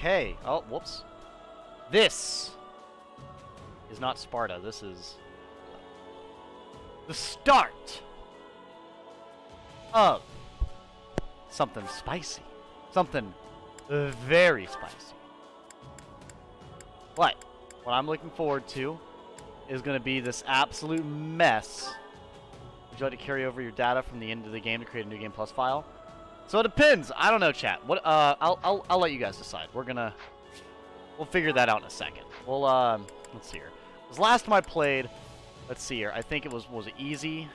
Okay. Oh, whoops. This is not Sparta. This is the start of something spicy. Something very spicy. But what I'm looking forward to is going to be this absolute mess. Would you like to carry over your data from the end of the game to create a new game plus file? So it depends. I don't know, chat. What? I'll let you guys decide. We'll figure that out in a second. We'll let's see here. This last time I played, let's see here. I think it was it easy?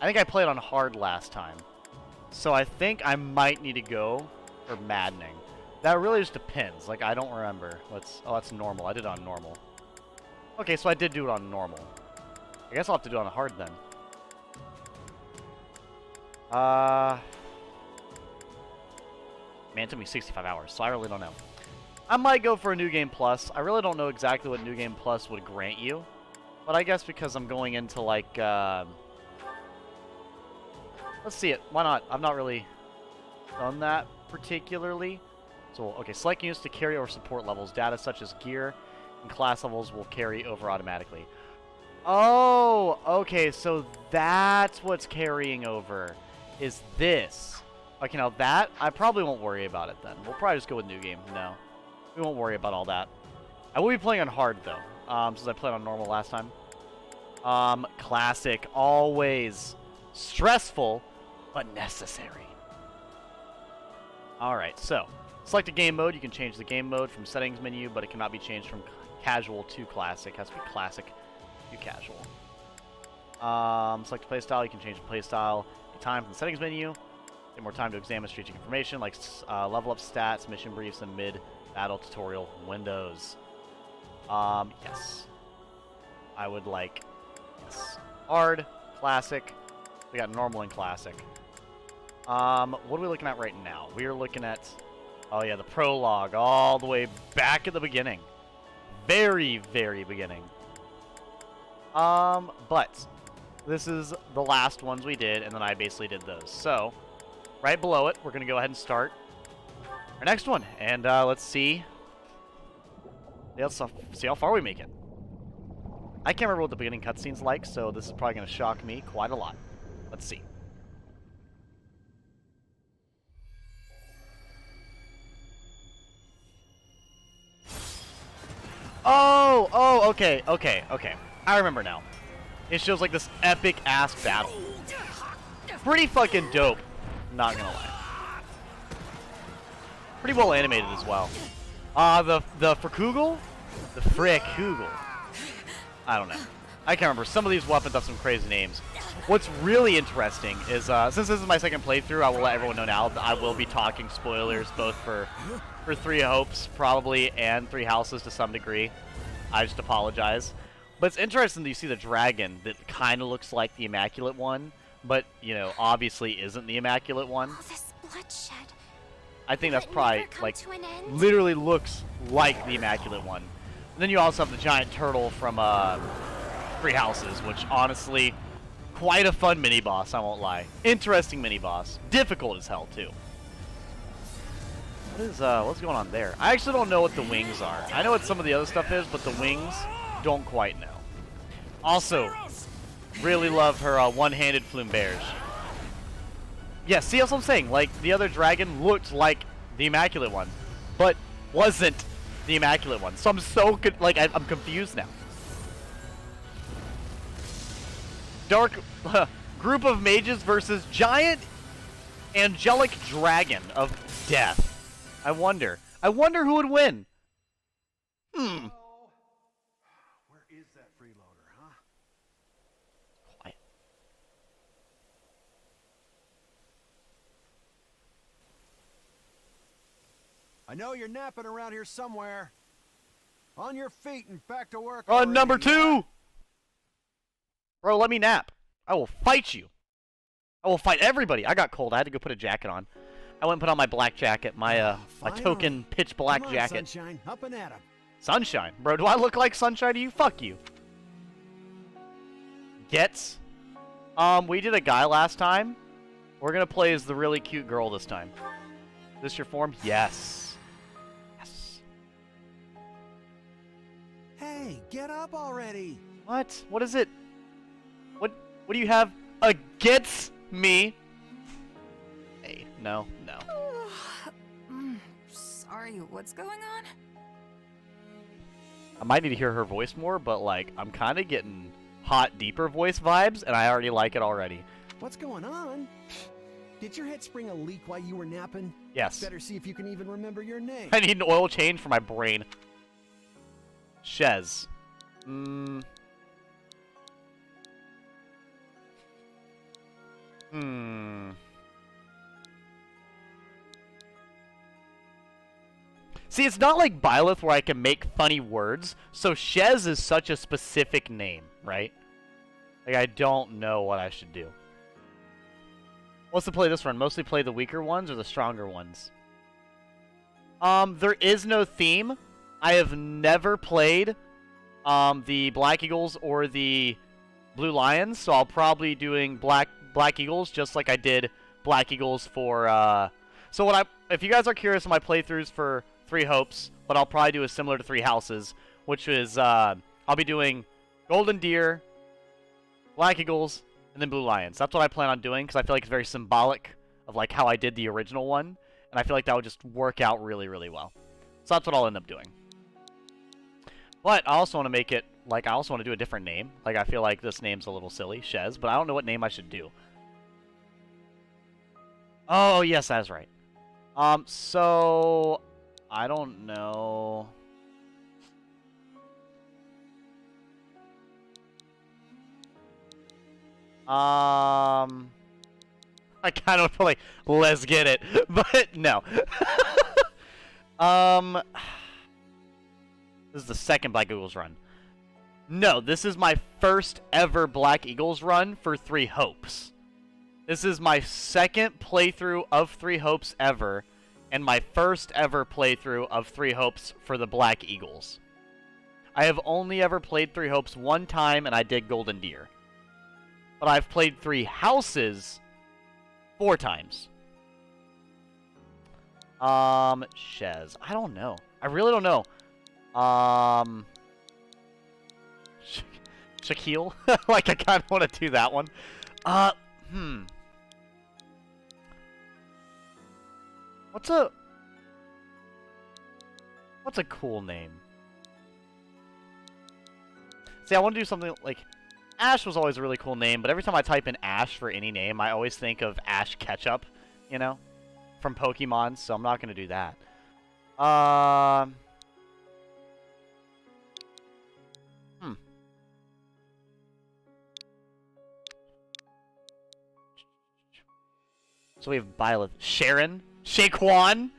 I think I played on hard last time. So I think I might need to go for maddening. That really just depends. Like, I don't remember. Oh, that's normal. I did it on normal. Okay, so I did do it on normal. I guess I'll have to do it on hard then. Man, it took me 65 hours, so I really don't know. I might go for a New Game Plus. I really don't know exactly what New Game Plus would grant you. But I guess because I'm going into, like, let's see it. Why not? I've not really done that particularly. So, okay, select units to carry over support levels. Data such as gear and class levels will carry over automatically. Oh, okay, so that's what's carrying over, is this. Okay, now that, I probably won't worry about it then. We'll probably just go with New Game. No, we won't worry about all that. I will be playing on hard, though, since I played on normal last time. Classic, always stressful, but necessary. Alright, so, select a game mode. You can change the game mode from settings menu, but it cannot be changed from casual to classic. It has to be classic to casual. Select playstyle. You can change the playstyle time from the settings menu. Get more time to examine strategic information like level up stats, mission briefs, and mid-battle tutorial windows. Yes. I would like, yes. Hard, classic. We got normal and classic. What are we looking at right now? We are looking at, oh yeah, the prologue all the way back at the beginning. Very, very beginning. But this is the last ones we did, and then I basically did those. So, right below it, we're going to go ahead and start our next one. And let's see. Let's see how far we make it. I can't remember what the beginning cutscene's like, so this is probably going to shock me quite a lot. Let's see. Oh, okay. I remember now. It shows like this epic-ass battle. Pretty fucking dope, not gonna lie. Pretty well animated as well. The Frikugel? The Frikugel. I don't know. I can't remember. Some of these weapons have some crazy names. What's really interesting is, since this is my second playthrough, I will let everyone know now that I will be talking spoilers both for Three Hopes, probably, and Three Houses to some degree. I just apologize. But it's interesting that you see the dragon that kind of looks like the Immaculate One, but, you know, obviously isn't the Immaculate One. All this bloodshed. I think that's probably, like, literally looks like the Immaculate One. And then you also have the giant turtle from Three Houses, which, honestly, quite a fun mini-boss, I won't lie. Interesting mini-boss. Difficult as hell, too. What's going on there? I actually don't know what the wings are. I know what some of the other stuff is, but the wings, don't quite know. Also, really love her one-handed flamberge. Yeah, see what I'm saying? Like, the other dragon looked like the Immaculate One, but wasn't the Immaculate One. So I'm so, I'm confused now. Dark group of mages versus giant angelic dragon of death. I wonder who would win. Where is that freeloader, huh? Quiet. I know you're napping around here somewhere. On your feet and back to work. On already, number 2! yeah? Bro, let me nap. I will fight you. I will fight everybody. I got cold. I had to go put a jacket on. I went and put on my black jacket, my token pitch black Come on, jacket. Sunshine, up and at 'em. Sunshine? Bro, do I look like Sunshine to you? Fuck you. Gets? We did a guy last time. We're gonna play as the really cute girl this time. Is this your form? Yes. get up already. What? What is it? What do you have against me? Hey, no. Sorry, what's going on? I might need to hear her voice more, but like I'm kind of getting hot, deeper voice vibes, and I already like it already. What's going on? Did your head spring a leak while you were napping? Yes. Better see if you can even remember your name. I need an oil change for my brain. Shez. See, it's not like Byleth where I can make funny words, so Shez is such a specific name, right? Like, I don't know what I should do. What's to play this run? Mostly play the weaker ones or the stronger ones? There is no theme. I have never played the Black Eagles or the Blue Lions, so I'll probably doing Black Eagles just like I did Black Eagles for so if you guys are curious on my playthroughs for Three Hopes, what I'll probably do is similar to Three Houses, which is I'll be doing Golden Deer, Black Eagles, and then Blue Lions. That's what I plan on doing because I feel like it's very symbolic of like how I did the original one, and I feel like that would just work out really, really well. So that's what I'll end up doing. But I also want to make it like I also want to do a different name. Like I feel like this name's a little silly, Shez, but I don't know what name I should do. Oh yes, that's right. So I don't know. I kind of feel like let's get it, but no. This is the second Black Eagles run. No, this is my first ever Black Eagles run for Three Hopes. This is my second playthrough of Three Hopes ever, and my first ever playthrough of Three Hopes for the Black Eagles. I have only ever played Three Hopes one time, and I did Golden Deer. But I've played Three Houses 4 times. Shez. I don't know. I really don't know. Shaquille? Like, I kind of want to do that one. What's a cool name? See, I want to do something like... Ash was always a really cool name, but every time I type in Ash for any name, I always think of Ash Ketchup, you know? From Pokemon, so I'm not going to do that. So we have Byleth. Sharon? Shaquan?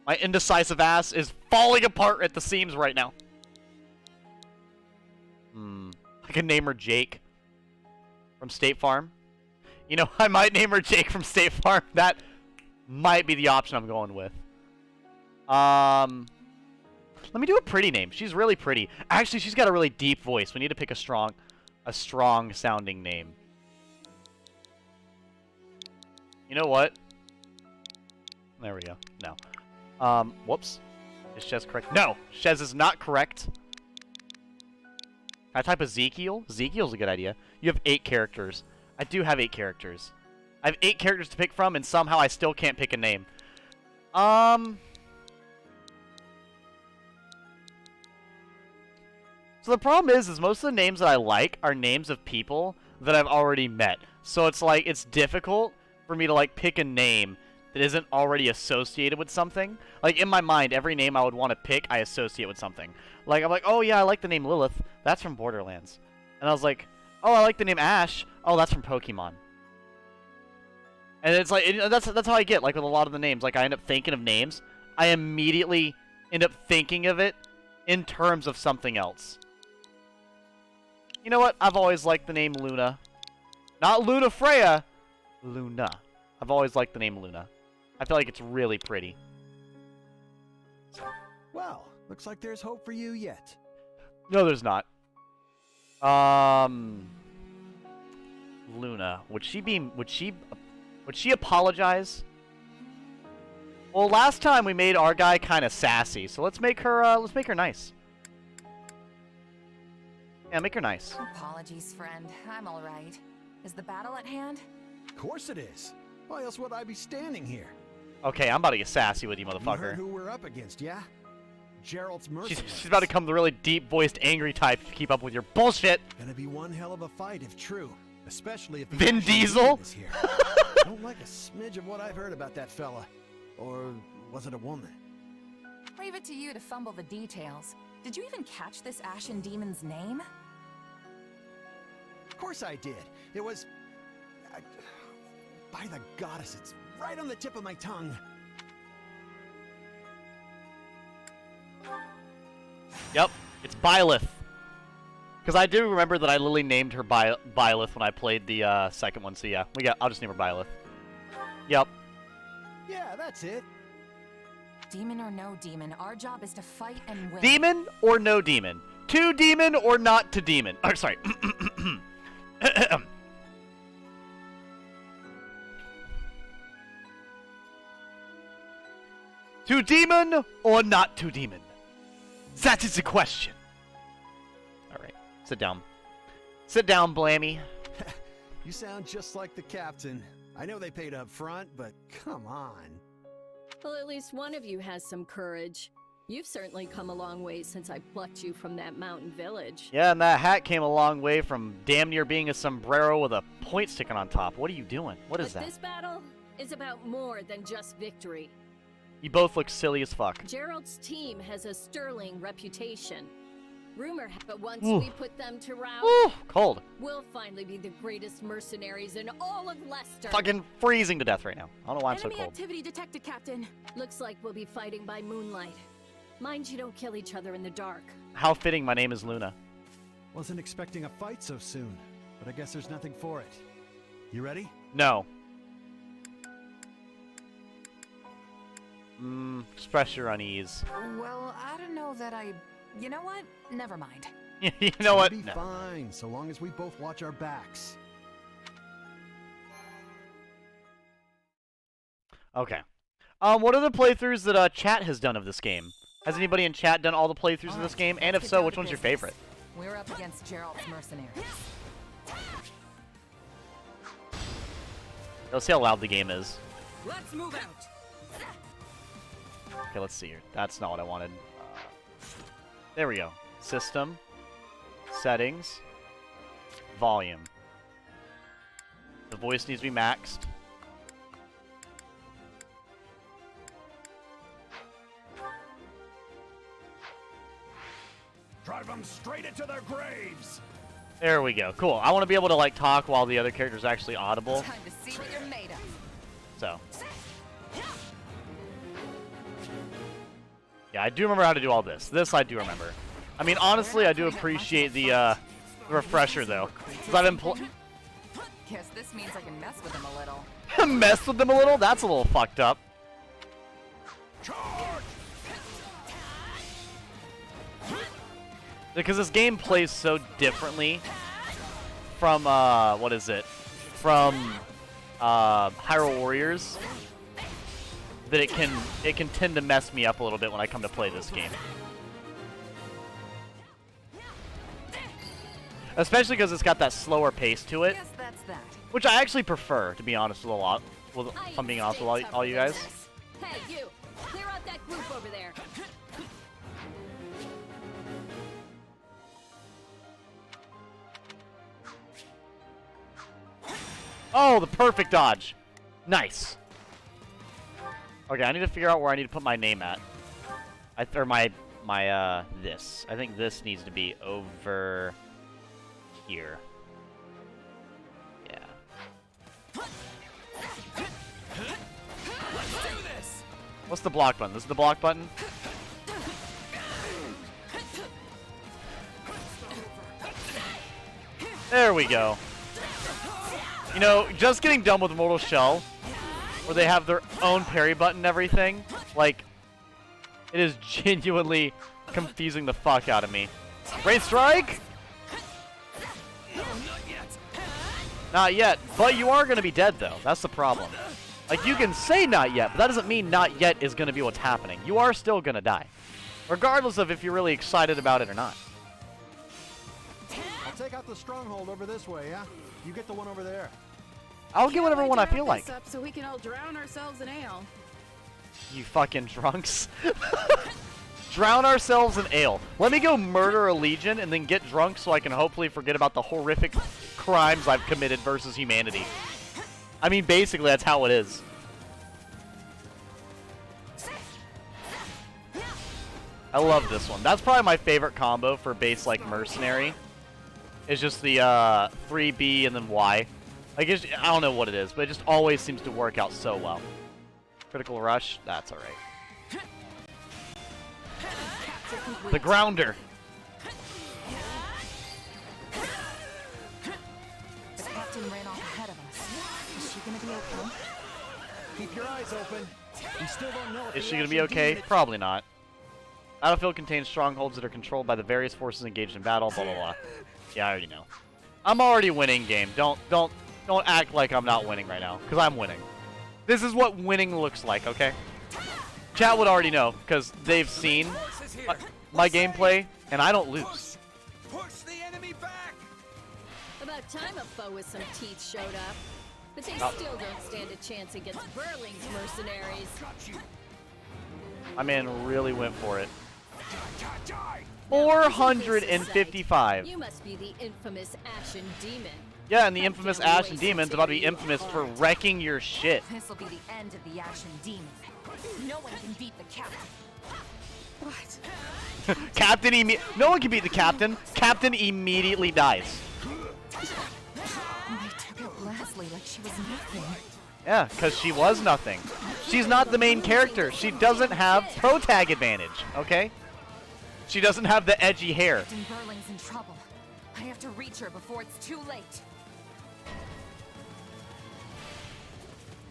My indecisive ass is falling apart at the seams right now. I can name her Jake from State Farm. You know, I might name her Jake from State Farm. That might be the option I'm going with. Let me do a pretty name. She's really pretty. Actually, she's got a really deep voice. We need to pick a strong sounding name. You know what? There we go. No. Whoops. Is Shez correct? No! Shez is not correct. Can I type Ezekiel? Ezekiel's a good idea. You have 8 characters. I do have 8 characters. I have 8 characters to pick from, and somehow I still can't pick a name. So the problem is most of the names that I like are names of people that I've already met. So it's like, it's difficult for me to like pick a name that isn't already associated with something. Like in my mind, every name I would want to pick, I associate with something. Like I'm like, oh yeah, I like the name Lilith. That's from Borderlands. And I was like, oh, I like the name Ash. Oh, that's from Pokemon. And it's like that's how I get like with a lot of the names. Like I end up thinking of names, I immediately end up thinking of it in terms of something else. You know what? I've always liked the name Luna. Not Luna Freya, Luna. I've always liked the name Luna. I feel like it's really pretty. Well, looks like there's hope for you yet. No, there's not. Luna. Would she apologize? Well, last time we made our guy kind of sassy, so let's make her nice. Yeah, make her nice. Apologies, friend. I'm all right. Is the battle at hand? Of course it is. Why else would I be standing here? Okay, I'm about to get sassy with you, You heard motherfucker. who we're up against, yeah? Gerald's mercenaries. She's about to come the really deep-voiced, angry type to keep up with your bullshit. Gonna be one hell of a fight if true. Especially if the Vin Ashen Diesel? Demon is here. Don't like a smidge of what I've heard about that fella. Or was it a woman? Leave it to you to fumble the details. Did you even catch this Ashen Demon's name? Of course I did. It was... by the goddess, it's right on the tip of my tongue. Yep, it's Byleth. Because I do remember that I literally named her Byleth when I played the second one, so yeah. I'll just name her Byleth. Yep. Yeah, that's it. Demon or no demon, our job is to fight and win. Demon or no demon? To demon or not to demon? Or, sorry. To demon or not to demon? That is the question. Alright, sit down. Sit down, Blammy. You sound just like the captain. I know they paid up front, but come on. Well, at least one of you has some courage. You've certainly come a long way since I plucked you from that mountain village. Yeah, and that hat came a long way from damn near being a sombrero with a point sticking on top. What are you doing? What is But that? this battle is about more than just victory. You both look silly as fuck. Gerald's team has a sterling reputation. Rumor, but once Ooh. we put them to rout, Ooh, cold. we'll finally be the greatest mercenaries in all of Leicester. Fucking freezing to death right now. I don't know why I'm so Enemy cold. activity detected, Captain. Looks like we'll be fighting by moonlight. Mind you don't kill each other in the dark. How fitting my name is Luna. Wasn't expecting a fight so soon, but I guess there's nothing for it. You ready? No. Express your unease. Well, I don't know that I... You know what? Never mind. You know what? It'll be No. fine, so long as we both watch our backs. Okay. What are the playthroughs that chat has done of this game? Has anybody in chat done all the playthroughs of this game? And if Let's get so, down which to one's your business. favorite? We're up against Gerald's mercenaries. Let's see how loud the game is. Let's move out. Okay, let's see here. That's not what I wanted. There we go. System. Settings. Volume. The voice needs to be maxed. Drive them straight into their graves! There we go. Cool. I want to be able to like talk while the other character's actually audible. Time to see what you're made of. So. Yeah, I do remember how to do all this. This I do remember. I mean, honestly, I do appreciate the refresher though, because I've been Guess this means I can mess with him a little. mess with them a little. That's a little fucked up. Charge! Because this game plays so differently from what is it? From Hyrule Warriors that it can tend to mess me up a little bit when I come to play this game. Especially because it's got that slower pace to it, Guess that's that. which I actually prefer, to be honest with a lot. Well, if I'm being honest with all you guys. Hey, you! Clear out that group over there. Oh, the perfect dodge. Nice. Okay, I need to figure out where I need to put my name at. Or my this. I think this needs to be over here. Yeah. What's the block button? This is the block button? There we go. You know, just getting done with Mortal Shell, where they have their own parry button and everything, like, it is genuinely confusing the fuck out of me. Rain Strike? Not yet, but you are going to be dead, though. That's the problem. Like, you can say not yet, but that doesn't mean not yet is going to be what's happening. You are still going to die, regardless of if you're really excited about it or not. I'll take out the stronghold over this way, yeah? You get the one over there. I'll get whatever one I feel like. Up so we can all drown ourselves in ale. You fucking drunks. Drown ourselves in ale. Let me go murder a legion and then get drunk so I can hopefully forget about the horrific crimes I've committed versus humanity. I mean, basically, that's how it is. I love this one. That's probably my favorite combo for base, like, mercenary. It's just the 3B and then Y. Like, I don't know what it is, but it just always seems to work out so well. Critical rush, that's alright. The grounder. The captain ran off ahead of us. Is she gonna be okay? Keep your eyes open. We still don't know if Is the she gonna be action okay? demon- Probably not. Battlefield contains strongholds that are controlled by the various forces engaged in battle, blah blah blah. Yeah, I already know. I'm already winning game. Don't act like I'm not winning right now, because I'm winning. This is what winning looks like, okay? Chat would already know, because they've seen my gameplay, and I don't lose. Push the enemy back! About time a foe with some teeth showed up. But they Oh. still don't stand a chance against Burling's mercenaries. My man really went for it. 455. You must be the infamous Ashen Demon. Yeah, and the infamous Ashen Demon's about to be infamous for wrecking your shit. This'll be the end of the Ashen Demon. No one can beat the captain. What? Captain no one can beat the captain. Captain immediately dies. They took out Leslie like she was nothing. Yeah, because she was nothing. She's not the main character. She doesn't have pro tag advantage, okay? She doesn't have the edgy hair. Captain Burling's in trouble. I have to reach her before it's too late.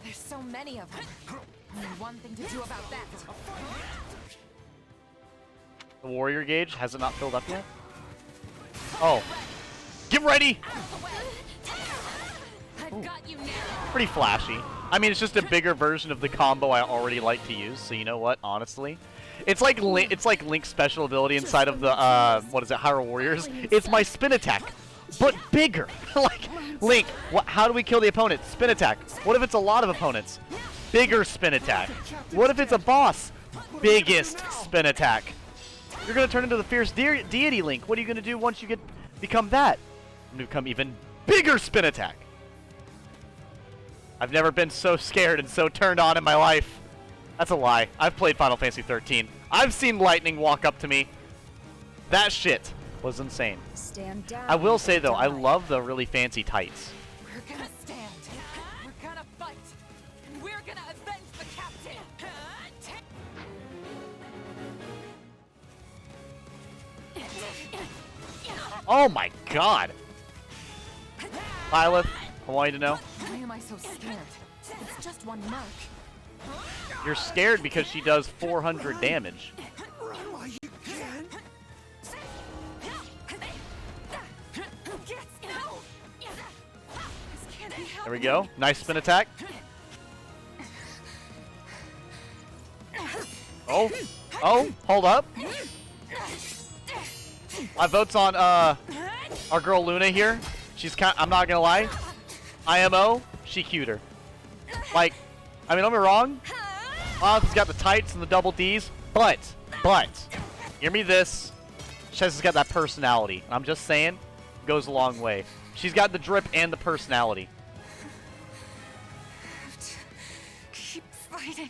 There's so many of them. Only one thing to do about that. The warrior gauge, has it not filled up yet? Oh. Get ready! I've got you now. Pretty flashy. I mean, it's just a bigger version of the combo I already like to use, so you know what, honestly? It's like Link's special ability inside of the, what is it, Hyrule Warriors? It's my spin attack, but bigger. Like, Link, how do we kill the opponent? Spin attack. What if it's a lot of opponents? Bigger spin attack. What if it's a boss? Biggest spin attack. You're gonna turn into the fierce deity, Link. What are you gonna do once you become that? I'm gonna become even bigger spin attack. I've never been so scared and so turned on in my life. That's a lie. I've played Final Fantasy 13. I've seen lightning walk up to me. That shit was insane. Stand down. I will say though, I love the really fancy tights. We're gonna stand. We're gonna fight. And we're gonna avenge the captain. Oh my god. Lilith, I want you to know. Why am I so scared? It's just one mark. You're scared because she does 400 damage. Run while you can! There we go. Nice spin attack. Oh. Oh, hold up. My vote's on our girl Luna here. She's I'm not gonna lie. IMO, she cuter. Like, I mean, don't be wrong. Lilith's got the tights and the double Ds, but, hear me this. Chess has got that personality. I'm just saying, goes a long way. She's got the drip and the personality. Keep fighting.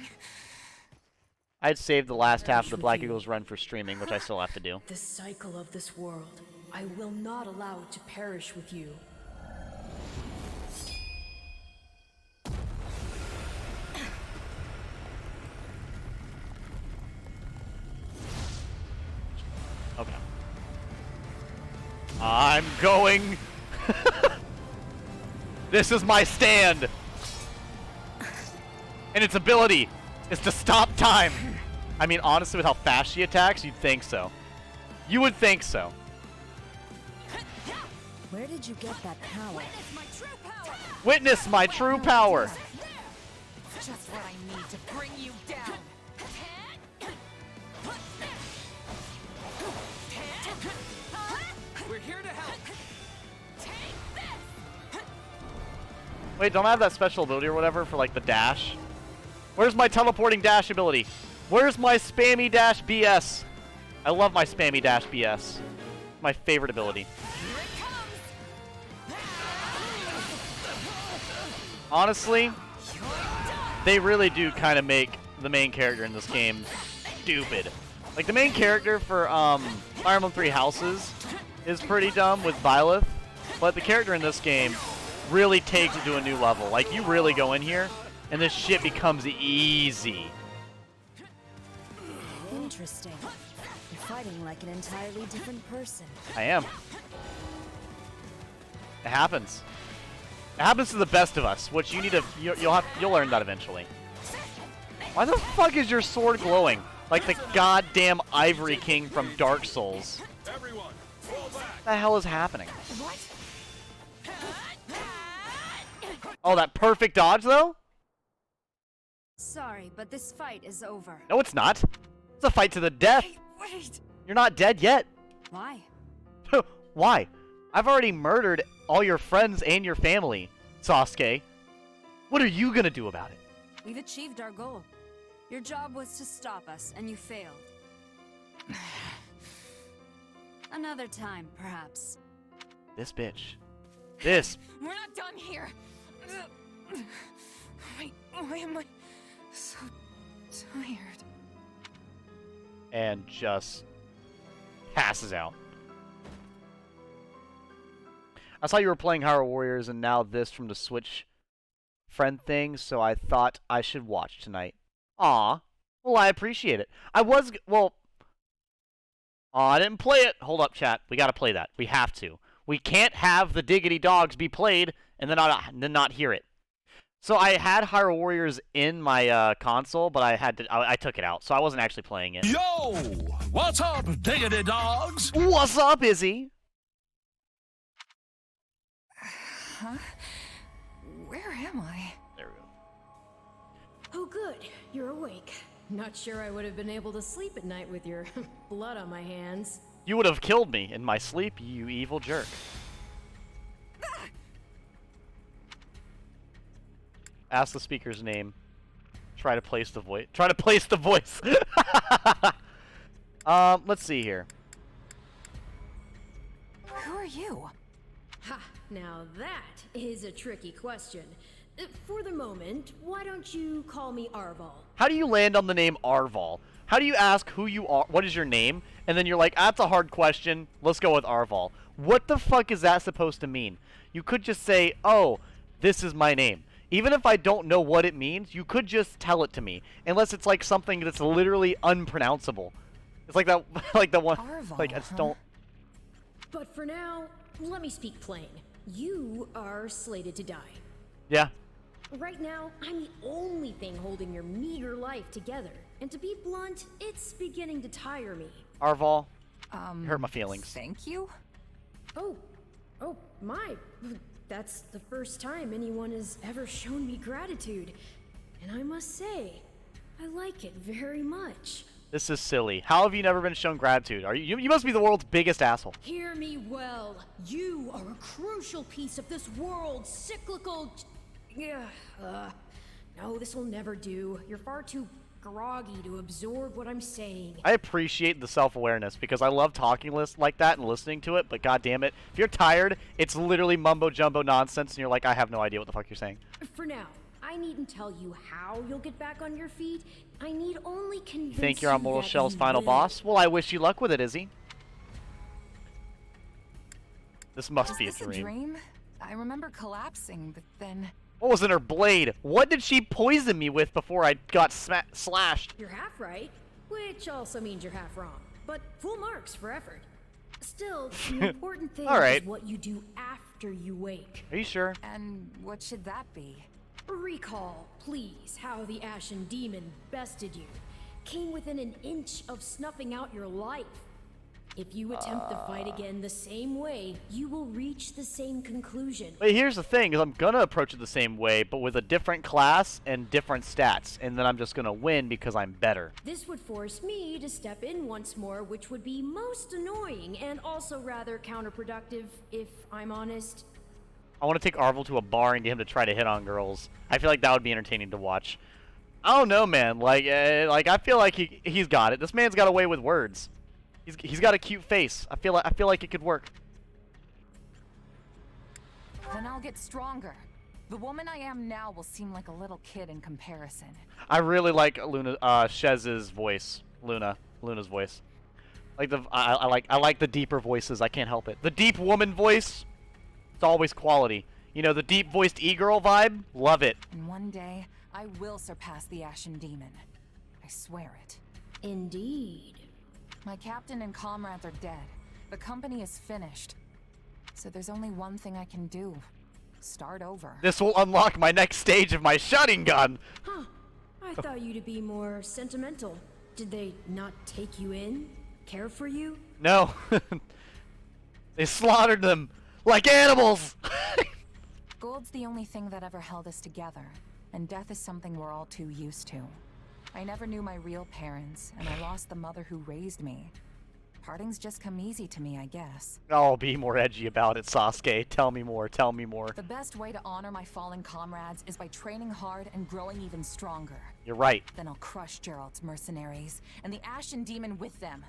I'd save the last half of the Black Eagles run for streaming, which I still have to do. The cycle of this world, I will not allow it to perish with you. Okay. I'm going. This is my stand. And its ability is to stop time. I mean, honestly, with how fast she attacks, you'd think so. You would think so. Where did you get that power? Witness my true power. It's just what I need to bring you down. We're here to help! Wait, don't I have that special ability or whatever for like the dash? Where's my teleporting dash ability? Where's my spammy dash BS? I love my spammy dash BS. My favorite ability. Honestly, they really do kind of make the main character in this game stupid. Like, the main character for Fire Emblem Three Houses is pretty dumb with Byleth, but the character in this game really takes it to a new level. Like, you really go in here, and this shit becomes easy. Interesting. You're fighting like an entirely different person. I am. It happens. It happens to the best of us, which you need to. You'll learn that eventually. Why the fuck is your sword glowing like the goddamn Ivory King from Dark Souls? Everyone, fall back. What the hell is happening? What? Oh, that perfect dodge though? Sorry, but this fight is over. No, it's not. It's a fight to the death. Hey, wait. You're not dead yet. Why? Why? I've already murdered all your friends and your family, Sasuke. What are you gonna do about it? We've achieved our goal. Your job was to stop us, and you failed. Another time, perhaps. This bitch. This. We're not done here. Why am I so tired? And just passes out. I saw you were playing Hyrule Warriors and now this from the Switch friend thing, so I thought I should watch tonight. Aw. Well, I appreciate it. I didn't play it. Hold up, chat. We gotta play that. We have to. We can't have the Diggity Dogs be played and then not hear it. So I had Hyrule Warriors in my console, but I took it out, so I wasn't actually playing it. Yo! What's up, Diggity Dogs? What's up, Izzy? Huh? Where am I? There we go. Oh, good. You're awake. Not sure I would have been able to sleep at night with your blood on my hands. You would have killed me in my sleep, you evil jerk. Ask the speaker's name. Try to place the voice. Try to place the voice. Let's see here. Who are you? Ha! Now that is a tricky question. For the moment, why don't you call me Arval? How do you land on the name Arval? How do you ask who you are, what is your name, and then you're like, that's a hard question, let's go with Arval. What the fuck is that supposed to mean? You could just say, oh, this is my name. Even if I don't know what it means, you could just tell it to me. Unless it's like something that's literally unpronounceable. It's like that, like the one, Arval, like I just don't. But for now, let me speak plain. You are slated to die. Yeah. Right now, I'm the only thing holding your meager life together. And to be blunt, it's beginning to tire me. Arval, you hurt my feelings. Thank you? Oh, my. That's the first time anyone has ever shown me gratitude. And I must say, I like it very much. This is silly. How have you never been shown gratitude? You must be the world's biggest asshole. Hear me well. You are a crucial piece of this world's cyclical... No, this will never do. You're far too groggy to absorb what I'm saying. I appreciate the self-awareness because I love talking like that and listening to it, but god damn it, if you're tired, it's literally mumbo-jumbo nonsense and you're like, I have no idea what the fuck you're saying. For now, I needn't tell you how you'll get back on your feet. I need only convince You think you're on Mortal that Shell's you final will. boss? Well, I wish you luck with it, Izzy. This must Was be a this dream. I remember collapsing, but then... What was in her blade? What did she poison me with before I got slashed? You're half right, which also means you're half wrong. But full marks for effort. Still, the important thing All right. is what you do after you wake. Are you sure? And what should that be? Recall, please, how the Ashen Demon bested you. Came within an inch of snuffing out your life. If you attempt the fight again the same way, you will reach the same conclusion. But here's the thing, is I'm gonna approach it the same way, but with a different class and different stats, and then I'm just gonna win because I'm better. This would force me to step in once more, which would be most annoying and also rather counterproductive, if I'm honest. I want to take Arvel to a bar and get him to try to hit on girls. I feel like that would be entertaining to watch. I don't know, man. Like I feel like he's got it. This man's got a way with words. He's got a cute face. I feel like it could work. Then I'll get stronger. The woman I am now will seem like a little kid in comparison. I really like Shez's voice. Luna's voice. Like I like the deeper voices. I can't help it. The deep woman voice. It's always quality. You know, the deep voiced e-girl vibe. Love it. And one day I will surpass the Ashen Demon. I swear it. Indeed. My captain and comrades are dead. The company is finished. So there's only one thing I can do. Start over. This will unlock my next stage of my shotgun gun. Huh. I thought you to be more sentimental. Did they not take you in? Care for you? No. They slaughtered them like animals. Gold's the only thing that ever held us together, and death is something we're all too used to. I never knew my real parents, and I lost the mother who raised me. Partings just come easy to me, I guess. Oh, be more edgy about it, Sasuke. Tell me more. Tell me more. The best way to honor my fallen comrades is by training hard and growing even stronger. You're right. Then I'll crush Gerald's mercenaries, and the Ashen Demon with them.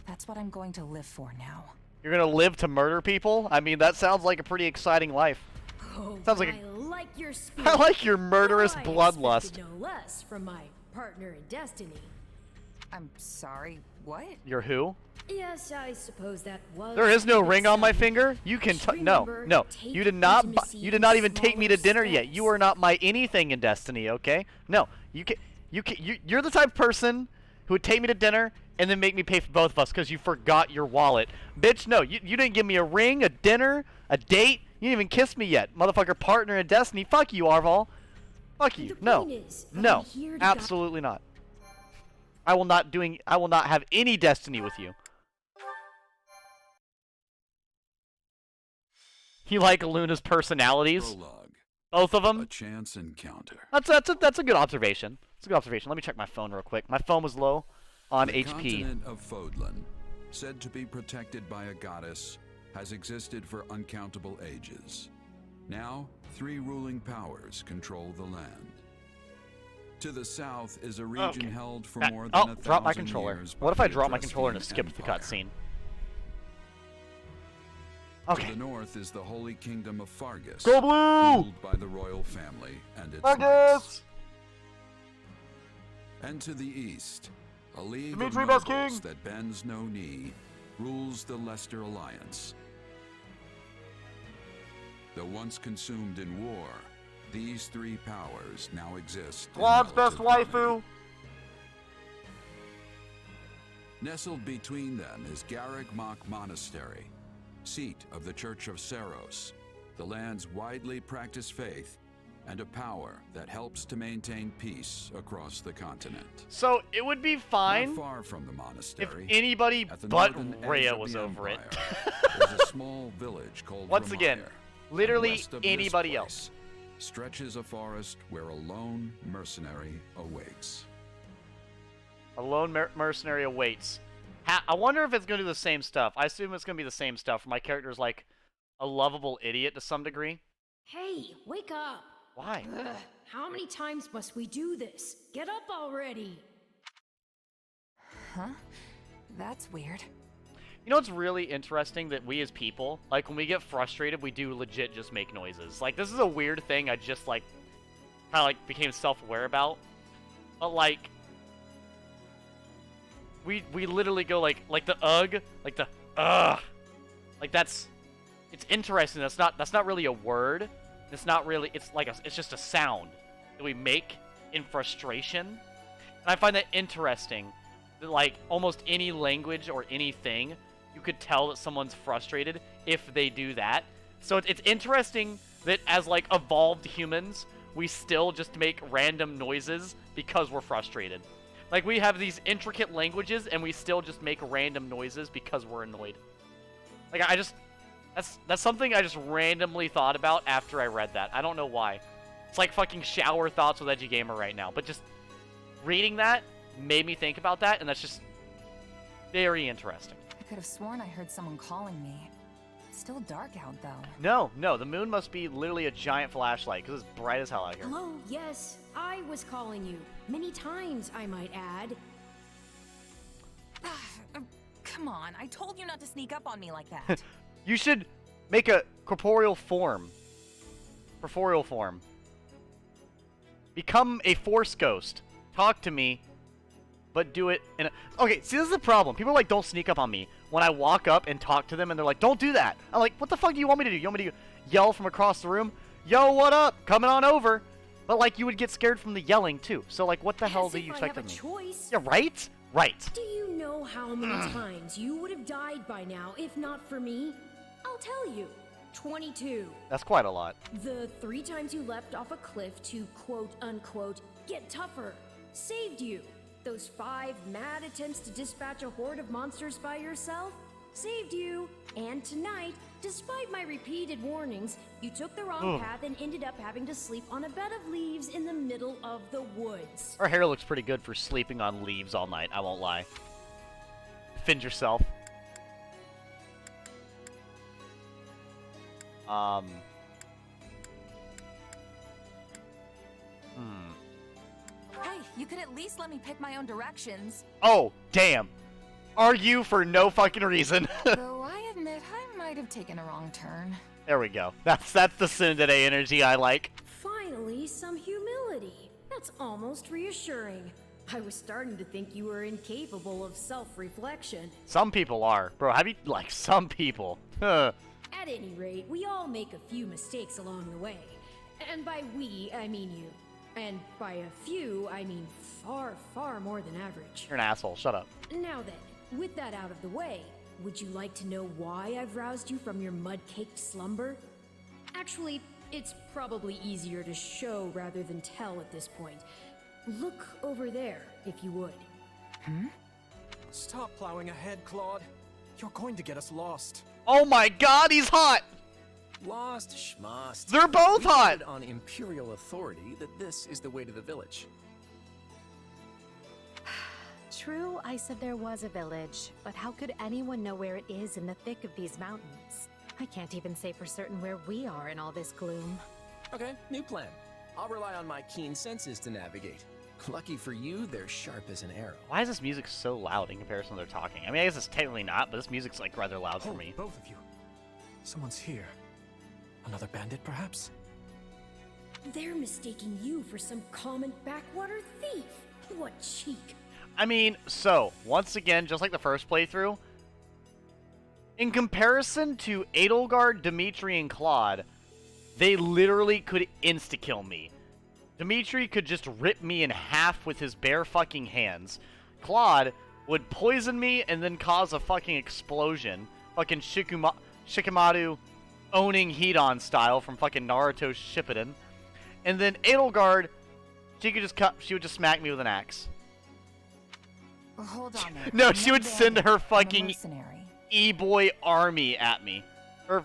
That's what I'm going to live for now. You're gonna live to murder people? I mean, that sounds like a pretty exciting life. Oh, Sounds like I like your speech. I like your murderous I bloodlust. expected no less from my partner in destiny. I'm sorry, what? You're who? Yes, I suppose that was. There is no a bit ring on my sudden. finger. You can Just no, remember, no. take You did not. intimacy You did not even take me to smaller dinner yet. steps. You are not my anything in Destiny. Okay? No. You can. You're the type of person who would take me to dinner and then make me pay for both of us because you forgot your wallet. Bitch, no. You didn't give me a ring, a dinner, a date. You didn't even kiss me yet, motherfucker. Partner in Destiny. Fuck you, Arval. Fuck you. The No. point is, No. I'm here to Absolutely not. I will not have any Destiny with you. You like Luna's personalities? Prologue. Both of them? A chance encounter. That's a good observation. It's a good observation. Let me check my phone real quick. My phone was low on The HP. continent of Fodlan, said to be protected by a goddess, has existed for uncountable ages. Now, 3 ruling powers control the land. To the south is a region Okay. held for That- more than oh, 1,000 drop my controller. years What if by I the drop my controller and Dresden skip the Empire. cutscene? To Okay. the north is the Holy Kingdom of Fargus, Go blue! ruled by the royal family and its Fargus! knights. And to the east, a league Dimitri of Best nobles King! that bends no knee, rules the Leicester Alliance. Though once consumed in war, these 3 powers now exist in Squad's best relative waifu! harmony. Nestled between them is Garrick Mach Monastery, seat of the Church of Saros, the land's widely practiced faith, and a power that helps to maintain peace across the continent. So it would be fine Not far from the if monastery, anybody at the but northern edge Rhea of was the over it. empire, there's a small village called Once again, Ramire, literally and west of this anybody place else. stretches a forest where a lone mercenary awaits. A lone mercenary awaits. I wonder if it's going to do the same stuff. I assume it's going to be the same stuff. My character's like a lovable idiot to some degree. Hey, wake up! Why? Ugh, how many times must we do this? Get up already! Huh? That's weird. You know what's really interesting? That we as people, like when we get frustrated, we do legit just make noises. Like this is a weird thing I just like kind of like became self-aware about. But like we literally go like the ugh, like the ugh. Like it's interesting. That's not really a word. It's not really, it's just a sound that we make in frustration. And I find that interesting that like almost any language or anything, you could tell that someone's frustrated if they do that. So it's interesting that as like evolved humans, we still just make random noises because we're frustrated. Like we have these intricate languages and we still just make random noises because we're annoyed. Like that's something I just randomly thought about after I read that. I don't know why. It's like fucking shower thoughts with Edgy Gamer right now. But just reading that made me think about that, and that's just very interesting. I could have sworn I heard someone calling me. It's still dark out, though. No, the moon must be literally a giant flashlight because it's bright as hell out here. Hello, yes, I was calling you. Many times, I might add. Come on, I told you not to sneak up on me like that. You should make a corporeal form. Corporeal form. Become a force ghost. Talk to me, but do it in a... Okay, see, this is the problem. People are like, don't sneak up on me. When I walk up and talk to them, and they're like, don't do that. I'm like, what the fuck do you want me to do? You want me to yell from across the room? Yo, what up? Coming on over. But, like, you would get scared from the yelling, too. So, like, what the hell do you expect of me? Choice. Yeah, right? Right. Do you know how many times you would have died by now if not for me? I'll tell you. 22. That's quite a lot. The 3 times you leapt off a cliff to quote-unquote get tougher saved you. Those 5 mad attempts to dispatch a horde of monsters by yourself saved you. And tonight, despite my repeated warnings, you took the wrong path and ended up having to sleep on a bed of leaves in the middle of the woods. Her hair looks pretty good for sleeping on leaves all night, I won't lie. Defend yourself. Hey, you could at least let me pick my own directions. Oh, damn. Argue for no fucking reason. Though I admit I might have taken a wrong turn. There we go. That's the Tsundere energy I like. Finally, some humility. That's almost reassuring. I was starting to think you were incapable of self-reflection. Some people are. Bro, have you... Like, some people. Huh. At any rate, we all make a few mistakes along the way. And by we, I mean you. And by a few, I mean far, far more than average. You're an asshole. Shut up. Now then, with that out of the way, would you like to know why I've roused you from your mud-caked slumber? Actually, it's probably easier to show rather than tell at this point. Look over there, if you would. Stop plowing ahead, Claude. You're going to get us lost. Oh my god, he's hot! Lost schmost. They're both We hot! heard on imperial authority that this is the way to the village. True, I said there was a village, but how could anyone know where it is in the thick of these mountains? I can't even say for certain where we are in all this gloom. Okay, new plan. I'll rely on my keen senses to navigate. Lucky for you, they're sharp as an arrow. Why is this music so loud in comparison to they're talking? I mean, I guess it's technically not, but this music's like rather loud for Hold, me. both of you. Someone's here. Another bandit, perhaps? They're mistaking you for some common backwater thief. What cheek. I mean, so, once again, just like the first playthrough, in comparison to Edelgard, Dimitri, and Claude, they literally could insta-kill me. Dimitri could just rip me in half with his bare fucking hands. Claude would poison me and then cause a fucking explosion. Fucking Shikamaru owning Hedon style from fucking Naruto Shippuden. And then Edelgard, she would just smack me with an axe. Well, hold on there. No, she would send her I'm a fucking mercenary. E-boy army at me. Her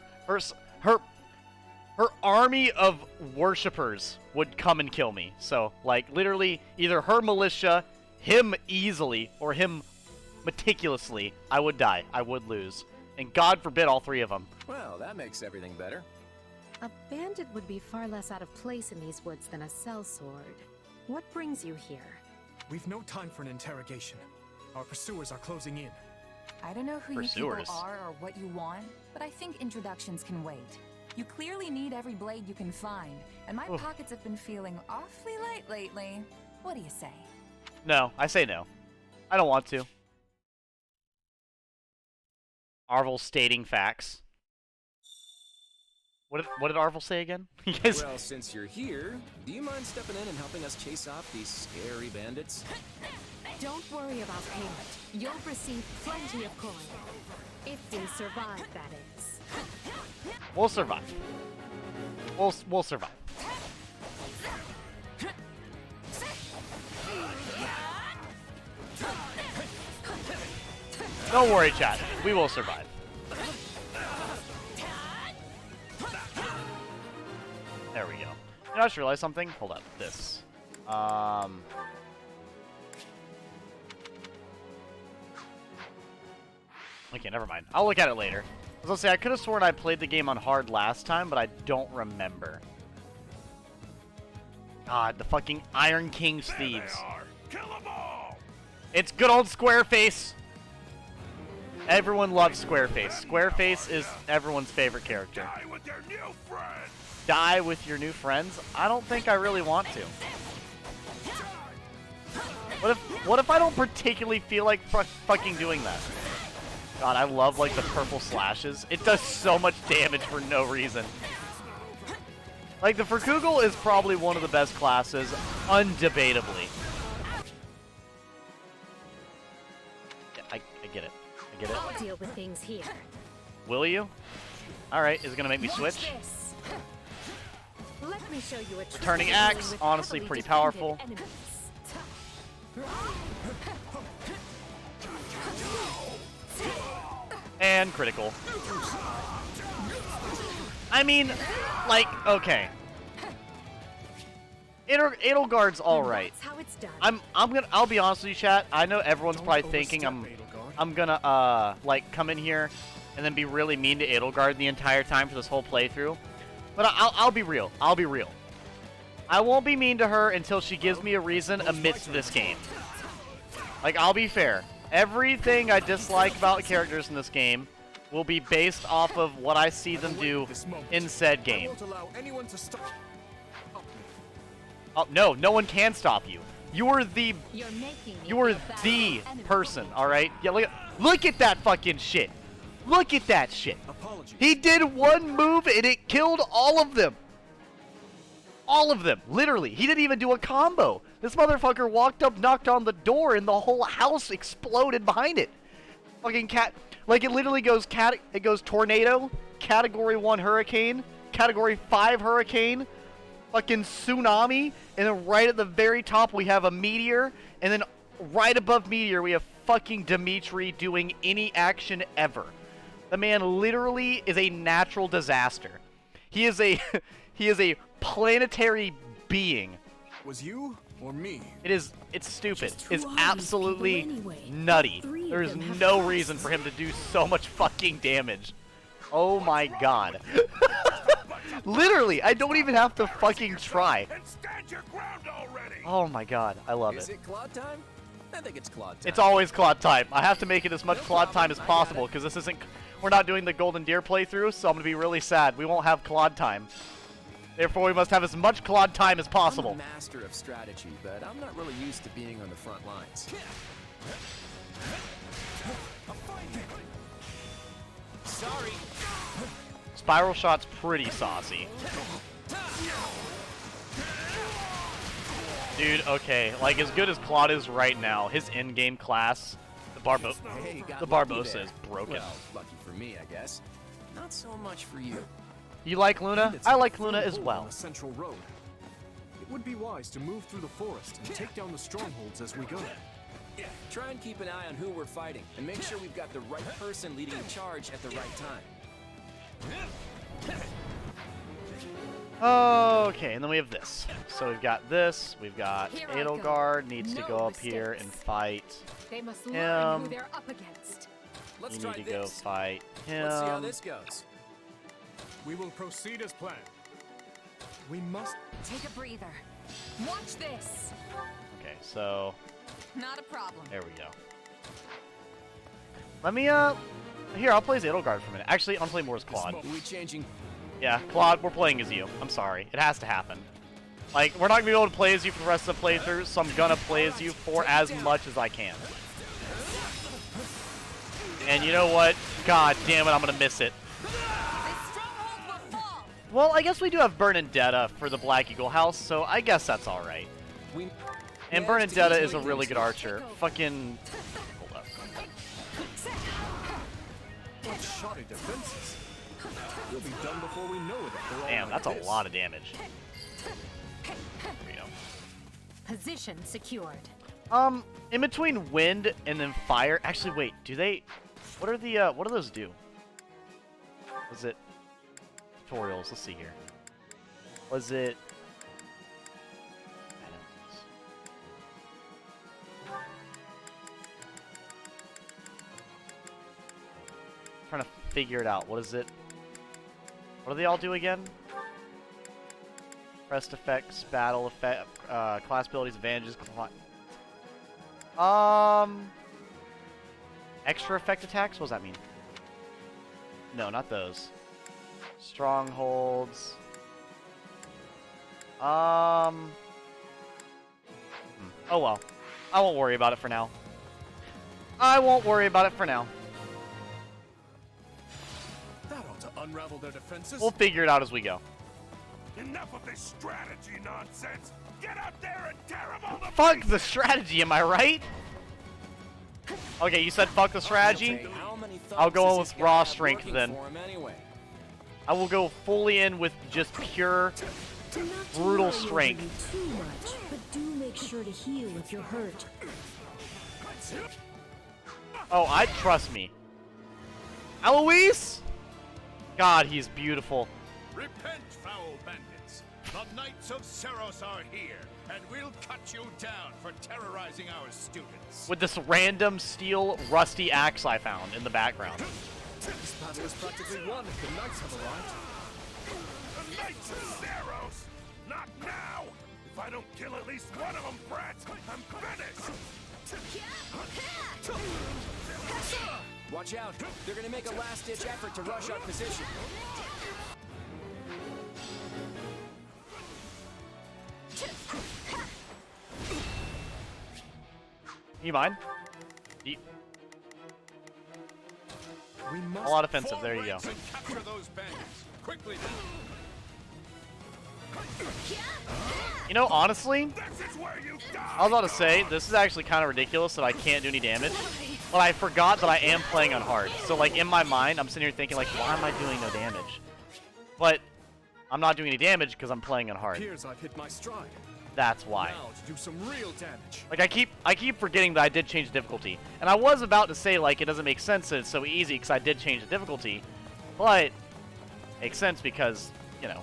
army of worshippers would come and kill me. So, like, literally, either her militia, him easily, or him meticulously, I would die. I would lose. And God forbid all 3 of them. Well, that makes everything better. A bandit would be far less out of place in these woods than a sellsword. What brings you here? We've no time for an interrogation. Our pursuers are closing in. I don't know who you Pursuers. people are or what you want, but I think introductions can wait. You clearly need every blade you can find, and my pockets have been feeling awfully light lately. What do you say? No, I say no. I don't want to. Arvel stating facts. What did Arvel say again? You guys... Well, since you're here, do you mind stepping in and helping us chase off these scary bandits? Don't worry about payment. You'll receive plenty of coin. If we survive, that is. We'll survive. We'll survive. Don't worry, chat. We will survive. There we go. I just realized something. Hold up. This. Okay, never mind. I'll look at it later. was gonna say, I could have sworn I played the game on hard last time, but I don't remember. God, the fucking Iron King's thieves. Kill them all! It's good old Squareface! Everyone loves Squareface. Squareface is everyone's favorite character. Die with your new friends! Die with your new friends? I don't think I really want to. What if I don't particularly feel like fucking doing that? God, I love, like, the purple slashes. It does so much damage for no reason. Like, the Verkugel is probably one of the best classes, undebatably. Yeah, I get it. I get it. I'll deal with things here. Will you? Alright, is it gonna make me Watch switch? this. Let me show you a trick Turning of axe, dealing with honestly heavily pretty defended powerful. enemies. And critical. I mean, like, okay. Edelgard's alright. That's how it's done. I'll be honest with you, chat. I know everyone's probably thinking I'm gonna, like, come in here and then be really mean to Edelgard the entire time for this whole playthrough. But I'll be real. I'll be real. I won't be mean to her until she gives me a reason amidst this game. Like, I'll be fair. Everything I dislike about characters in this game will be based off of what I see them do in said game. Oh, no, no one can stop you. You are the person, all right? Yeah, look at that fucking shit. Look at that shit. He did one move and it killed all of them. All of them, literally. He didn't even do a combo. This motherfucker walked up, knocked on the door, and the whole house exploded behind it. Fucking like it literally goes it goes tornado, category 1 hurricane, category 5 hurricane, fucking tsunami, and then right at the very top we have a meteor, and then right above meteor we have fucking Dimitri doing any action ever. The man literally is a natural disaster. He is a planetary being. Was you or me? It's stupid. It's absolutely nutty. There's no reason for him to do so much fucking damage. Oh my god. Literally, I don't even have to fucking try. Oh my god, I love it. Is it Claude time? I think it's Claude time. It's always Claude time. I have to make it as much Claude time as possible because this isn't. We're not doing the Golden Deer playthrough, so I'm gonna be really sad. We won't have Claude time. Therefore, we must have as much Claude time as possible. I'm a master of strategy, but I'm not really used to being on the front lines. Sorry. Spiral shot's pretty saucy. Dude, okay, like as good as Claude is right now, his in-game class, the Barbosa is broken. Well, lucky for me, I guess. Not so much for you. You like Luna? I like Luna as well. On a central road. It would be wise to move through the forest and take down the strongholds as we go. Try and keep an eye on who we're fighting, and make sure we've got the right person leading the charge at the right time. Okay, and then we have this. So we've got this. We've got Edelgard needs to go up here and fight They must him. learn who they're up against. Let's You try need to this. go fight him. Let's see how this goes. We will proceed as planned. We must Take a breather. Watch this. Okay, so Not a problem. there we go. Let me here, I'll play as Edelgard for a minute. Actually, I'm playing more as Claude. Are we changing? Yeah, Claude, we're playing as you. I'm sorry. It has to happen. Like, we're not gonna be able to play as you for the rest of the playthrough, so I'm gonna play as you for as much as I can. And you know what? God damn it, I'm gonna miss it. Well, I guess we do have Bernadetta for the Black Eagle house, so I guess that's alright. And Bernadetta is a really good archer. Fucking... Hold up. What shoddy defenses. We'll be done before we know it. If they're all Damn, like that's a this. lot of damage. There we go. Position secured. In between wind and then fire... Actually, wait, do they... What are the, what do those do? Was it... Tutorials, let's see here. Was it... trying to figure it out. What is it? What do they all do again? Crest effects, battle effect, class abilities, advantages, extra effect attacks? What does that mean? No, not those. Strongholds. Oh well. I won't worry about it for now. I won't worry about it for now. That ought to unravel their defenses. We'll figure it out as we go. Enough of this strategy nonsense! Get out there and tear them all to Fuck the strategy, am I right? Okay, you said fuck the strategy? I'll go in with raw strength then. Anyway. I will go fully in with just pure, brutal strength. Too much, but do make sure to heal if you're hurt. Oh, trust me. Eloise? God, he's beautiful. Repent, foul bandits! The Knights of Seros are here, and we'll cut you down for terrorizing our students. With this random steel rusty axe I found in the background. This battle is practically won if the knights have arrived. The Knights of Seros! Not now! If I don't kill at least one of them, brats, I'm finished! Watch out. They're gonna make a last-ditch effort to rush our position. You mind? A lot offensive, there you go. Capture those bandits. Quickly then. You know, honestly, This is where you die! I was about to say, this is actually kind of ridiculous that I can't do any damage. But I forgot that I am playing on hard. So, like, in my mind, I'm sitting here thinking, like, why am I doing no damage? But I'm not doing any damage because I'm playing on hard. Here's I've hit my stride. That's why. Now to do some real damage. Like, I keep forgetting that I did change the difficulty. And I was about to say, like, it doesn't make sense that it's so easy because I did change the difficulty. But it makes sense because, you know,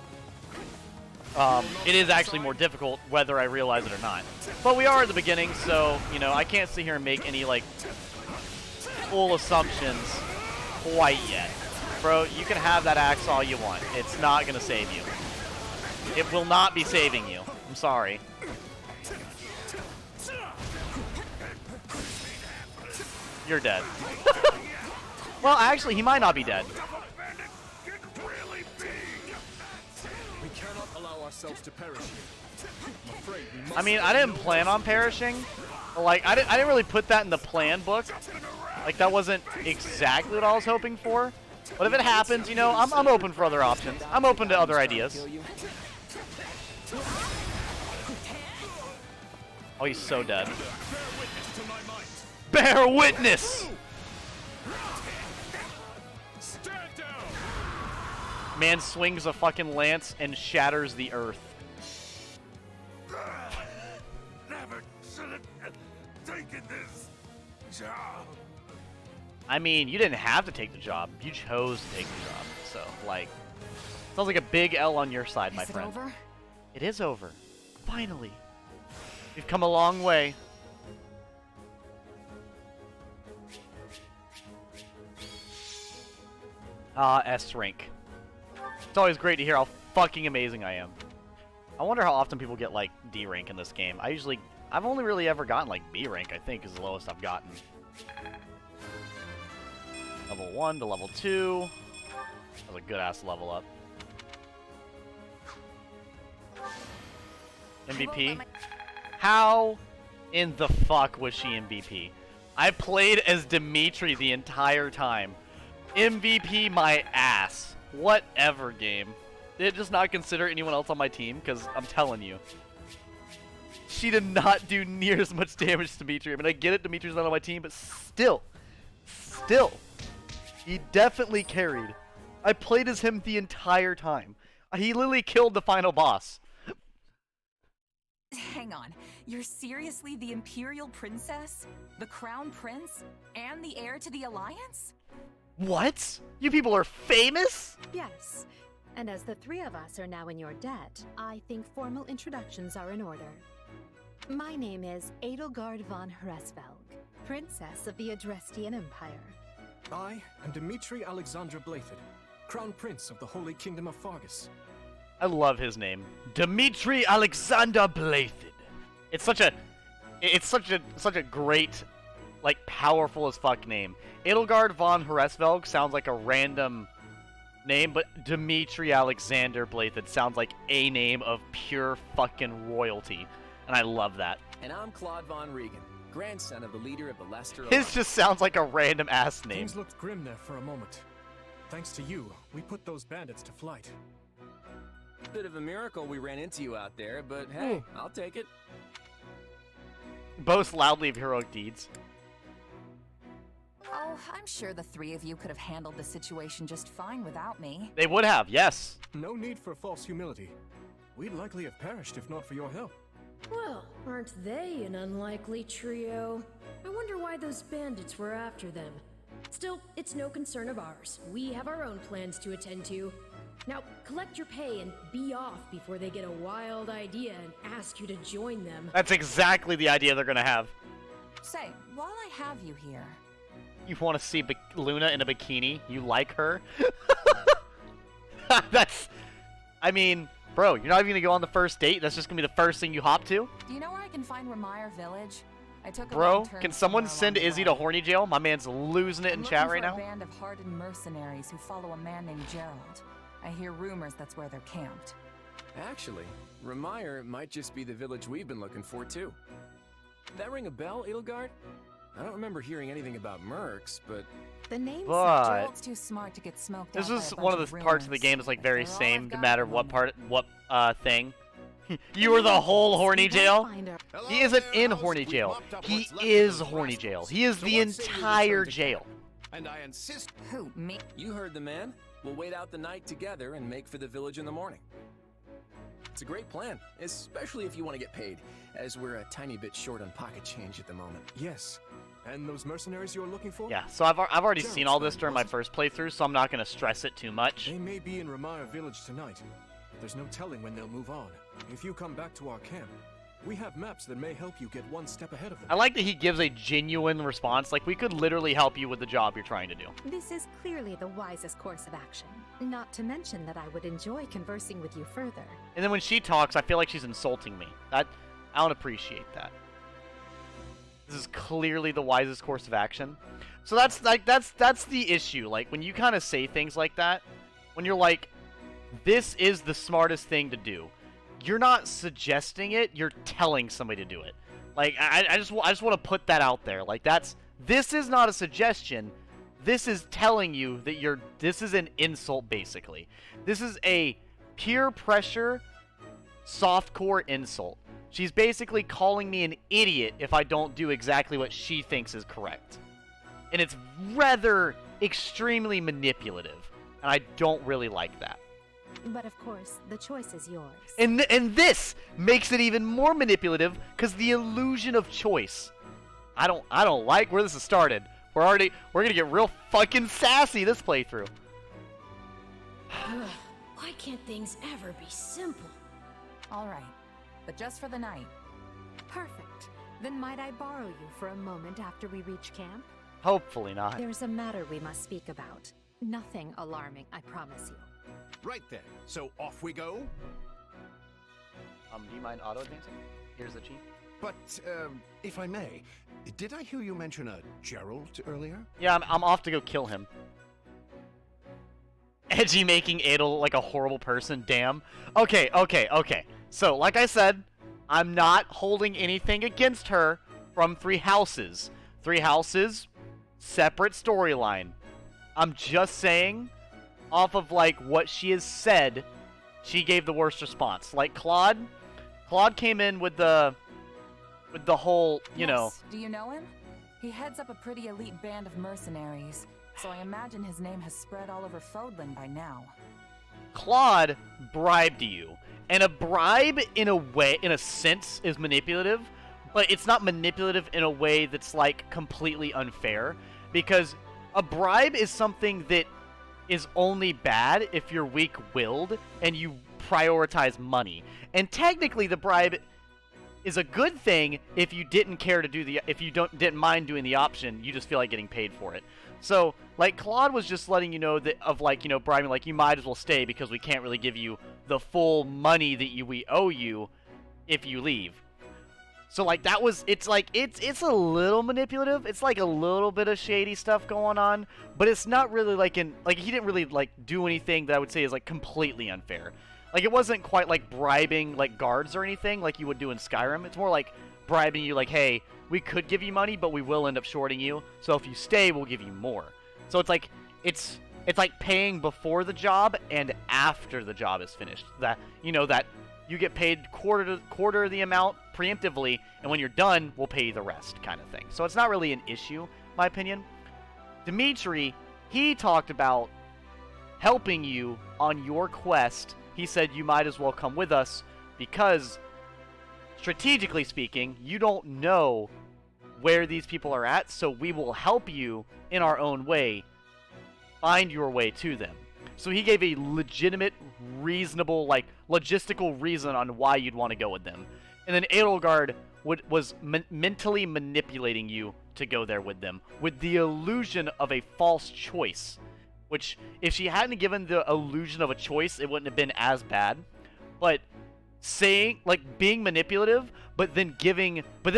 it is actually more difficult whether I realize it or not. But we are at the beginning, so, you know, I can't sit here and make any, like, full assumptions quite yet. Bro, you can have that axe all you want. It's not going to save you. It will not be saving you. I'm sorry. You're dead. Well, actually, he might not be dead. We cannot allow ourselves to perish here. I'm afraid we must. I mean, I didn't plan on perishing. Like, I didn't really put that in the plan book. Like, that wasn't exactly what I was hoping for. But if it happens, you know, I'm open for other options. I'm open to other ideas. Oh, he's so dead. Bear witness! Man swings a fucking lance and shatters the earth. Never should have taken this job. I mean, you didn't have to take the job. You chose to take the job. So, like, sounds like a big L on your side, my friend. Is it over? It is over. Finally. We've come a long way. Ah, S rank. It's always great to hear how fucking amazing I am. I wonder how often people get, like, D rank in this game. I've only really ever gotten, like, B rank, I think, is the lowest I've gotten. Level 1 to level 2. That was a good-ass level up. MVP? How in the fuck was she MVP? I played as Dimitri the entire time. MVP my ass. Whatever, game. Did it just not consider anyone else on my team? Because I'm telling you. She did not do near as much damage to Dimitri. I mean, I get it, Dimitri's not on my team, but still. He definitely carried. I played as him the entire time. He literally killed the final boss. Hang on. You're seriously the Imperial Princess? The Crown Prince? And the heir to the Alliance? What? You people are famous? Yes. And as the three of us are now in your debt, I think formal introductions are in order. My name is Edelgard von Hresvelg, Princess of the Adrestian Empire. I am Dimitri Alexander Blathid, Crown Prince of the Holy Kingdom of Fargus. I love his name. Dimitri Alexander Blathid. It's such a great, like, powerful as fuck name. Edelgard von Hresvelg sounds like a random name, but Dimitri Alexander Blathid sounds like a name of pure fucking royalty. And I love that. And I'm Claude von Regan, grandson of the leader of the Leicester His Alliance. just sounds like a random ass name. Things looked grim there for a moment. Thanks to you, we put those bandits to flight. Bit of a miracle we ran into you out there, but hey, I'll take it. Boast loudly of heroic deeds. Oh, I'm sure the three of you could have handled the situation just fine without me. They would have, yes. No need for false humility. We'd likely have perished if not for your help. Well, aren't they an unlikely trio? I wonder why those bandits were after them. Still, it's no concern of ours. We have our own plans to attend to. Now, collect your pay and be off before they get a wild idea and ask you to join them. That's exactly the idea they're gonna have. Say, while I have you here... You want to see Luna in a bikini? You like her? That's... I mean, bro, you're not even gonna go on the first date? That's just gonna be the first thing you hop to? Do you know where I can find Ramire Village? I took a Bro, wrong turn can someone somewhere send along the Izzy way. to horny jail? My man's losing it in I'm chat looking right for now. a band of hardened mercenaries who follow a man named Gerald. I hear rumors that's where they're camped. Actually, Ramire might just be the village we've been looking for, too. That ring a bell, Edelgard? I don't remember hearing anything about mercs, but... The name But- Gerald's too smart to get smoked This out by is a one bunch of the of parts of the rumors. game that's like But very they're all same, I've no got matter at the what moment. thing. You were the whole horny jail? Hello He isn't there, in host. horny We've jail. mopped up He what's left of is those horny rascals. jail. He is So the what say we entire return to jail. camp? And I insist. Who, me? You heard the man. We'll wait out the night together and make for the village in the morning. It's a great plan, especially if you want to get paid, as we're a tiny bit short on pocket change at the moment. Yes. And those mercenaries you're looking for? Yeah, so I've already Gerald's seen all this band, during my wasn't first playthrough, so I'm not going to stress it too much. They may be in Ramire Village tonight, but there's no telling when they'll move on. If you come back to our camp, we have maps that may help you get one step ahead of them. I like that he gives a genuine response, like we could literally help you with the job you're trying to do. This is clearly the wisest course of action. Not to mention that I would enjoy conversing with you further. And then when she talks, I feel like she's insulting me. I don't appreciate that. This is clearly the wisest course of action. So that's the issue. Like when you kind of say things like that, when you're like, this is the smartest thing to do. You're not suggesting it, you're telling somebody to do it. Like I just want to put that out there. Like this is not a suggestion. This is telling you that this is an insult basically. This is a peer pressure softcore insult. She's basically calling me an idiot if I don't do exactly what she thinks is correct. And it's rather extremely manipulative. And I don't really like that. But of course, the choice is yours. And this makes it even more manipulative because the illusion of choice. I don't like where this has started. We're gonna get real fucking sassy this playthrough. Why can't things ever be simple? All right, but just for the night. Perfect. Then might I borrow you for a moment after we reach camp? Hopefully not. There's a matter we must speak about. Nothing alarming, I promise you. Right then. So off we go. Do you mind auto advancing? Here's the chief. But, if I may, did I hear you mention a Gerald earlier? Yeah, I'm off to go kill him. Edgy making Adel like a horrible person, damn. Okay. So, like I said, I'm not holding anything against her from Three Houses. Three Houses, separate storyline. I'm just saying, off of like what she has said, she gave the worst response. Like Claude came in with the whole, you know. Yes. Do you know him? He heads up a pretty elite band of mercenaries, so I imagine his name has spread all over Fodlan by now. Claude bribed you. And a bribe, in a sense, is manipulative, but it's not manipulative in a way that's, like, completely unfair. Because a bribe is something that is only bad if you're weak-willed and you prioritize money. And technically, the bribe is a good thing if you didn't care to do if you didn't mind doing the option, you just feel like getting paid for it. So, like, Claude was just letting you know that bribing, like, you might as well stay because we can't really give you the full money that we owe you if you leave. So, like, it's a little manipulative. It's like a little bit of shady stuff going on, but it's not really like he didn't really like do anything that I would say is like completely unfair. Like, it wasn't quite like bribing like guards or anything like you would do in Skyrim. It's more like bribing you, like, hey, we could give you money, but we will end up shorting you. So if you stay, we'll give you more. So it's like like paying before the job and after the job is finished. That you get paid quarter of the amount preemptively, and when you're done, we'll pay you the rest, kind of thing. So it's not really an issue, in my opinion. Dimitri, he talked about helping you on your quest. He said you might as well come with us because, strategically speaking, you don't know where these people are at, so we will help you in our own way find your way to them. So he gave a legitimate, reasonable, like, logistical reason on why you'd want to go with them. And then Edelgard was mentally manipulating you to go there with them, with the illusion of a false choice. Which, if she hadn't given the illusion of a choice, it wouldn't have been as bad. But saying, like, being manipulative, but then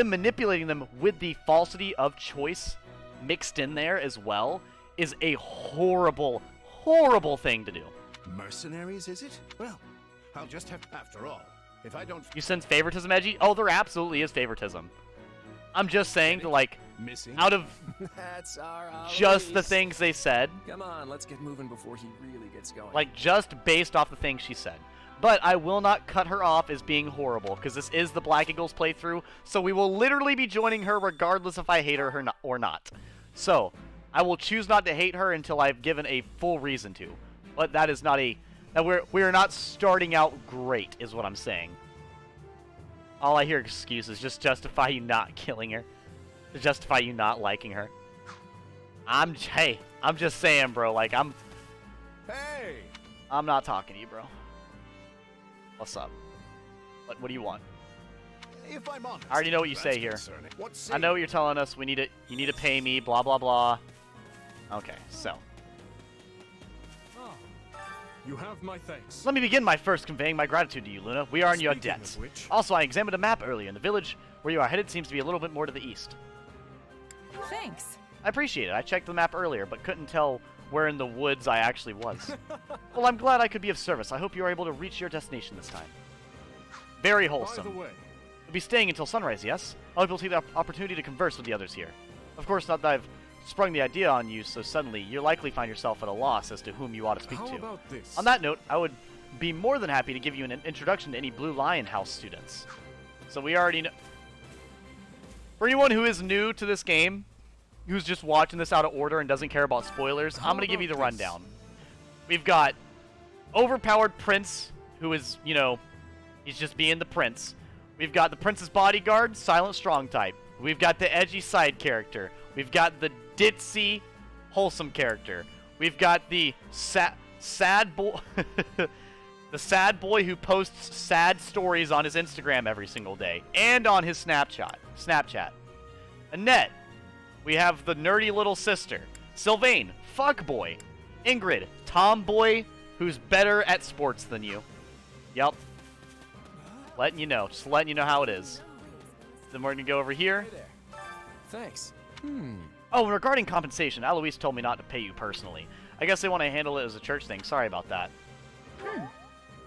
manipulating them with the falsity of choice mixed in there as well, is a horrible, horrible thing to do. Mercenaries, is it? Well, I'll just have... After all, if I don't... You sense favoritism, Edgy? Oh, there absolutely is favoritism. I'm just saying that, like, out of That's our just the Eloise. things they said, Come on, let's get moving before he really gets going. like, just based off the things she said. But I will not cut her off as being horrible, because this is the Black Eagles playthrough, so we will literally be joining her regardless if I hate her or not. So, I will choose not to hate her until I've given a full reason to. But that is not we're not starting out great, is what I'm saying. All I hear excuses just justify you not killing her. To justify you not liking her. I'm just saying, bro, like, Hey! I'm not talking to you, bro. What's up? What do you want? If I'm honest, I already know what you that's say here. concerning. What I know what you're telling us. You need to pay me, blah, blah, blah. Okay, so. You have my thanks. Let me begin by first conveying my gratitude to you, Luna. We are in your Speaking debt. of which- Also, I examined a map earlier, and the village where you are headed seems to be a little bit more to the east. Thanks. I appreciate it. I checked the map earlier, but couldn't tell where in the woods I actually was. Well, I'm glad I could be of service. I hope you are able to reach your destination this time. Very By wholesome. the way, You'll be staying until sunrise, yes? I hope you'll take the opportunity to converse with the others here. Of course, not that I've sprung the idea on you so suddenly, you'll likely find yourself at a loss as to whom you ought to speak how to. about this? On that note, I would be more than happy to give you an introduction to any Blue Lion House students. So we already know... For anyone who is new to this game, who's just watching this out of order and doesn't care about spoilers, I'm going to give you the about this? rundown. We've got overpowered Prince, who is, he's just being the Prince. We've got the Prince's bodyguard, Silent Strong type. We've got the edgy side character. We've got the ditzy, wholesome character. We've got the sad boy, the sad boy who posts sad stories on his Instagram every single day and on his Snapchat. Annette. We have the nerdy little sister. Sylvain, fuckboy. Ingrid, tomboy who's better at sports than you. Yep. Letting you know. Just letting you know how it is. Then we're going to go over here. Hey there. Thanks. Oh, and regarding compensation, Eloise told me not to pay you personally. I guess they want to handle it as a church thing. Sorry about that.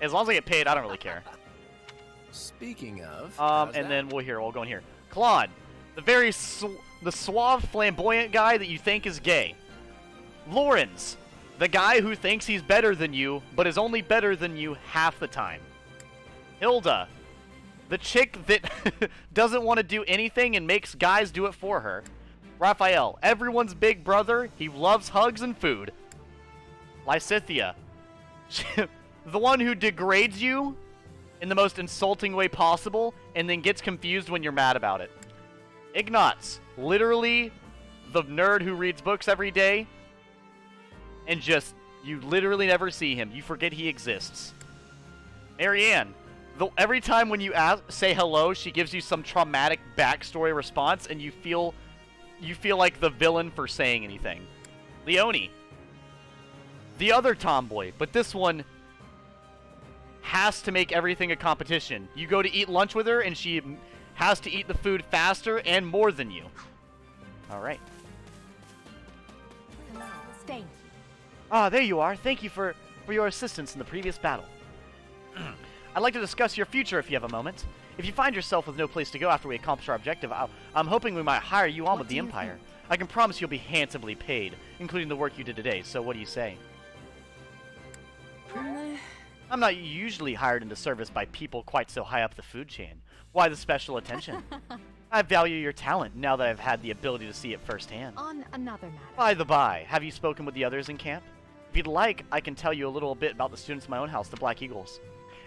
As long as I get paid, I don't really care. Speaking of, how's And that? then we'll go in here. Claude, the very the suave, flamboyant guy that you think is gay. Lawrence, the guy who thinks he's better than you, but is only better than you half the time. Hilda, the chick that doesn't want to do anything and makes guys do it for her. Raphael, everyone's big brother. He loves hugs and food. Lysithia, the one who degrades you in the most insulting way possible and then gets confused when you're mad about it. Ignatz, literally the nerd who reads books every day and just, you literally never see him. You forget he exists. Marianne, every time when you say hello, she gives you some traumatic backstory response, and you feel like the villain for saying anything. Leonie, the other tomboy, but this one has to make everything a competition. You go to eat lunch with her, and she has to eat the food faster and more than you. All right. Stay. Ah, there you are. Thank you for your assistance in the previous battle. I'd like to discuss your future if you have a moment. If you find yourself with no place to go after we accomplish our objective, I'm hoping we might hire you on with the Empire. I can promise you'll be handsomely paid, including the work you did today, so what do you say? I'm not usually hired into service by people quite so high up the food chain. Why the special attention? I value your talent now that I've had the ability to see it firsthand. On another matter. By the by, have you spoken with the others in camp? If you'd like, I can tell you a little bit about the students in my own house, the Black Eagles.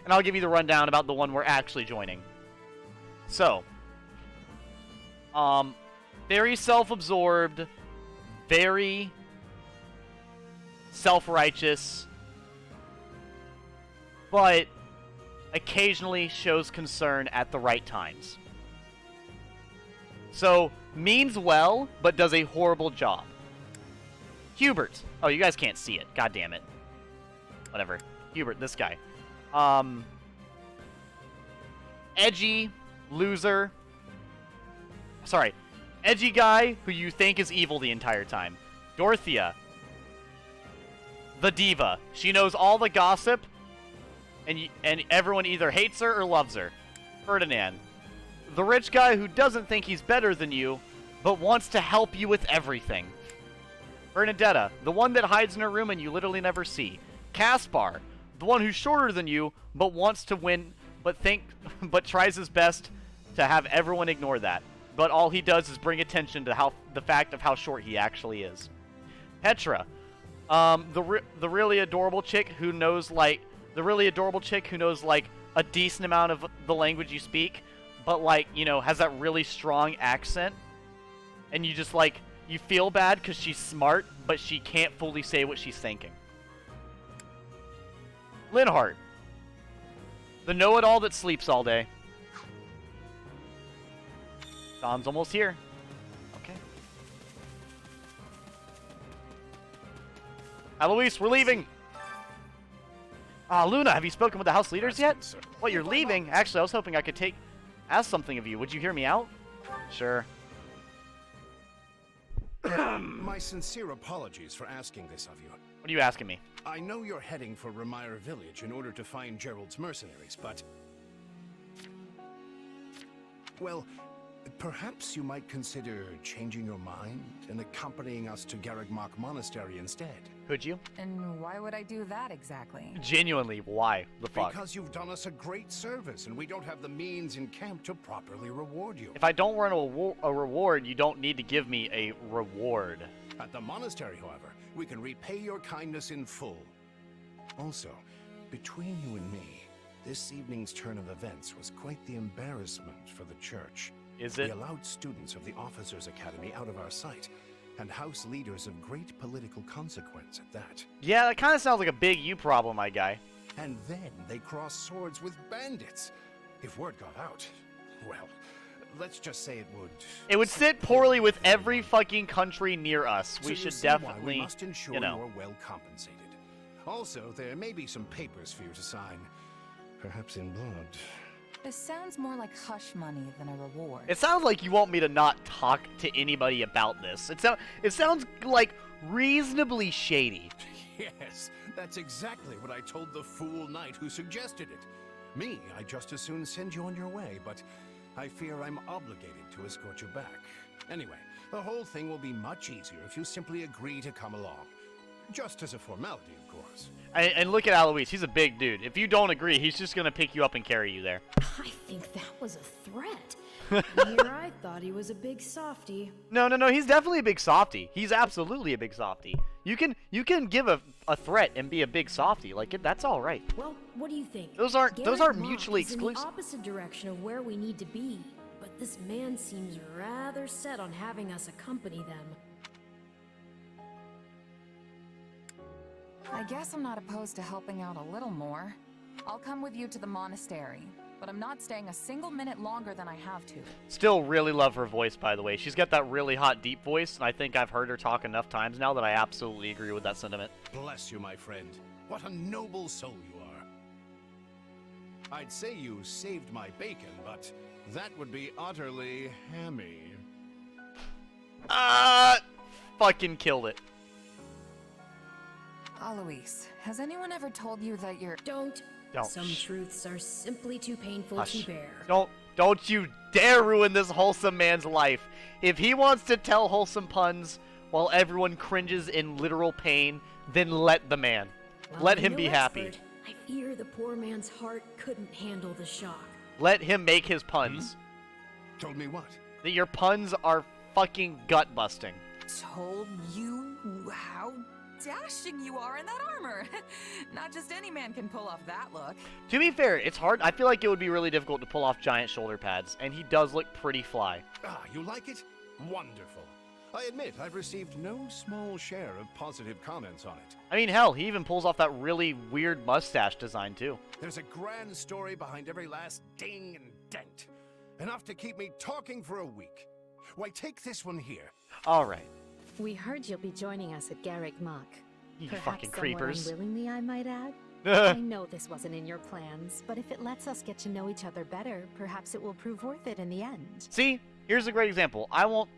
And I'll give you the rundown about the one we're actually joining. So, very self-absorbed, very self-righteous, but occasionally shows concern at the right times. So, means well, but does a horrible job. Hubert. Oh, you guys can't see it. God damn it. Whatever. Hubert, this guy. Edgy, loser. Sorry. Edgy guy who you think is evil the entire time. Dorothea. The diva. She knows all the gossip, and everyone either hates her or loves her. Ferdinand. The rich guy who doesn't think he's better than you, but wants to help you with everything. Bernadetta, the one that hides in her room and you literally never see. Caspar, the one who's shorter than you, but wants to win, but tries his best to have everyone ignore that. But all he does is bring attention to the fact of how short he actually is. Petra, the really adorable chick who knows like a decent amount of the language you speak, but like, you know, has that really strong accent, and you just like, you feel bad because she's smart, but she can't fully say what she's thinking. Linhart, the know-it-all that sleeps all day. Don's almost here. Okay. Eloise, we're leaving. Luna, have you spoken with the house leaders yet? What, you're leaving? Actually, I was hoping I could ask something of you. Would you hear me out? Sure. My sincere apologies for asking this of you. What are you asking me? I know you're heading for Remire Village in order to find Gerald's mercenaries, but... Well, perhaps you might consider changing your mind and accompanying us to Garreg-Mach Monastery instead. Could you? And why would I do that exactly? Genuinely, why the fuck? Because you've done us a great service, and we don't have the means in camp to properly reward you. If I don't run a reward, you don't need to give me a reward. At the monastery, however, we can repay your kindness in full. Also, between you and me, this evening's turn of events was quite the embarrassment for the church. Is it? We allowed students of the Officers' Academy out of our sight, and house leaders of great political consequence at that. Yeah, that kind of sounds like a big you problem, my guy. And then they crossed swords with bandits. If word got out, well, let's just say it would sit poorly with every fucking country near us. We should definitely, we must ensure you know. you're well compensated. Also, there may be some papers for you to sign, perhaps in blood. This sounds more like hush money than a reward. It sounds like you want me to not talk to anybody about this. It sounds like reasonably shady. Yes, that's exactly what I told the fool knight who suggested it. Me, I'd just as soon send you on your way, but I fear I'm obligated to escort you back. Anyway, the whole thing will be much easier if you simply agree to come along. Just as a formality, of course. And look at Alois. He's a big dude. If you don't agree, he's just going to pick you up and carry you there. I think that was a threat. Here I thought he was a big softy. No. He's definitely a big softy. He's absolutely a big softy. You can give a threat and be a big softy. Like, that's all right. Well, what do you think? Those aren't Garreg-Mach mutually is exclusive. in the opposite direction of where we need to be, but this man seems rather set on having us accompany them. I guess I'm not opposed to helping out a little more. I'll come with you to the monastery. but I'm not staying a single minute longer than I have to. Still really love her voice, by the way. She's got that really hot, deep voice, and I think I've heard her talk enough times now that I absolutely agree with that sentiment. Bless you, my friend. What a noble soul you are. I'd say you saved my bacon, but that would be utterly hammy. Fucking killed it. Alois, has anyone ever told you that you're... Don't. Some Shh. truths are simply too painful Hush. to bear. Don't you dare ruin this wholesome man's life. If he wants to tell wholesome puns while everyone cringes in literal pain, then let the man. While Let I'm him no be happy. expert, I fear the poor man's heart couldn't handle the shock. Let him make his puns. Told me what? That your puns are fucking gut busting. Told you how dashing you are in that armor. Not just any man can pull off that look. To be fair, it's hard. I feel like it would be really difficult to pull off giant shoulder pads, and he does look pretty fly. Ah, you like it? Wonderful. I admit I've received no small share of positive comments on it. I mean, hell, he even pulls off that really weird mustache design, too. There's a grand story behind every last ding and dent. Enough to keep me talking for a week. Why, take this one here. All right. We heard you'll be joining us at Garrick Mach. You Perhaps fucking somewhat creepers. unwillingly, I might add. I know this wasn't in your plans, but if it lets us get to know each other better, perhaps it will prove worth it in the end. See? Here's a great example. I won't...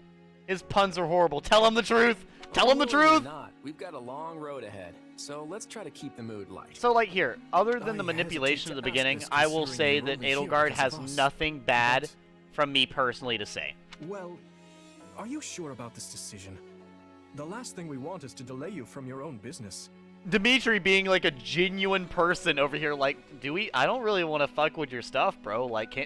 His puns are horrible. Tell him the truth! Tell him the truth! Not. We've got a long road ahead, so let's try to keep the mood light. So, like, here, other than the I manipulation at hesitate the to ask beginning, this I will considering say you're that over here Edelgard because has of us. nothing bad But- from me personally to say. Well, are you sure about this decision? The last thing we want is to delay you from your own business. Dimitri being, like, a genuine person over here, like, I don't really want to fuck with your stuff, bro. Like,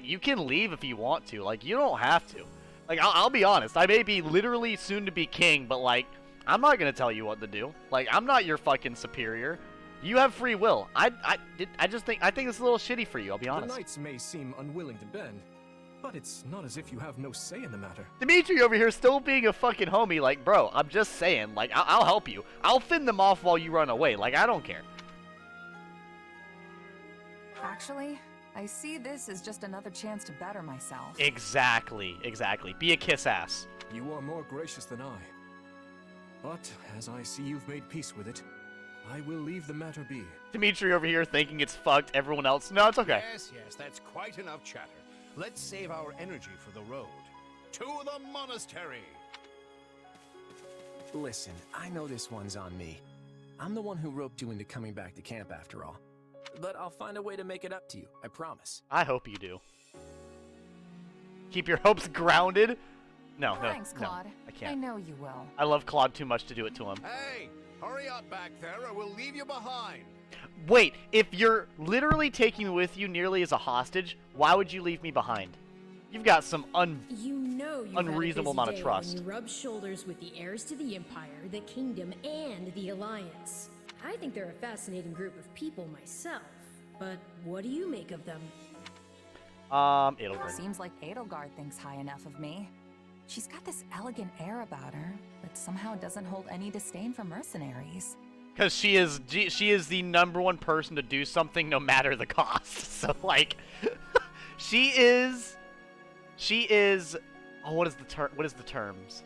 you can leave if you want to. Like, you don't have to. Like, I'll be honest. I may be literally soon to be king, but, like, I'm not going to tell you what to do. Like, I'm not your fucking superior. You have free will. I think it's a little shitty for you, I'll be The honest. knights may seem unwilling to bend, but it's not as if you have no say in the matter. Dimitri over here still being a fucking homie, like, bro, I'm just saying, like, I'll help you. I'll fend them off while you run away. Like, I don't care. Actually, I see this as just another chance to better myself. Exactly. Be a kiss ass. You are more gracious than I. But as I see you've made peace with it, I will leave the matter be. Dimitri over here thinking it's fucked. Everyone else, no, it's okay. Yes, that's quite enough chatter. Let's save our energy for the road. To the monastery! Listen, I know this one's on me. I'm the one who roped you into coming back to camp after all. But I'll find a way to make it up to you, I promise. I hope you do. Keep your hopes grounded. No, Thanks, Claude. no, I can't. I know you will. I love Claude too much to do it to him. Hey, hurry up back there or we'll leave you behind. Wait, if you're literally taking me with you nearly as a hostage, why would you leave me behind? You've got some You know you've unreasonable had a amount of busy day trust. When you rub shoulders with the heirs to the Empire, the Kingdom, and the Alliance. I think they're a fascinating group of people myself. But what do you make of them? Edelgard. Seems like Edelgard thinks high enough of me. She's got this elegant air about her, but somehow doesn't hold any disdain for mercenaries. Because she is the #1 person to do something no matter the cost. So, like, she is, oh, what is the terms?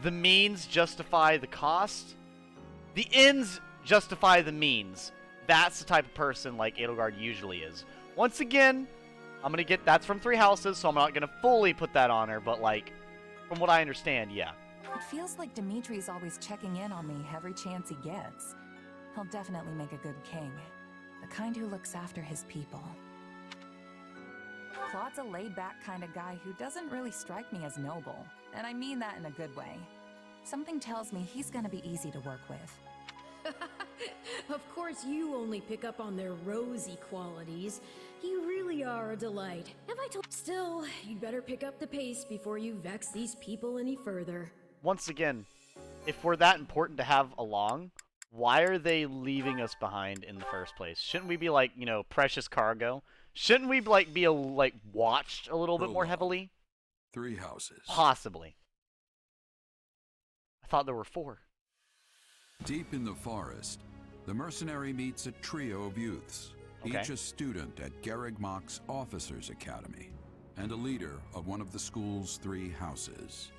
The means justify the cost. The ends justify the means. That's the type of person like Edelgard usually is. Once again, that's from Three Houses, so I'm not gonna fully put that on her, but like, from what I understand, yeah. It feels like Dimitri's always checking in on me every chance he gets. He'll definitely make a good king. The kind who looks after his people. Claude's a laid-back kind of guy who doesn't really strike me as noble. And I mean that in a good way. Something tells me he's gonna be easy to work with. Of course you only pick up on their rosy qualities. You really are a delight. Have I told— Still, you'd better pick up the pace before you vex these people any further. Once again, if we're that important to have along, why are they leaving us behind in the first place? Shouldn't we be like, you know, precious cargo? Shouldn't we like be watched a little bit more heavily? 3 houses. Possibly. I thought there were 4. Deep in the forest, the mercenary meets a trio of youths, each a student at Garreg Mach's Officers Academy, and a leader of one of the school's 3 houses.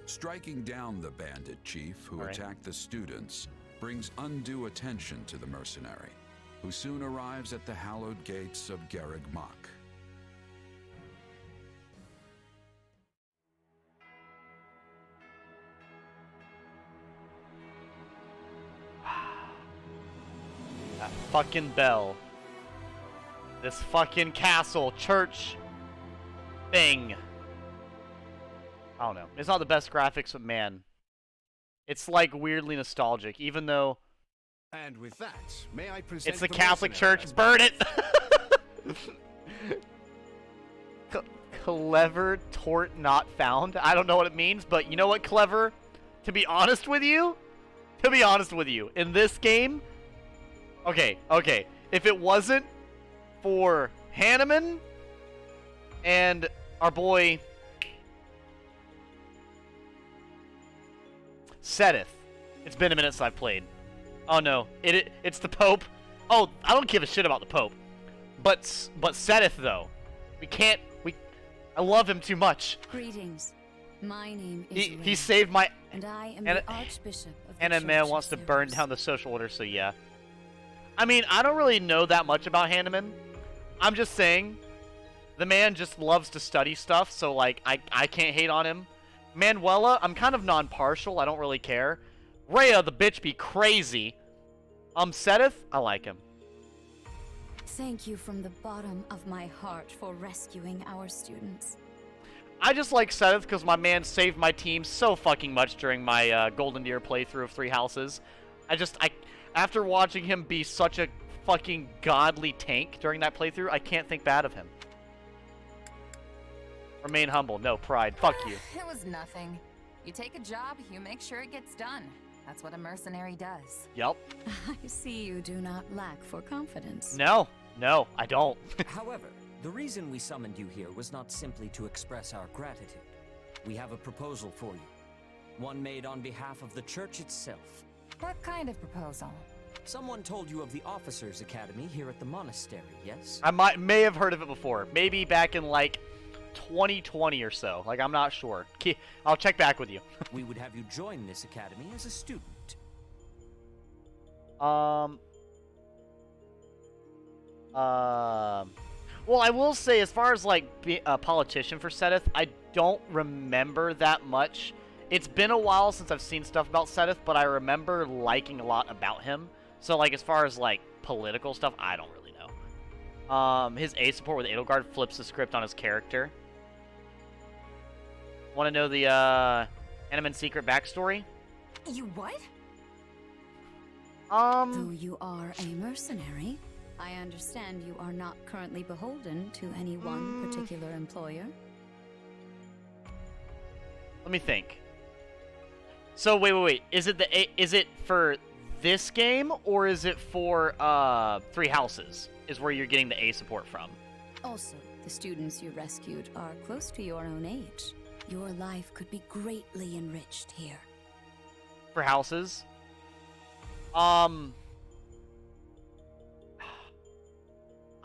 Striking down the bandit chief who attacked the students brings undue attention to the mercenary, who soon arrives at the hallowed gates of Garreg Mach. That fucking bell. This fucking castle, church thing. I don't know. It's not the best graphics, but man, it's like weirdly nostalgic, even though And with that, may I present it's the Catholic Church. as Burn it! Clever tort not found. I don't know what it means, but you know what, Clever? To be honest with you, in this game, okay, if it wasn't for Hanneman and our boy Sedith, it's been a minute since I've played. Oh no, it's the Pope. Oh, I don't give a shit about the Pope, but Sedith though, I love him too much. Greetings. My name is He saved my. and I am the Archbishop of the And a Church man of wants to burn Ceres. down the social order, so yeah. I mean, I don't really know that much about Hanneman. I'm just saying, the man just loves to study stuff, so like, I can't hate on him. Manuela, I'm kind of non-partial, I don't really care. Rhea, the bitch be crazy. Sedith, I like him. Thank you from the bottom of my heart for rescuing our students. I just like Sedith because my man saved my team so fucking much during my Golden Deer playthrough of 3 Houses. After watching him be such a fucking godly tank during that playthrough, I can't think bad of him. Remain humble, no pride. Fuck you. It was nothing. You take a job, you make sure it gets done. That's what a mercenary does. Yep. I see you do not lack for confidence. No, I don't. However, the reason we summoned you here was not simply to express our gratitude. We have a proposal for you. One made on behalf of the church itself. What kind of proposal? Someone told you of the Officers Academy here at the monastery, yes? I may have heard of it before. Maybe back in like 2020 or so. Like, I'm not sure. I'll check back with you. We would have you join this academy as a student. Well, I will say, as far as like being a politician for Sedith, I don't remember that much. It's been a while since I've seen stuff about Sedith, but I remember liking a lot about him. So, like, as far as like political stuff, I don't really know. His A support with Edelgard flips the script on his character. Want to know the Hanneman secret backstory? You what? Though you are a mercenary, I understand you are not currently beholden to any one particular employer. Let me think. So wait. Is it for this game or is it for 3 Houses? Is where you're getting the A support from? Also, the students you rescued are close to your own age. Your life could be greatly enriched here. For Houses? I'm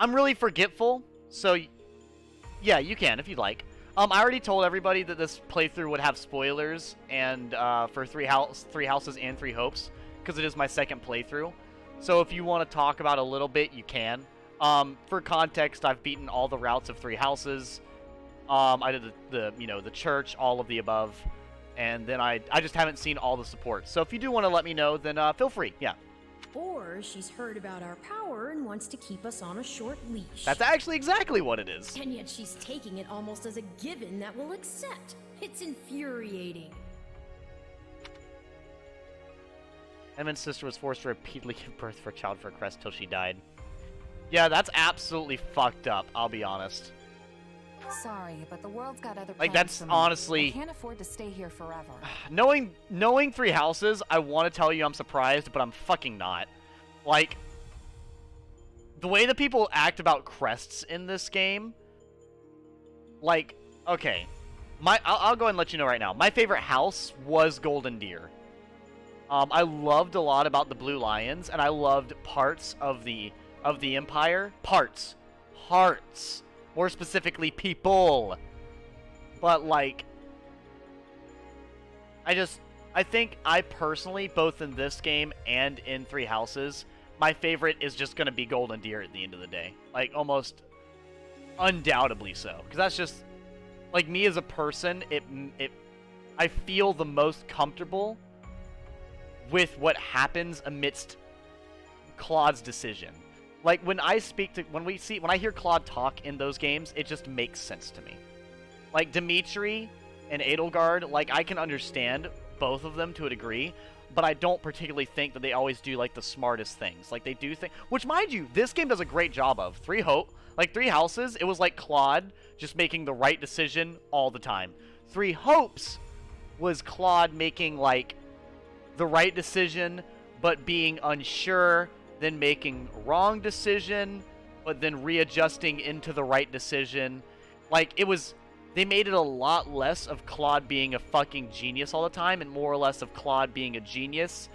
really forgetful, so yeah, you can if you'd like. I already told everybody that this playthrough would have spoilers, and for 3 Houses and 3 Hopes, because it is my second playthrough. So if you want to talk about a little bit, you can. For context, I've beaten all the routes of 3 Houses. I did the church, all of the above, and then I just haven't seen all the support. So if you do want to let me know, then feel free. Yeah. Or she's heard about our power and wants to keep us on a short leash. That's actually exactly what it is. And yet she's taking it almost as a given that we'll accept. It's infuriating. Edmund's sister was forced to repeatedly give birth for a child for a crest till she died. Yeah, that's absolutely fucked up, I'll be honest. Sorry, but the world's got other plans Like, that's for me. honestly... I can't afford to stay here forever. Knowing 3 Houses, I want to tell you I'm surprised, but I'm fucking not. Like, the way that people act about crests in this game, like, okay, I'll go ahead and let you know right now. My favorite house was Golden Deer. I loved a lot about the Blue Lions, and I loved parts of the Empire. Parts. More specifically, people. But, like, I think I personally, both in this game and in Three Houses, my favorite is just going to be Golden Deer at the end of the day. Like, almost undoubtedly so. Because that's just, like, me as a person, I feel the most comfortable with what happens amidst Claude's decision. Like, when I hear Claude talk in those games, it just makes sense to me. Like, Dimitri and Edelgard, like, I can understand both of them to a degree, but I don't particularly think that they always do, like, the smartest things. Like, they do things, which, mind you, this game does a great job of. Three Houses, it was like Claude just making the right decision all the time. Three Hopes was Claude making, like, the right decision, but being unsure, then making wrong decision, but then readjusting into the right decision. Like, they made it a lot less of Claude being a fucking genius all the time, and more or less of Claude being a genius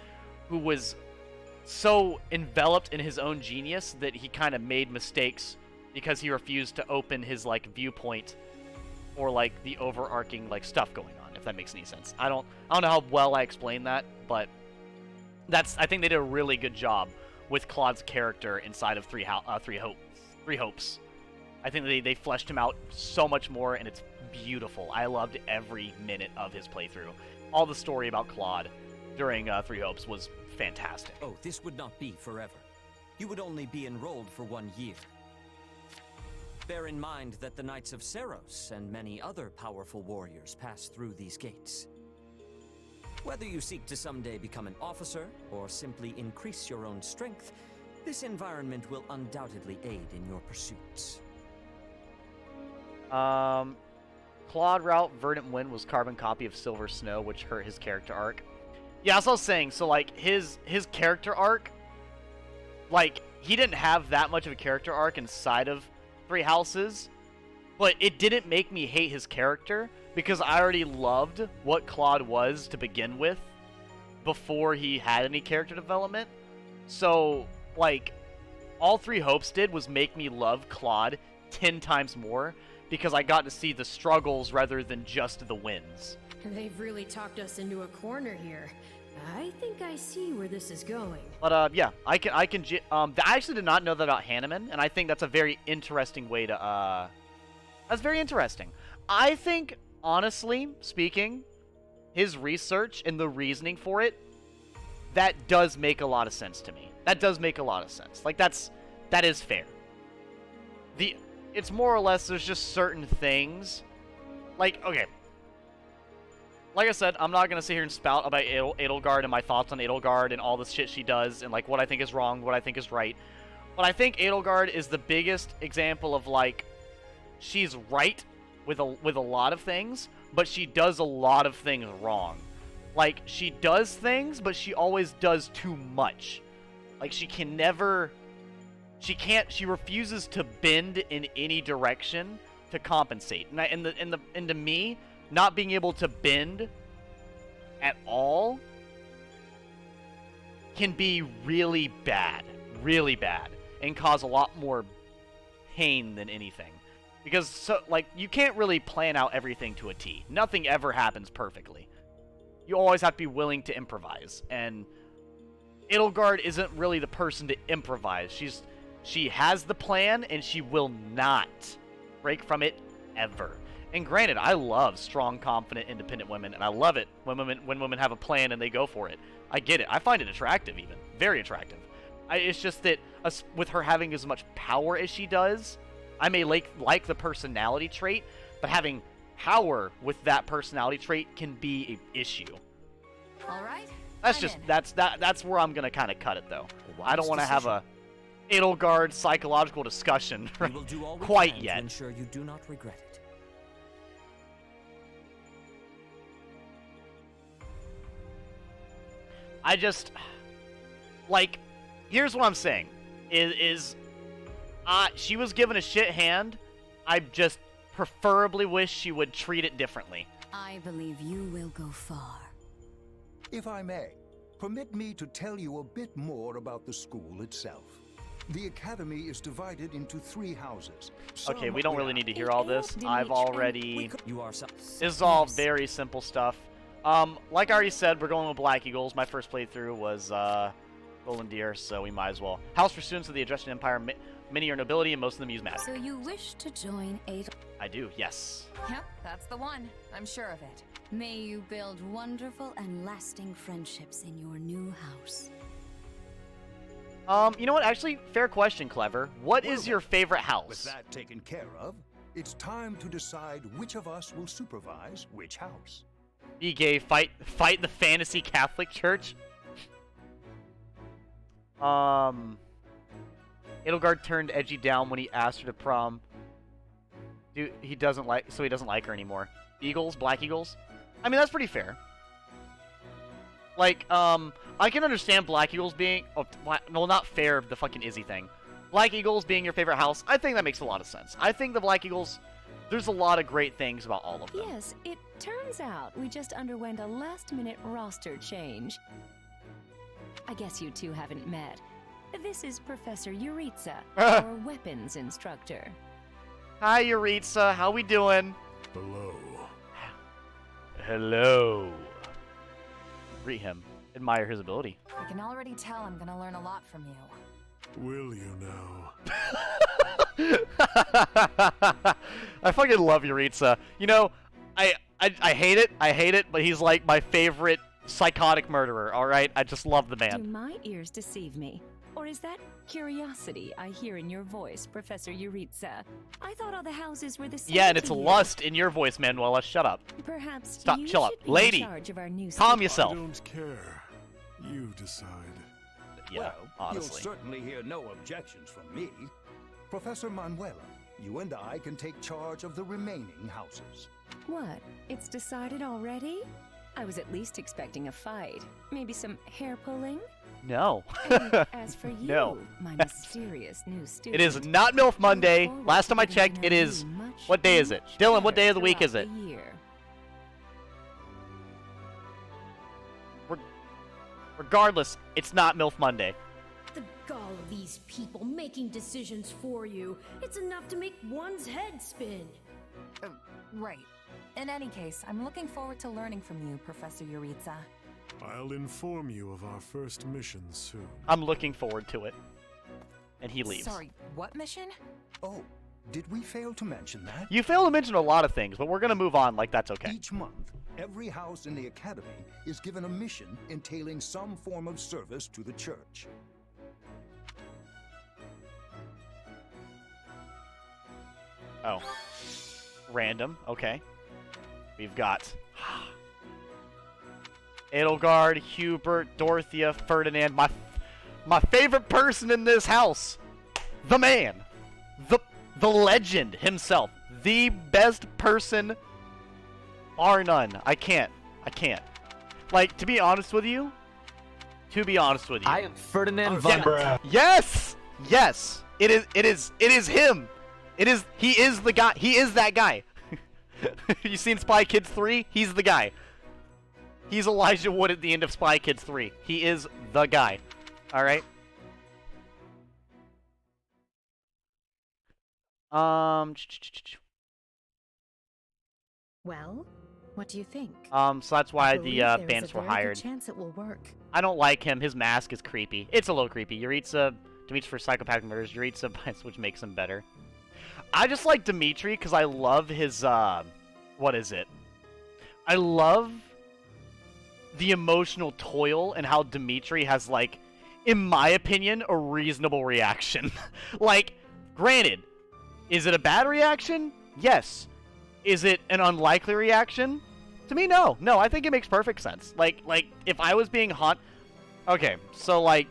who was so enveloped in his own genius that he kind of made mistakes because he refused to open his, like, viewpoint or, like, the overarching, like, stuff going on, if that makes any sense. I don't know how well I explained that, but I think they did a really good job with Claude's character inside of Three Hopes. I think they fleshed him out so much more, and it's beautiful. I loved every minute of his playthrough. All the story about Claude during Three Hopes was fantastic. Oh, this would not be forever. You would only be enrolled for 1 year. Bear in mind that the Knights of Seros and many other powerful warriors pass through these gates. Whether you seek to someday become an officer, or simply increase your own strength, this environment will undoubtedly aid in your pursuits. Claude Route Verdant Wind was carbon copy of Silver Snow, which hurt his character arc. Yeah, that's what I was saying. So, like, his character arc, like, he didn't have that much of a character arc inside of Three Houses, but it didn't make me hate his character, because I already loved what Claude was to begin with before he had any character development. So, like, all Three Hopes did was make me love Claude 10 times more, because I got to see the struggles rather than just the wins. They've really talked us into a corner here. I think I see where this is going. But yeah, I actually did not know that about Hanneman, and I think that's a very interesting way to that's very interesting. I think, honestly speaking, his research and the reasoning for it, that does make a lot of sense to me. That does make a lot of sense. Like, that is fair. It's more or less, there's just certain things. Like, okay. Like I said, I'm not going to sit here and spout about Edelgard and my thoughts on Edelgard and all the shit she does and, like, what I think is wrong, what I think is right. But I think Edelgard is the biggest example of, like, she's right with a lot of things, but she does a lot of things wrong. Like, she does things, but she always does too much. Like, she refuses to bend in any direction to compensate. And to me, not being able to bend at all can be really bad, and cause a lot more pain than anything. Because, like, you can't really plan out everything to a T. Nothing ever happens perfectly. You always have to be willing to improvise, and Edelgard isn't really the person to improvise. She has the plan, and she will not break from it ever. And granted, I love strong, confident, independent women, and I love it when women have a plan and they go for it. I get it. I find it attractive, even. Very attractive. It's just that with her having as much power as she does, I may like the personality trait, but having power with that personality trait can be an issue. All right. That's where I'm gonna kind of cut it, though. I don't want to have a Edelgard psychological discussion quite yet. To ensure you do not regret it. I just, like, here's what I'm saying, she was given a shit hand. I just preferably wish she would treat it differently. I believe you will go far. If I may, Permit me to tell you a bit more about the school itself. The academy is divided into 3 houses. Okay, we don't really need to hear all this. I've already... You are This is all very simple stuff. Like I already said, we're going with Black Eagles. My first playthrough was Golden Deer, so we might as well. House for students of the Adrestian Empire, many are nobility, and most of them use magic. So you wish to join Adel? I do, yes. Yep, that's the one. I'm sure of it. May you build wonderful and lasting friendships in your new house. You know what? Actually, fair question, Clever. What is your favorite house? With that taken care of, it's time to decide which of us will supervise which house. Be gay, fight the fantasy Catholic Church. Edelgard turned Edgy down when he asked her to prom. Dude, he doesn't like her anymore. Eagles, Black Eagles. I mean, that's pretty fair. Like, I can understand Black Eagles being... Oh, well, not fair, the fucking Izzy thing. Black Eagles being your favorite house, I think that makes a lot of sense. I think the Black Eagles, there's a lot of great things about all of them. Yes, it turns out we just underwent a last-minute roster change. I guess you two haven't met. This is Professor Yuritsa, our weapons instructor. Hi, Yuritsa. How we doing? Hello. Hello. Greet him. Admire his ability. I can already tell I'm gonna learn a lot from you. Will you now? I fucking love Yuritsa. You know, I hate it. I hate it, but he's like my favorite psychotic murderer, alright? I just love the man. Do my ears deceive me? Or is that curiosity I hear in your voice, Professor Yuritsa? I thought all the houses were the same. Yeah, and it's to you. lust in your voice, Manuela. Shut up. Perhaps Stop. you Chill out. should be Lady, in charge of our new calm school. yourself. I don't care. You decide. Yeah, Well, honestly. you'll certainly hear no objections from me. Professor Manuela, you and I can take charge of the remaining houses. What? It's decided already? I was at least expecting a fight. Maybe some hair pulling? No. And as for you, No. my mysterious new student, It is not MILF Monday. Last time I checked, it is... What day is it? Dylan, what day of the week is it? Regardless, it's not MILF Monday. The gall of these people making decisions for you. It's enough to make one's head spin. Right. In any case, I'm looking forward to learning from you, Professor Yuritsa. I'll inform you of our first mission soon. I'm looking forward to it. And he leaves. Sorry, what mission? Oh, did we fail to mention that? You failed to mention a lot of things, but we're going to move on like that's okay. Each month, every house in the academy is given a mission entailing some form of service to the church. Oh. Random. Okay. We've got Edelgard, Hubert, Dorothea, Ferdinand. My favorite person in this house. The man. The legend himself. The best person. Bar none. I can't. Like, to be honest with you. I am Ferdinand von... Yes! Yes! It is him! He is the guy. He is that guy. You seen Spy Kids 3? He's the guy. He's Elijah Wood at the end of Spy Kids 3. He is the guy. Alright? Well, what do you think? So that's why I the believe there is bandits a were very good hired. chance it will work. I don't like him. His mask is creepy. It's a little creepy. Yuritsa, Dimitri for psychopathic murders. Yuritsa, which makes him better. I just like Dimitri because I love his, what is it? I love the emotional toil and how Dimitri has, like, in my opinion, a reasonable reaction. Like, granted, is it a bad reaction? Yes. Is it an unlikely reaction? To me, no. No, I think it makes perfect sense. Like, if I was being okay, so, like,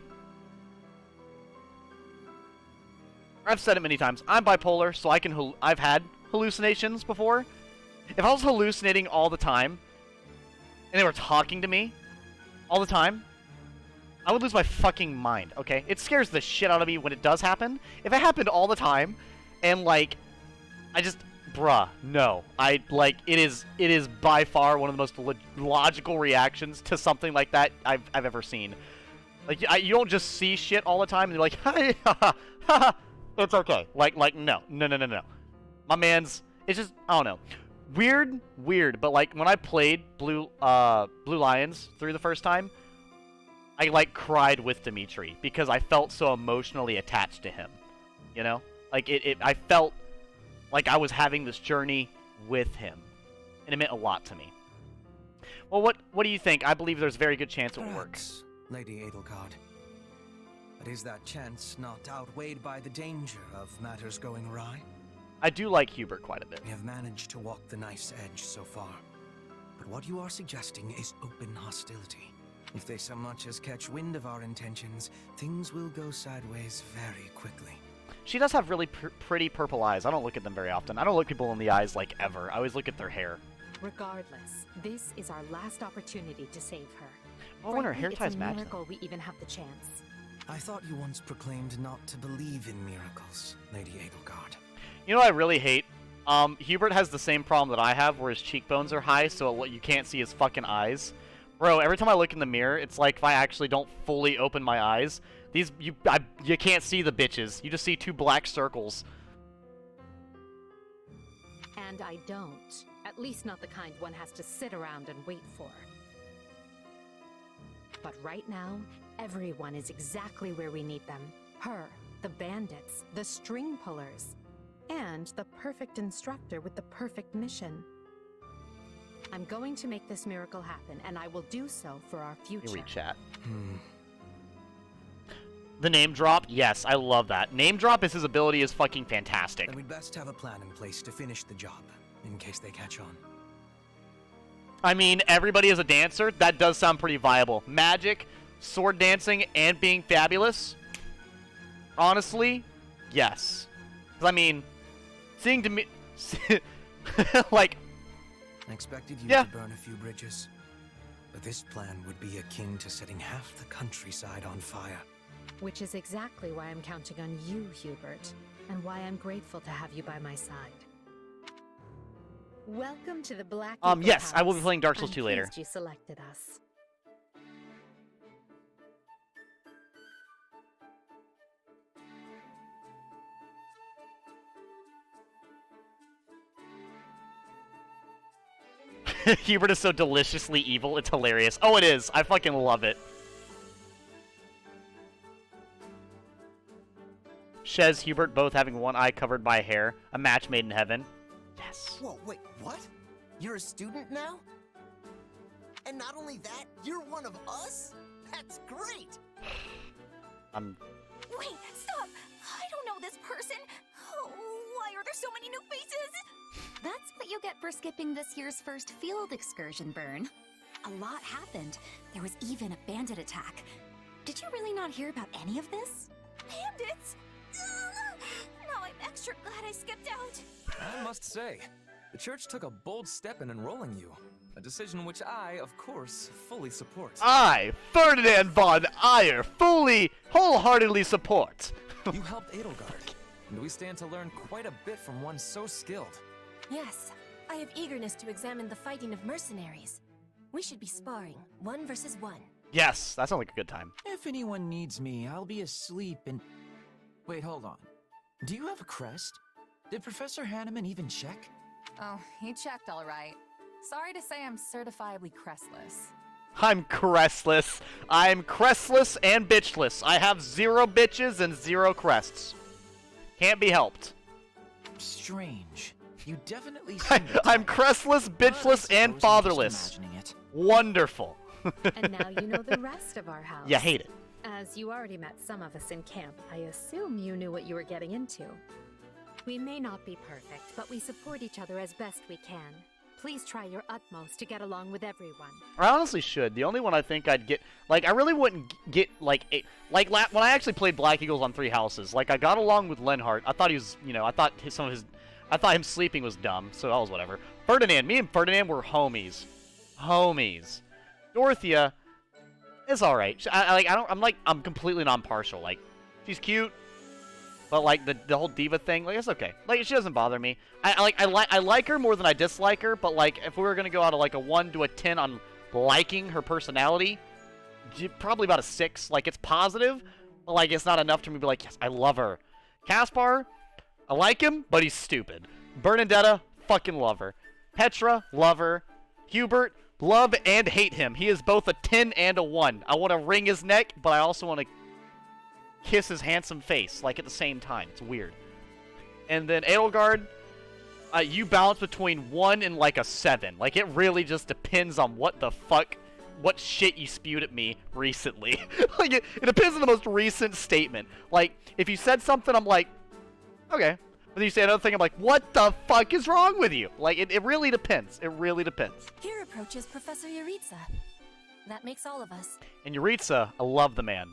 I've said it many times. I'm bipolar, so I've had hallucinations before. If I was hallucinating all the time, and they were talking to me all the time, I would lose my fucking mind, okay? It scares the shit out of me when it does happen. If it happened all the time, and, like, bruh, no. It is by far one of the most logical reactions to something like that I've ever seen. Like, you don't just see shit all the time and you're like, hey, ha, it's okay. No. My man's, it's just, I don't know. Weird, but like, when I played Blue Lions through the first time, I like cried with Dimitri because I felt so emotionally attached to him. You know? Like, I felt like I was having this journey with him. And it meant a lot to me. Well, what do you think? I believe there's a very good chance it will work. Lady Edelgard. But is that chance not outweighed by the danger of matters going awry? I do like Hubert quite a bit. We have managed to walk the knife's edge so far. But what you are suggesting is open hostility. If they so much as catch wind of our intentions, things will go sideways very quickly. She does have really pretty purple eyes. I don't look at them very often. I don't look people in the eyes, like, ever. I always look at their hair. Regardless, this is our last opportunity to save her. Oh, when her hair ties match. It's a miracle we even have the chance. I thought you once proclaimed not to believe in miracles, Lady Edelgard. You know what I really hate? Hubert has the same problem that I have, where his cheekbones are high, so you can't see his fucking eyes. Bro, every time I look in the mirror, it's like if I actually don't fully open my eyes, you can't see the bitches. You just see two black circles. And I don't. At least not the kind one has to sit around and wait for. But right now, everyone is exactly where we need them. Her, the bandits, the string pullers, and the perfect instructor with the perfect mission. I'm going to make this miracle happen, and I will do so for our future. Here we chat. The name drop? Yes, I love that. Name drop is his ability is fucking fantastic. Then we'd best have a plan in place to finish the job, in case they catch on. I mean, everybody is a dancer. That does sound pretty viable. Magic, sword dancing, and being fabulous? Honestly, yes. 'Cause I mean, seeing like... I expected you to burn a few bridges. But this plan would be akin to setting half the countryside on fire. Which is exactly why I'm counting on you, Hubert, and why I'm grateful to have you by my side. Welcome to the Black Eagle yes, I will be House. playing Dark Souls I'm 2 later. pleased you selected us. Hubert is so deliciously evil, it's hilarious. Oh, it is. I fucking love it. Shez, Hubert, both having one eye covered by hair. A match made in heaven. Yes. Whoa, wait, what? You're a student now? And not only that, you're one of us? That's great! Wait, stop! I don't know this person! Oh, why are there so many new faces? That's what you get for skipping this year's first field excursion, Burn. A lot happened. There was even a bandit attack. Did you really not hear about any of this? Bandits? Now I'm extra glad I skipped out. I must say, the church took a bold step in enrolling you. A decision which I, of course, fully support. I, Ferdinand von Eyre, wholeheartedly support. You helped Edelgard, and we stand to learn quite a bit from one so skilled. Yes, I have eagerness to examine the fighting of mercenaries. We should be sparring, 1 versus 1. Yes, that sounds like a good time. If anyone needs me, I'll be asleep and... Wait, hold on. Do you have a crest? Did Professor Hanneman even check? Oh, he checked all right. Sorry to say I'm certifiably crestless. I'm crestless. I'm crestless and bitchless. I have 0 bitches and 0 crests. Can't be helped. Strange. You definitely I'm crestless, bitchless, and fatherless. Wonderful. And now you know the rest of our house. You hate it. As you already met some of us in camp, I assume you knew what you were getting into. We may not be perfect, but we support each other as best we can. Please try your utmost to get along with everyone. I honestly should. The only one I think I'd get, like, I really wouldn't get, like, when I actually played Black Eagles on 3 Houses, like, I got along with Lenhart. I thought he was, you know, I thought him sleeping was dumb, so that was whatever. Ferdinand, me and Ferdinand were homies. Homies. Dorothea is alright. I'm completely non-partial. Like, she's cute. But like the whole diva thing, like it's okay. Like she doesn't bother me. I like her more than I dislike her. But like if we were gonna go out of like a 1 to a 10 on liking her personality, probably about a 6. Like it's positive, but like it's not enough to me to be like, yes, I love her. Caspar, I like him, but he's stupid. Bernadetta, fucking love her. Petra, love her. Hubert, love and hate him. He is both a 10 and a 1. I want to wring his neck, but I also want to kiss his handsome face, like at the same time. It's weird. And then Edelgard, you balance between 1 and like a 7. Like it really just depends on what shit you spewed at me recently. Like it depends on the most recent statement. Like if you said something, I'm like, okay. But then you say another thing, I'm like, what the fuck is wrong with you? Like it really depends. It really depends. Here approaches Professor Yuritsa. That makes all of us. And Yuritsa, I love the man.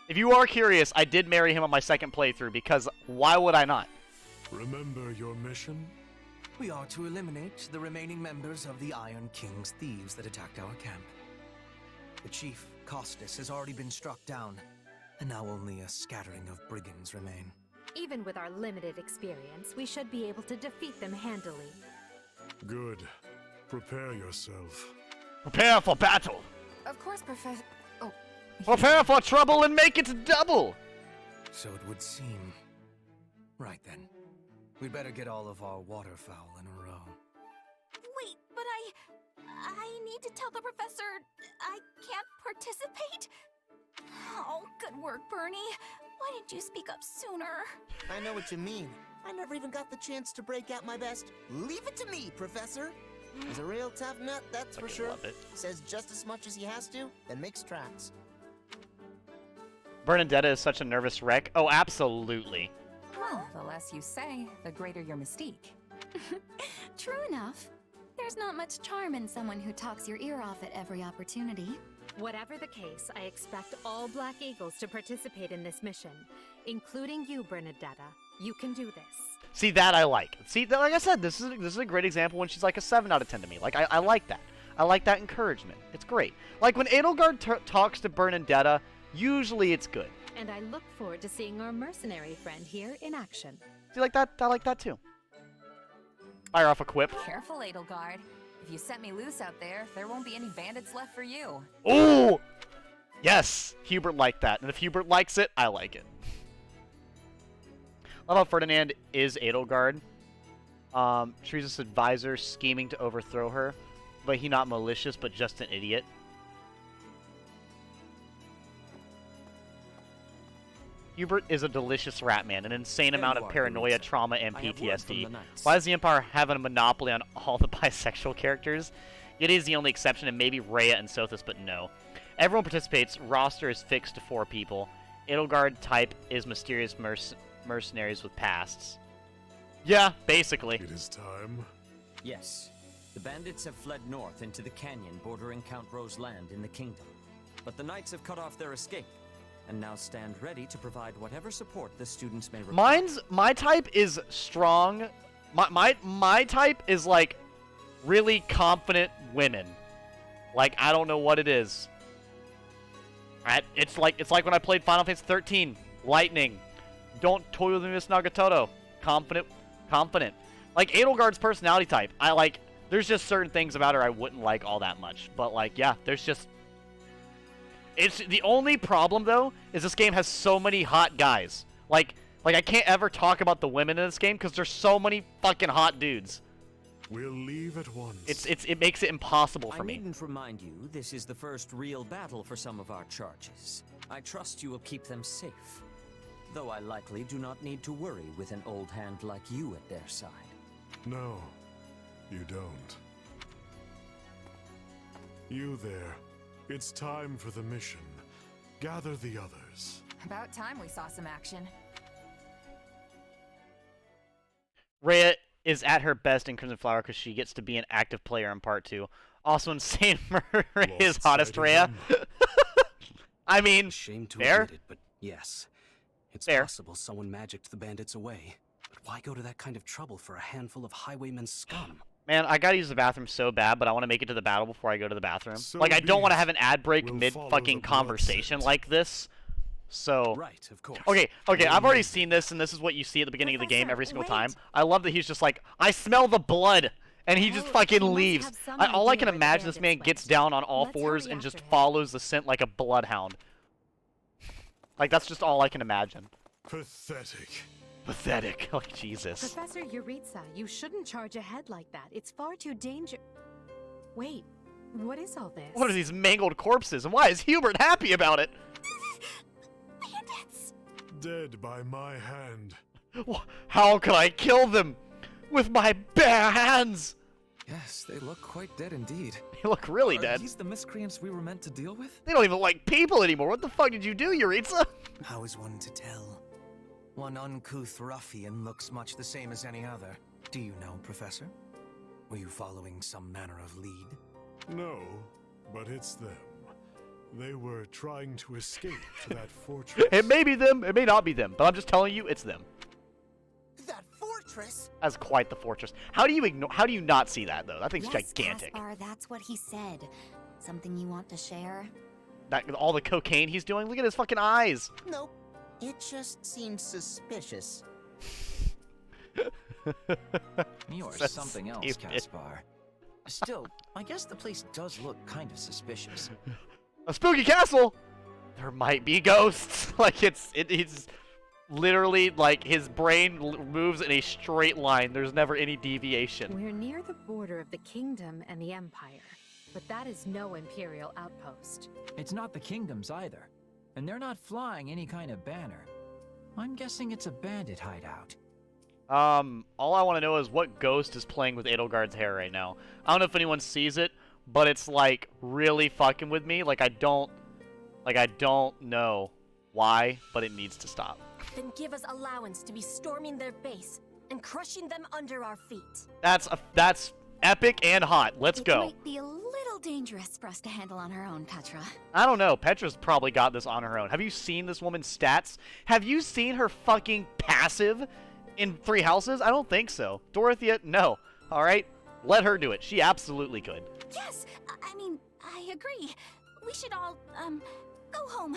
If you are curious, I did marry him on my second playthrough because why would I not? Remember your mission? We are to eliminate the remaining members of the Iron King's thieves that attacked our camp. The chief, Costas, has already been struck down, and now only a scattering of brigands remain. Even with our limited experience, we should be able to defeat them handily. Good. Prepare yourself. Prepare for battle! Of course, Professor... Oh. Prepare for trouble and make it double! So it would seem. Right then. We'd better get all of our waterfowl in a row. Wait, but I need to tell the professor I can't participate? Oh, good work, Bernie. Why didn't you speak up sooner? I know what you mean. I never even got the chance to break out my best. Leave it to me, Professor. He's a real tough nut, that's for sure. Says just as much as he has to, then makes tracks. Bernadetta is such a nervous wreck. Oh, absolutely. Well, the less you say, the greater your mystique. True enough. There's not much charm in someone who talks your ear off at every opportunity. Whatever the case, I expect all Black Eagles to participate in this mission, including you, Bernadetta. You can do this. See, that I like. See, like I said, this is a great example when she's like a 7 out of 10 to me. Like, I like that. I like that encouragement. It's great. Like, when Edelgard talks to Bernadetta, usually it's good. And I look forward to seeing our mercenary friend here in action. See, like that? I like that too. Fire off a quip. Careful, Edelgard. If you set me loose out there won't be any bandits left for you. Ooh! Yes! Hubert liked that. And if Hubert likes it, I like it. I love how Ferdinand is Edelgard. Teresa's advisor scheming to overthrow her. But he not malicious, but just an idiot. Hubert is a delicious rat man, an insane amount of paranoia, trauma, and PTSD. Why does the Empire have a monopoly on all the bisexual characters? It is the only exception, and maybe Rhea and Sothis, but no. Everyone participates. Roster is fixed to 4 people. Edelgard type is mysterious mercenaries with pasts. Yeah, basically. It is time. Yes. The bandits have fled north into the canyon bordering Count Ro's land in the kingdom. But the knights have cut off their escape, and now stand ready to provide whatever support the students may require. My type is strong. My type is like really confident women. Like, I don't know what it is. It's like when I played Final Fantasy 13. Lightning. Don't toy with me, Miss Nagatoro. Confident. Like Edelgard's personality type. There's just certain things about her I wouldn't like all that much. But like, yeah, there's just. It's the only problem though is this game has so many hot guys. Like I can't ever talk about the women in this game because there's so many fucking hot dudes. We'll leave at once. It makes it impossible for me. I needn't remind you, this is the first real battle for some of our charges. I trust you will keep them safe. Though I likely do not need to worry with an old hand like you at their side. No, you don't. You there. It's time for the mission. Gather the others. About time we saw some action. Rhea is at her best in Crimson Flower because she gets to be an active player in Part 2. Also, Insane Murder is hottest Rhea. I mean, shame to fair. admit it, but yes. It's fair. Possible someone magicked the bandits away. But why go to that kind of trouble for a handful of highwaymen scum? Man, I gotta use the bathroom so bad, but I want to make it to the battle before I go to the bathroom. So like, I don't want to have an ad break mid-fucking conversation like this. So right, of course. Okay, I've already seen this, and this is what you see at the beginning of the game every single time. I love that he's just like, I smell the blood, and he just fucking leaves. All I can imagine this man gets down on all fours and just follows the scent like a bloodhound. Like, that's just all I can imagine. Pathetic. Pathetic. Like, Jesus. Professor Yuritsa, you shouldn't charge ahead like that. It's far too dangerous. Wait, what is all this? What are these mangled corpses, and why is Hubert happy about it? Bandits! Dead by my hand. How can I kill them? With my bare hands! Yes, they look quite dead indeed. They look really dead. Are these the miscreants we were meant to deal with? They don't even like people anymore. What the fuck did you do, Yuritsa? How is one to tell? One uncouth ruffian looks much the same as any other. Do you know, Professor? Were you following some manner of lead? No, but it's them. They were trying to escape to that fortress. It may be them, it may not be them, but I'm just telling you, it's them. That fortress? That's quite the fortress. How do you ignore? How do you not see that though? That thing's Yes, gigantic. Caspar, that's what he said. Something you want to share? That all the cocaine he's doing. Look at his fucking eyes. Nope. It just seems suspicious. You're So something else, stupid. Caspar. Still, I guess the place does look kind of suspicious. A spooky castle. There might be ghosts. Like it's literally like his brain moves in a straight line. There's never any deviation. We're near the border of the kingdom and the empire, but that is no imperial outpost. It's not the kingdoms either, and they're not flying any kind of banner. I'm guessing it's a bandit hideout. All I want to know is what ghost is playing with Edelgard's hair right now. I don't know if anyone sees it, but it's like really fucking with me. Like I don't know why, but it needs to stop. Then give us allowance to be storming their base and crushing them under our feet. That's epic and hot. Let's go. It might be a little dangerous for us to handle on our own, Petra. I don't know. Petra's probably got this on her own. Have you seen this woman's stats? Have you seen her fucking passive in 3 houses? I don't think so. Dorothea, no. All right? Let her do it. She absolutely could. Yes, I mean, I agree. We should all, go home.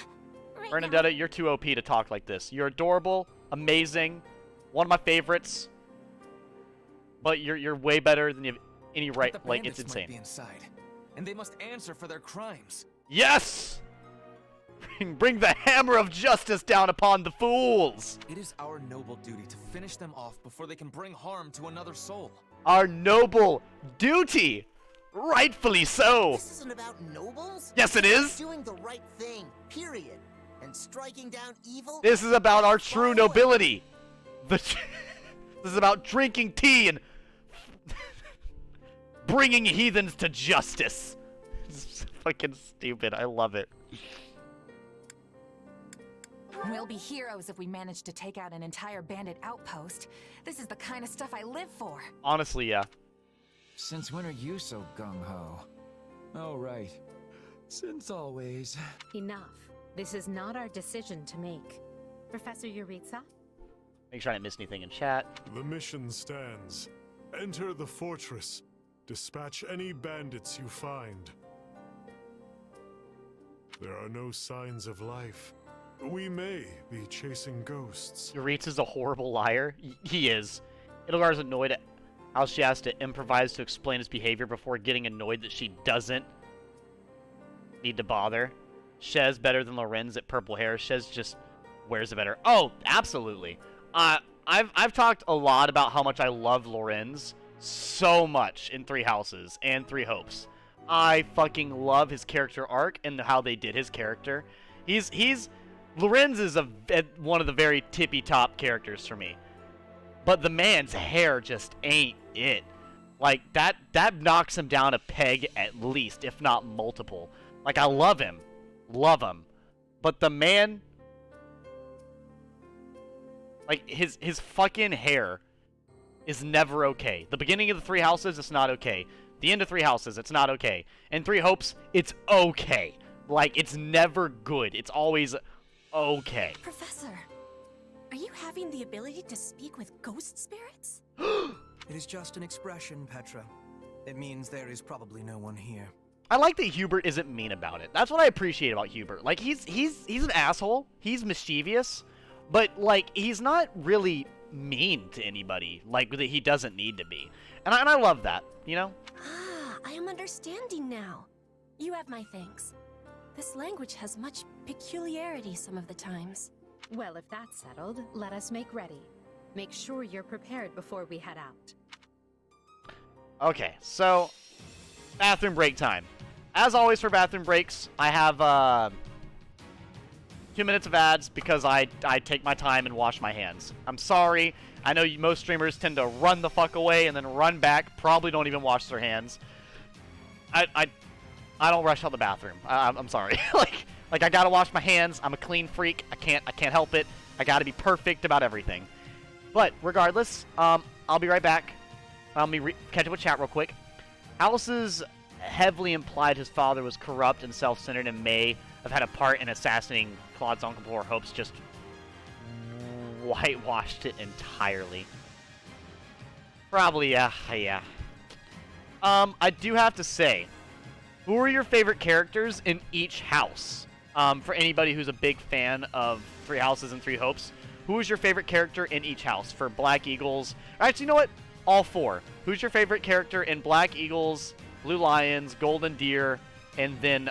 Right Bernadetta, you're too OP to talk like this. You're adorable, amazing, one of my favorites, but you're way better than you have any right. But the Like, it's bandits might insane. be inside, and they must answer for their crimes. Yes! Bring the hammer of justice down upon the fools! It is our noble duty to finish them off before they can bring harm to another soul. Our noble duty! Rightfully so! This isn't about nobles. Yes, it is! Doing the right thing, period. And striking down evil. This is about our true nobility! This is about drinking tea and bringing heathens to justice! It's fucking stupid. I love it. We'll be heroes if we manage to take out an entire bandit outpost. This is the kind of stuff I live for. Honestly, yeah. Since when are you so gung-ho? Oh, right. Since always. Enough. This is not our decision to make. Professor Yuritsa? Make sure I didn't miss anything in chat. The mission stands. Enter the fortress. Dispatch any bandits you find. There are no signs of life. We may be chasing ghosts. Yuritsa's a horrible liar. He is. Edelgard's annoyed at how she has to improvise to explain his behavior before getting annoyed that she doesn't need to bother. Shez better than Lorenz at purple hair. Shez just wears it better. Oh, absolutely. I've talked a lot about how much I love Lorenz so much in 3 Houses and 3 Hopes. I fucking love his character arc and how they did his character. Lorenz is one of the very tippy-top characters for me. But the man's hair just ain't it. Like, that knocks him down a peg at least, if not multiple. Like, I love him. Love him. But the man... Like, his fucking hair is never okay. The beginning of the 3 Houses, it's not okay. The end of 3 Houses, it's not okay. And 3 Hopes, it's okay. Like, it's never good. It's always okay. Professor, are you having the ability to speak with ghost spirits? It is just an expression, Petra. It means there is probably no one here. I like that Hubert isn't mean about it. That's what I appreciate about Hubert. Like, he's an asshole. He's mischievous, but, like, he's not really mean to anybody, like, that he doesn't need to be. And I love that, you know? Ah, I am understanding now. You have my thanks. This language has much peculiarity some of the times. Well, if that's settled, let us make ready. Make sure you're prepared before we head out. Okay, so bathroom break time. As always for bathroom breaks, I have 2 minutes of ads because I take my time and wash my hands. I'm sorry. I know most streamers tend to run the fuck away and then run back. Probably don't even wash their hands. I don't rush out the bathroom. I'm sorry. like I gotta wash my hands. I'm a clean freak. I can't help it. I gotta be perfect about everything. But regardless, I'll be right back. Let me catch up with chat real quick. Alice's heavily implied his father was corrupt and self-centered and may have had a part in assassinating Claude's uncle before Hope's just whitewashed it entirely. Probably, yeah. I do have to say, who are your favorite characters in each house? For anybody who's a big fan of Three Houses and Three Hopes, who is your favorite character in each house? For Black Eagles, actually, you know what? All four. Who's your favorite character in Black Eagles, Blue Lions, Golden Deer, and then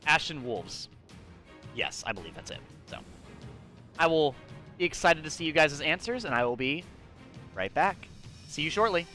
Ashen Wolves? Yes, I believe that's it. So I will be excited to see you guys' answers, and I will be right back. See you shortly.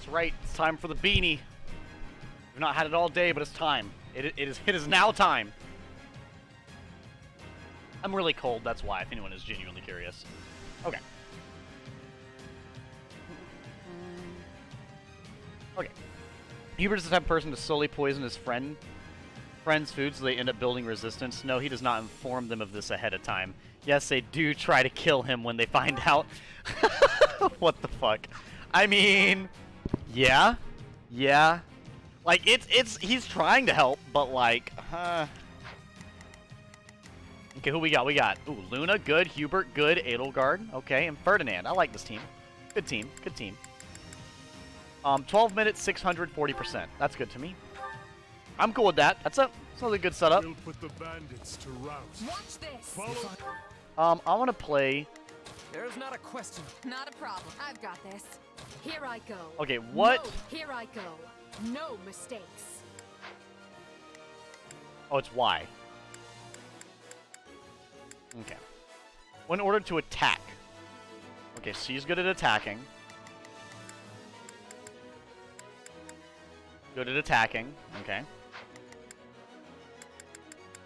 That's right. It's time for the beanie. We've not had it all day, but it's time. It is now time. I'm really cold, that's why, if anyone is genuinely curious. Okay. Okay. Hubert is the type of person to slowly poison his friend's food so they end up building resistance. No, he does not inform them of this ahead of time. Yes, they do try to kill him when they find out. What the fuck? I mean, yeah. Yeah. Like, he's trying to help, but like, Okay, who we got? We got, ooh, Luna, good. Hubert, good. Edelgard, okay. And Ferdinand. I like this team. Good team. Good team. 12 minutes, 640%. That's good to me. I'm cool with that. That's a good setup. We'll put the bandits to rout. Watch this. I want to play. There's not a question. Not a problem. I've got this. Here I go. Okay, what? No, here I go. No mistakes. Oh, it's Y. Okay. When ordered to attack. Okay, she's good at attacking. Good at attacking. Okay.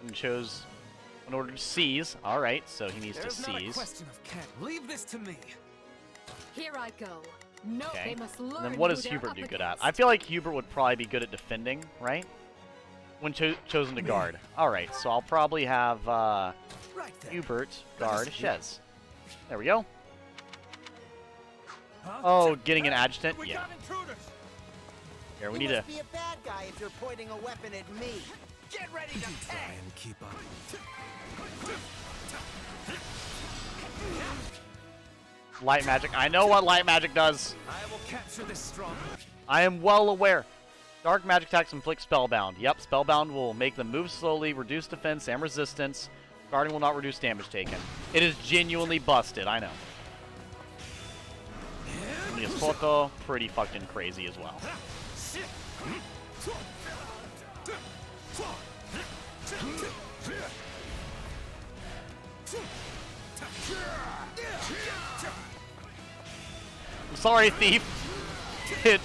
And chose in order to seize. All right, so he needs to seize. Not a question of can. Leave this to me. Here I go. No, Okay. they must learn. And then what who does they're Hubert up do good at? against. I feel like Hubert would probably be good at defending, right? When chosen to guard. All right, so I'll probably have Hubert guard Shez. There we go. Oh, getting an adjutant? Yeah. Here, we need to... must be a bad guy if you're pointing a weapon at me. Get ready to try and keep up. Light magic. I know what light magic does. I will capture this stronghold. I am well aware. Dark magic attacks inflict spellbound. Yep, spellbound will make them move slowly, reduce defense and resistance. Guarding will not reduce damage taken. It is genuinely busted, I know. Photo, pretty fucking crazy as well. I'm sorry, Thief. It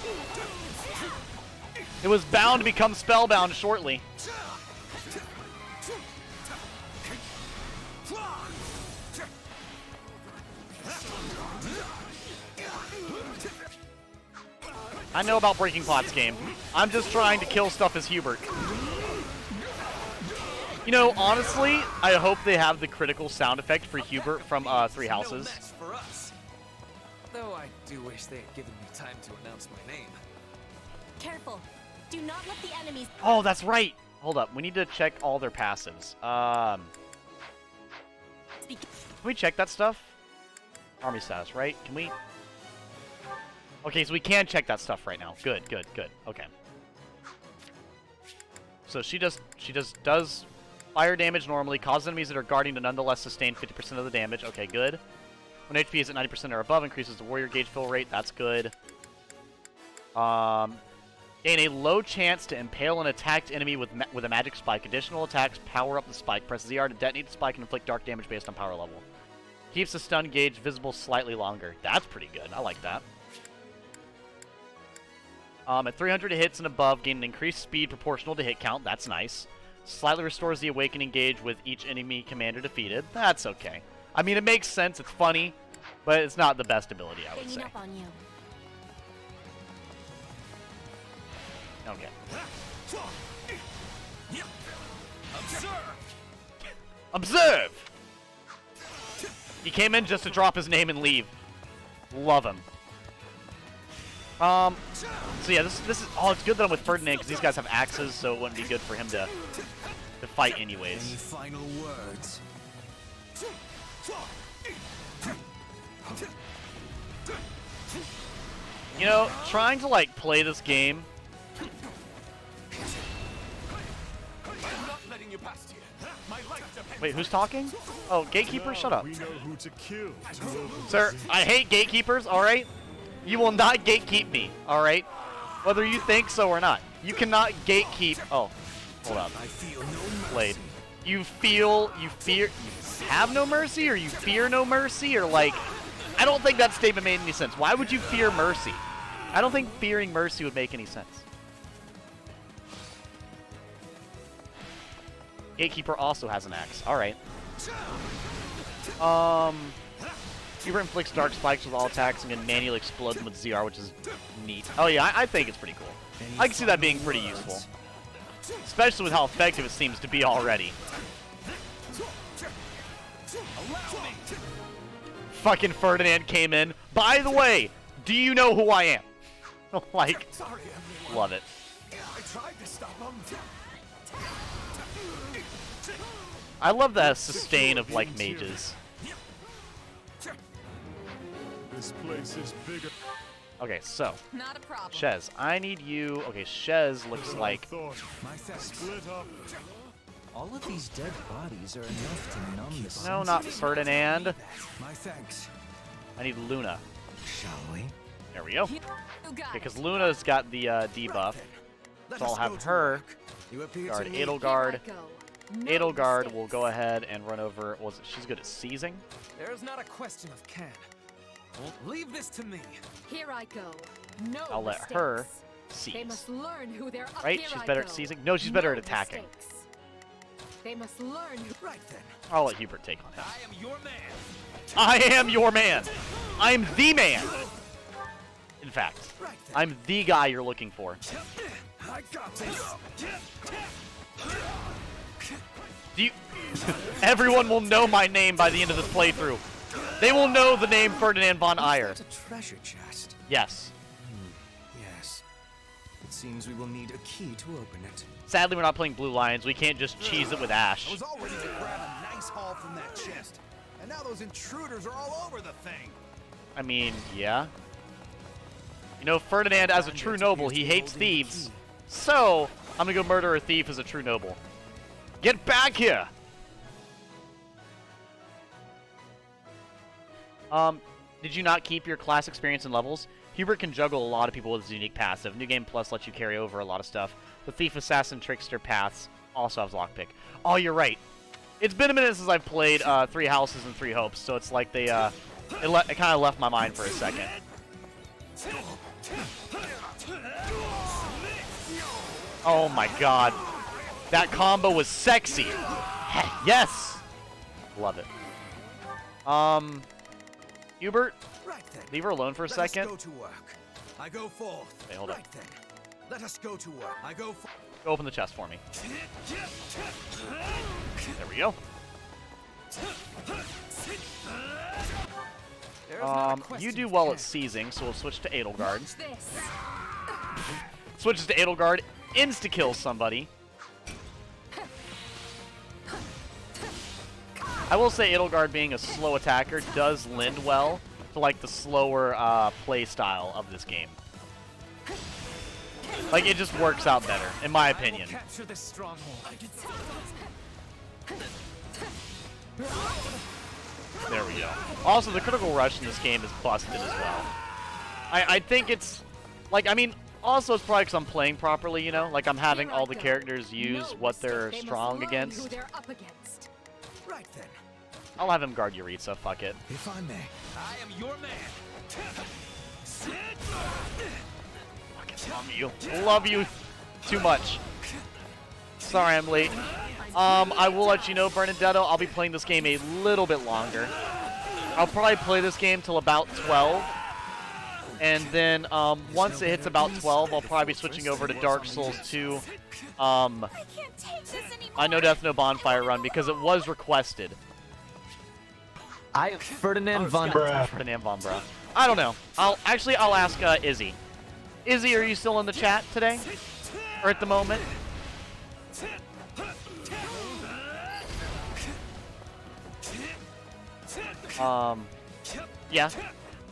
was bound to become spellbound shortly. I know about breaking pots game. I'm just trying to kill stuff as Hubert. You know, honestly, I hope they have the critical sound effect for Hubert from Three Houses. No mess for us. Though I do wish they had given me time to announce my name. Careful. Do not let the enemies... Oh, that's right. Hold up. We need to check all their passives. Can we check that stuff? Army status, right? Can we... Okay, so we can check that stuff right now. Good, good, good. Okay. So she does fire damage normally, causes enemies that are guarding to nonetheless sustain 50% of the damage. Okay, good. When HP is at 90% or above, increases the warrior gauge fill rate. That's good. Gain a low chance to impale an attacked enemy with a magic spike. Additional attacks power up the spike. Press ZR to detonate the spike and inflict dark damage based on power level. Keeps the stun gauge visible slightly longer. That's pretty good. I like that. At 300 hits and above, gain an increased speed proportional to hit count. That's nice. Slightly restores the awakening gauge with each enemy commander defeated. That's okay. I mean, it makes sense. It's funny, but it's not the best ability, I would say. Up on you. Okay. Observe! He came in just to drop his name and leave. Love him. So yeah, this is oh, it's good that I'm with Ferdinand because these guys have axes, so it wouldn't be good for him to fight anyways. Any final words? You know, trying to like play this game. Wait, who's talking? Oh, gatekeeper, shut up. We know who to kill. Sir, I hate gatekeepers, alright? You will not gatekeep me, alright? Whether you think so or not. You cannot gatekeep. Oh, hold up. Blade. You have no mercy, or you fear no mercy, or like, I don't think that statement made any sense. Why would you fear mercy? I don't think fearing mercy would make any sense. Gatekeeper also has an axe. Alright. Hubert inflicts dark spikes with all attacks and can manually explode them with ZR, which is neat. Oh yeah, I think it's pretty cool. I can see that being pretty useful. Especially with how effective it seems to be already. Fucking Ferdinand came in. By the way, do you know who I am? Like, love it. I tried to stop him. I love the sustain of, like, mages. This place is bigger. Okay, so. Not a problem. Shez, I need you. Okay, Shez looks like. Split up. All of these dead bodies are enough to numb the No, not Ferdinand. My thanks. I need Luna. Shall we? There we go. Okay, because Luna's got the debuff. So I'll have her guard Edelgard. Edelgard will go ahead and run over. Was it? She's good at seizing. There's not a question of can. Leave this to me. Here I go. No I'll let mistakes. her seize. They must learn who they're up. Right? Here She's I better go. at seizing. No, she's better No at attacking. mistakes. They must learn. Right then. I'll let Hubert take on him. I am your man. I am your man. I'm the man. In fact, I'm the guy you're looking for. I got this. Do you? Everyone will know my name by the end of this playthrough. They will know the name Ferdinand von Ayer. That's a treasure chest. Yes. Yes. It seems we will need a key to open it. Sadly, we're not playing Blue Lions. We can't just cheese it with I Ash. was all ready to grab a nice haul from that chest. And now those intruders are all over the thing. I mean, yeah. You know, Ferdinand, as a true noble, he hates thieves. So, I'm gonna go murder a thief as a true noble. Get back here! Did you not keep your class experience and levels? Hubert can juggle a lot of people with his unique passive. New Game Plus lets you carry over a lot of stuff. The Thief, Assassin, Trickster paths also has Lockpick. Oh, you're right. It's been a minute since I've played 3 Houses and 3 Hopes, so it's like they, it kind of left my mind for a second. Oh my god. That combo was sexy. Yes! Love it. Hubert, leave her alone for a second. Let us go to work. I go forth. Wait, hold right up. then. Let us go to work. I go forth. Go open the chest for me. There we go. You do well at seizing, so we'll switch to Edelgard. Switches to Edelgard, insta-kills somebody. I will say Edelgard being a slow attacker does lend well to like the slower play style of this game. Like, it just works out better, in my opinion. Capture this stronghold. There we go. Also, the critical rush in this game is busted as well. I think it's, like, I mean, also it's probably because I'm playing properly, you know? Like, I'm having all the characters use what they're strong against. Right then. I'll have him guard Yuritsa, fuck it. If I may, I am your man. Love you too much. Sorry I'm late. I will let you know, Bernadetto, I'll be playing this game a little bit longer. I'll probably play this game till about 12. And then once it hits about 12, I'll probably be switching over to Dark Souls 2. I No Death, No Bonfire run because it was requested. I am Ferdinand von Bra. Ferdinand von Bra. I don't know. I'll ask Izzy. Izzy, are you still in the chat today? Or at the moment? Yeah.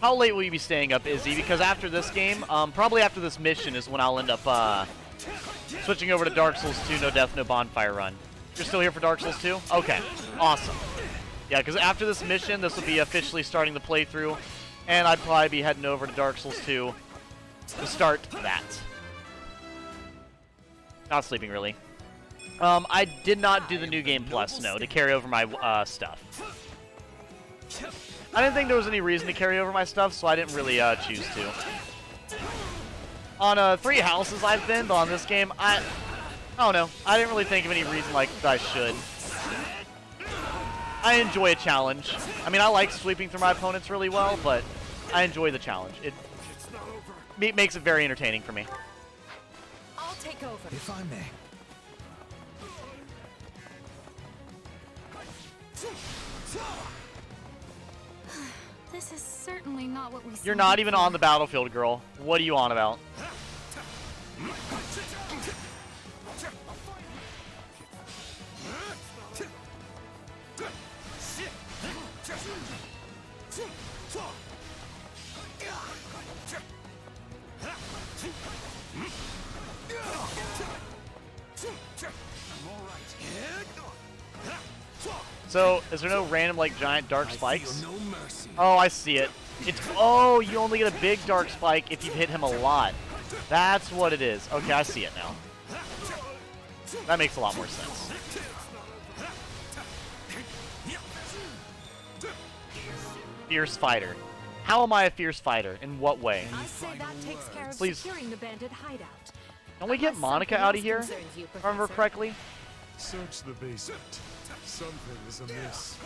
How late will you be staying up, Izzy? Because after this game, probably after this mission is when I'll end up switching over to Dark Souls 2 No Death, No Bonfire run. You're still here for Dark Souls 2? Okay. Awesome. Yeah, because after this mission, this will be officially starting the playthrough, and I'd probably be heading over to Dark Souls 2 to start that. Not sleeping, really. I did not do the New Game Plus, no, to carry over my stuff. I didn't think there was any reason to carry over my stuff, so I didn't really choose to. On 3 houses I've been, but on this game, I don't know. I didn't really think of any reason like I should. I enjoy a challenge. I mean, I like sweeping through my opponents really well, but I enjoy the challenge. It makes it very entertaining for me. I'll take over. If I may. This is certainly not what we You're not even on the battlefield, girl. What are you on about? So, is there no random, like, giant dark spikes? Oh, I see it. It's, oh, you only get a big dark spike if you hit him a lot. That's what it is. Okay, I see it now. That makes a lot more sense. Fierce fighter. How am I a fierce fighter? In what way? I say that takes care of Please. securing the bandit hideout. Don't we get Monica out of here? If I remember correctly? Search the basement. Something is amiss.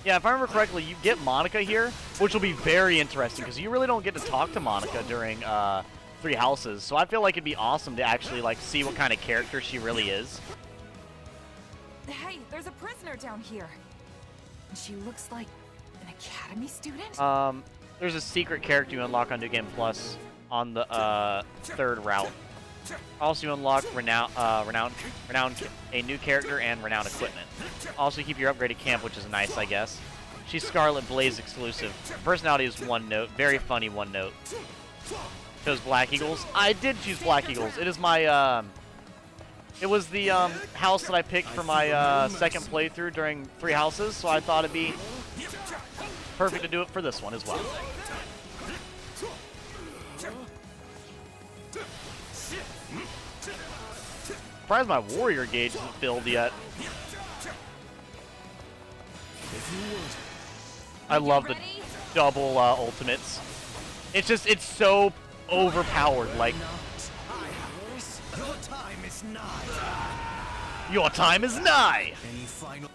Yeah, if I remember correctly, you get Monica here, which will be very interesting, because you really don't get to talk to Monica during 3 houses. So I feel like it'd be awesome to actually like see what kind of character she really is. Hey, there's a prisoner down here. And she looks like an academy student? There's a secret character you unlock on New Game Plus on the 3rd route. Also, you unlock renown, a new character and renowned equipment. Also, keep your upgraded camp, which is nice, I guess. She's Scarlet Blaze exclusive. Personality is 1 note, very funny 1 note. Chose Black Eagles. I did choose Black Eagles. It is my it was the house that I picked for my 2nd playthrough during 3 houses, so I thought it'd be perfect to do it for this one as well. Surprised my warrior gauge isn't filled yet. I love the double ultimates. It's just, it's so overpowered. Like, Your time is nigh. your time is nigh. Any final?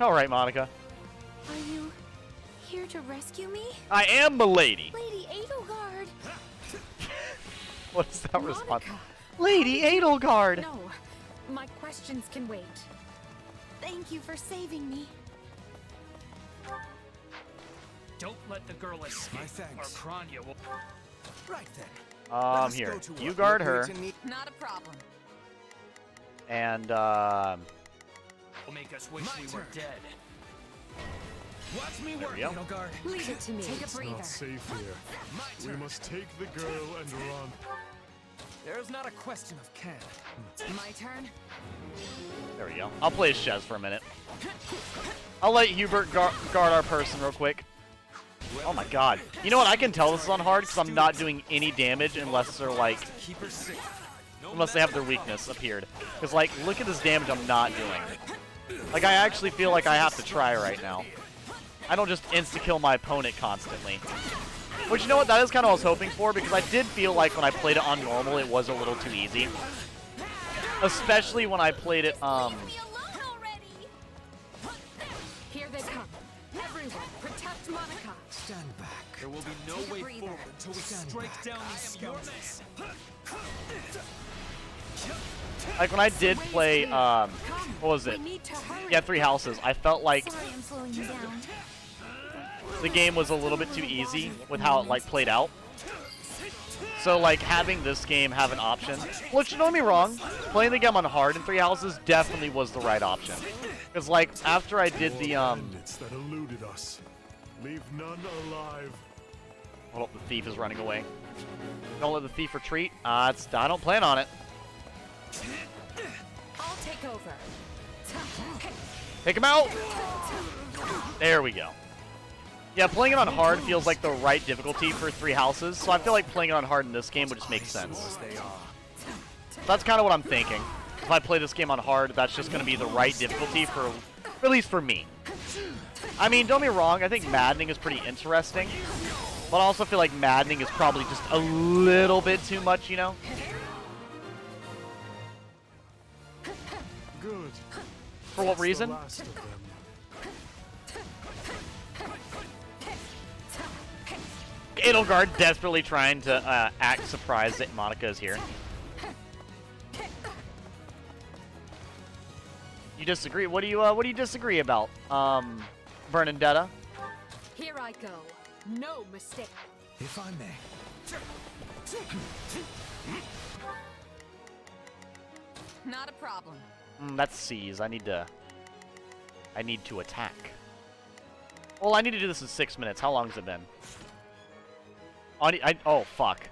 All right, Monica. Are you here to rescue me? I am milady. Lady Edelgard! What is that response? Lady Edelgard! No, my questions can wait. Thank you for saving me. Don't let the girl escape, My thanks. or Kranya will... Right then. Here. go to You work. guard We're her. going to need- Not a problem. And, will make us wish My we were turn. dead. Watch me There work, we go. Edelgard. Leave it to me. Take a It's breather. not safe here. My We turn. must take the girl and run. There's not a question of can. My turn? there we go. I'll play as Shez for a minute. I'll let Hubert guard our person real quick. Oh my god. You know what? I can tell this is on hard because I'm not doing any damage unless they're like... Keep her safe. Unless they have their weakness appeared. Because, like, look at this damage I'm not doing. Like, I actually feel like I have to try right now. I don't just insta-kill my opponent constantly. Which, you know what? That is kind of what I was hoping for, because I did feel like when I played it on normal, it was a little too easy. Especially when I played it, Here they come. Everyone, protect Monica. Stand back. There will be no Take a way breather. forward until we Stand strike back. down these skeletons. like, when I did play, what was it? We need to hurry. Yeah, 3 houses. I felt like Sorry I'm slowing you down. the game was a little bit too easy with how it, like, played out. So, like, having this game have an option, which, don't get me wrong, playing the game on hard in 3 houses definitely was the right option. Because, like, after I did the, Bandits that eluded us. Leave none alive. hold up, the thief is running away. Don't let the thief retreat. I don't plan on it. I'll take over. Take him out! There we go. Yeah, playing it on hard feels like the right difficulty for 3 houses, so I feel like playing it on hard in this game would just make sense. That's kind of what I'm thinking. if I play this game on hard, that's just going to be the right difficulty for at least for me. I mean, don't get me wrong, I think maddening is pretty interesting, but I also feel like maddening is probably just a little bit too much, you know? Good. For what reason? Edelgard desperately trying to act surprised that Monica is here. You disagree? What do you disagree about, Bernadetta? Here I go. No mistake. If I may. Not a problem. That's C's. I need to attack. Well, I need to do this in 6 minutes. How long has it been? Oh, fuck.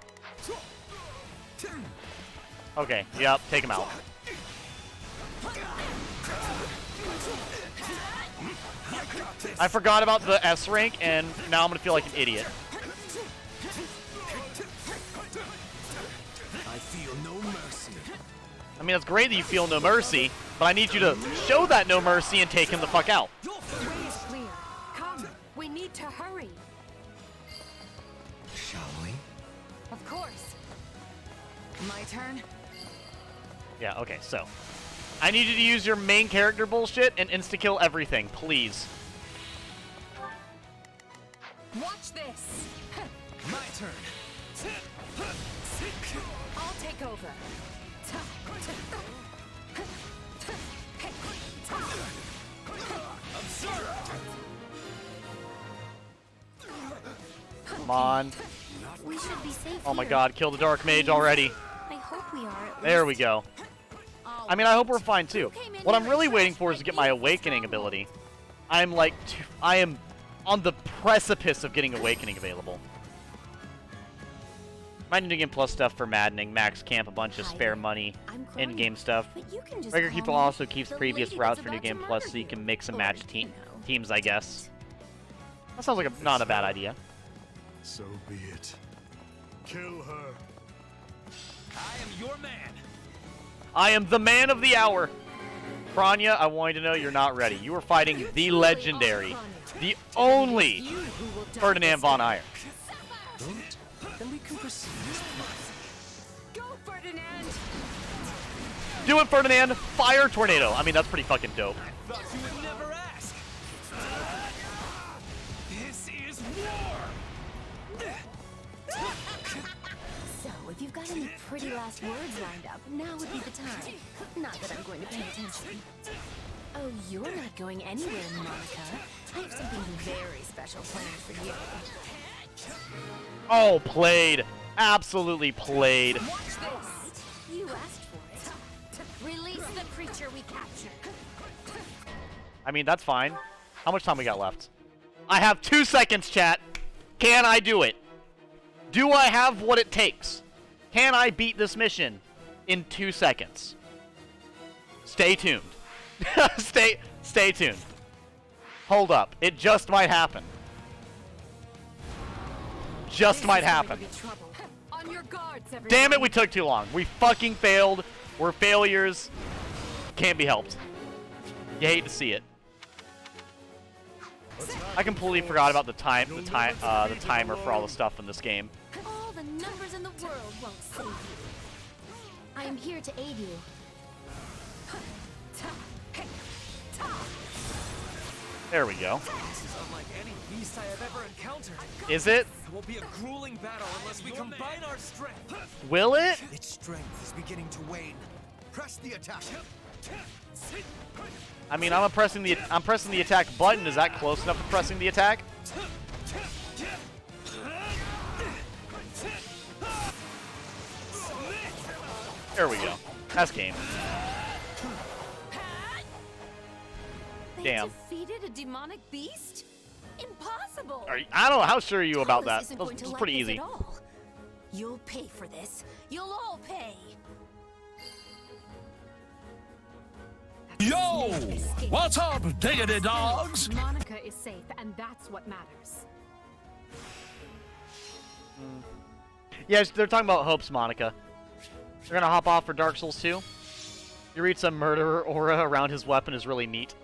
Okay, yep, take him out. I forgot about the S rank, and now I'm gonna feel like an idiot. I feel no mercy. I mean, it's great that you feel no mercy, but I need you to show that no mercy and take him the fuck out. The way is clear. Come, we need to hurry. Shall we? Of course. My turn? Yeah, okay, so. I need you to use your main character bullshit and insta-kill everything, please. Watch this. My turn. I'll take over. Come on. We should be safe Oh my here. god, kill the Dark Mage already. I hope we are. At There we least. go. I mean, I hope we're fine too. What I'm really waiting for is to get my Awakening ability. I am on the precipice of getting Awakening available. Might need to get plus stuff for maddening, max camp, a bunch of spare money, in-game stuff. Regular Keeper also keeps previous routes for New Game Plus so you can mix and match teams, I guess. That sounds like not a bad idea. So be it. Kill her. I am your man. I am the man of the hour. Kranya, I want you to know you're not ready. You are fighting the legendary, the only Ferdinand von Iron. Then we can proceed. Go, Ferdinand! Do it, Ferdinand! Fire tornado! I mean, that's pretty fucking dope. Thought you would never ask. This is war. So, if you've got any pretty last words lined up, now would be the time. Not that I'm going to pay attention. Oh, you're not going anywhere, Monica. I have something very special planned for you. Oh, played. Absolutely played. Watch this. You asked for it. Release the creature we captured. I mean, that's fine. How much time we got left? I have 2 seconds, chat. Can I do it? Do I have what it takes? Can I beat this mission in 2 seconds? Stay tuned. Stay tuned. Hold up. It just might happen. Just might happen. On your guards, everyone. Damn it, we took too long. We fucking failed. We're failures. Can't be helped. You hate to see it. I completely forgot about the timer for all the stuff in this game. All the numbers in the world won't save you. I am here to aid you. There we go. This is unlike any beast I have ever encountered. Is it? It will be a grueling battle unless we combine our strength. Will it? Its strength is beginning to wane. Press the attack. I mean, I'm pressing the attack button. Is that close enough to pressing the attack? There we go. That's game. Damn. Defeated a demonic beast? Impossible. I don't know. How sure are you about Alice that? isn't going It's to like pretty this easy. at all. You'll pay for this. You'll all pay. Yo! What's up, diggity dogs? Monica is safe, and that's what matters. Yeah, they're talking about hopes, Monica. They're gonna hop off for Dark Souls 2. Yuritsa murderer aura around his weapon is really neat.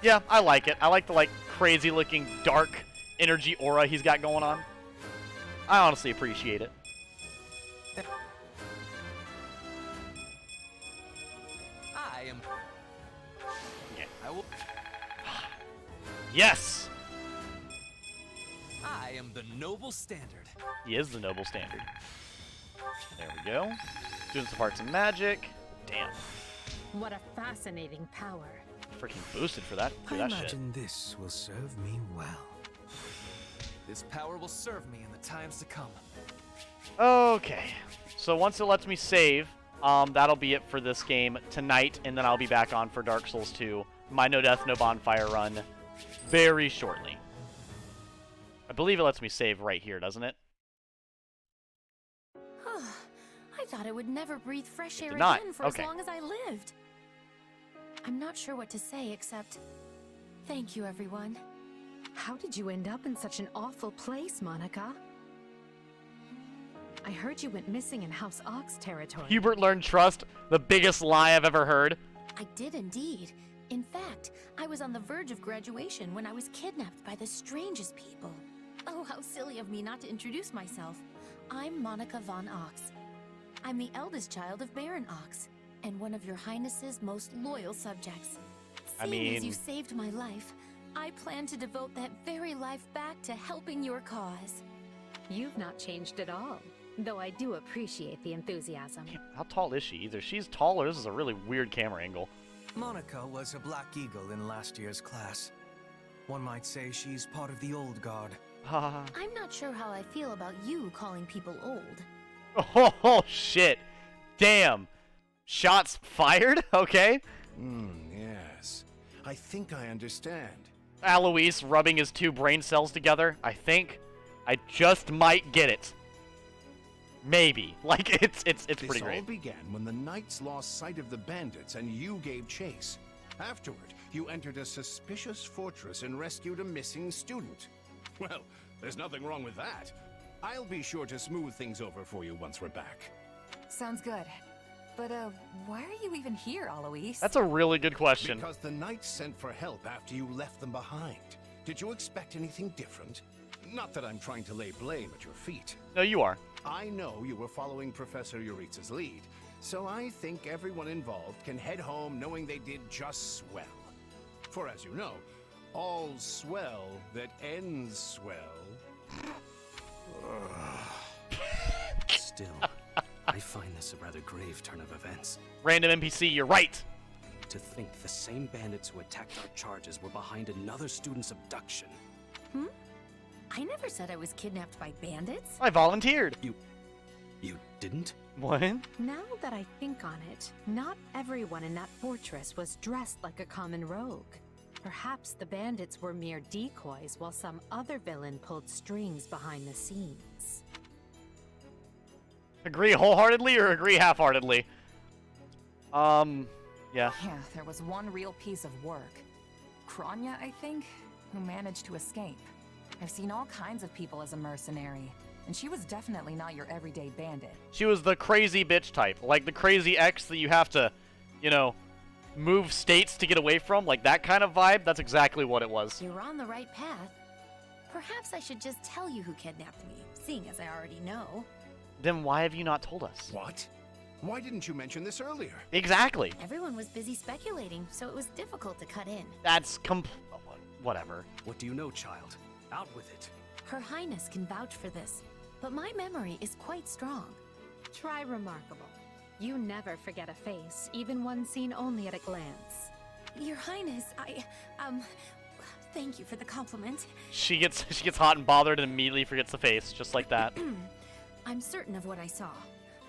Yeah, I like it. I like the like crazy looking dark energy aura he's got going on. I honestly appreciate it. I am. Yeah. I will. Yes! I am the noble standard. He is the noble standard. There we go. Students of Arts and Magic. Damn. What a fascinating power. Freaking boosted for that. I that shit. imagine this will serve me well. This power will serve me in the times to come. Okay. So once it lets me save, that'll be it for this game tonight, and then I'll be back on for Dark Souls 2, my No Death, No Bonfire run, very shortly. I believe it lets me save right here, doesn't it? I thought I would never breathe fresh air did not. again for Okay. as long as I lived. I'm not sure what to say except thank you, everyone. How did you end up in such an awful place, Monica? I heard you went missing in House Ox territory. Hubert learned trust, the biggest lie I've ever heard. I did indeed. In fact, I was on the verge of graduation when I was kidnapped by the strangest people. Oh, how silly of me not to introduce myself. I'm Monica von Ox. I'm the eldest child of Baron Ox, and one of your highness's most loyal subjects. Seeing as you saved my life, I plan to devote that very life back to helping your cause. You've not changed at all, though I do appreciate the enthusiasm. How tall is she? Either she's tall or this is a really weird camera angle. Monica was a Black Eagle in last year's class. One might say she's part of the old guard. I'm not sure how I feel about you calling people old. Oh, shit. Damn. Shots fired? Okay. Yes. I think I understand. Alois rubbing his two brain cells together. I think I just might get it. Maybe. Like, it's pretty This great. all began when the knights lost sight of the bandits and you gave chase. Afterward, you entered a suspicious fortress and rescued a missing student. Well, there's nothing wrong with that. I'll be sure to smooth things over for you once we're back. Sounds good. But, why are you even here, Alois? That's a really good question. Because the knights sent for help after you left them behind. Did you expect anything different? Not that I'm trying to lay blame at your feet. No, you are. I know you were following Professor Yuritsa's lead, so I think everyone involved can head home knowing they did just swell. For as you know, all swell that ends swell. Still, I find this a rather grave turn of events. Random NPC, you're right. To think the same bandits who attacked our charges were behind another student's abduction. I never said I was kidnapped by bandits. I volunteered. You didn't? What? Now that I think on it, not everyone in that fortress was dressed like a common rogue. Perhaps the bandits were mere decoys while some other villain pulled strings behind the scenes. Agree wholeheartedly or agree half-heartedly? Yeah. Yeah, there was one real piece of work. Kranya, I think, who managed to escape. I've seen all kinds of people as a mercenary, and she was definitely not your everyday bandit. She was the crazy bitch type. Like the crazy ex that you have to, you know, move states to get away from. Like that kind of vibe. That's exactly what it was. You're on the right path. Perhaps I should just tell you who kidnapped me, seeing as I already know. Then why have you not told us? What? Why didn't you mention this earlier? Exactly. Everyone was busy speculating, so it was difficult to cut in. That's whatever. What do you know, child? Out with it. Her Highness can vouch for this, but my memory is quite strong. Try remarkable. You never forget a face, even one seen only at a glance. Your Highness, thank you for the compliment. She gets hot and bothered and immediately forgets the face, just like that. I'm certain of what I saw.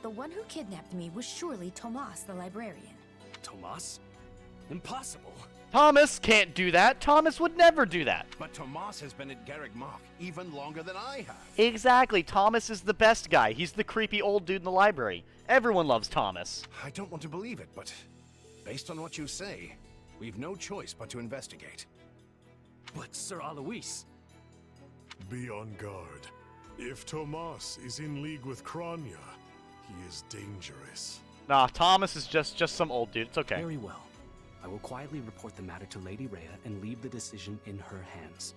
The one who kidnapped me was surely Tomas the librarian. Tomas? Impossible. Thomas can't do that. Thomas would never do that. But Tomas has been at Garreg Mach even longer than I have. Exactly. Thomas is the best guy. He's the creepy old dude in the library. Everyone loves Thomas. I don't want to believe it, but based on what you say, we've no choice but to investigate. But Sir Alois... Be on guard. If Tomas is in league with Kranya, he is dangerous. Nah, Thomas is just some old dude. It's okay. Very well. I will quietly report the matter to Lady Rhea and leave the decision in her hands.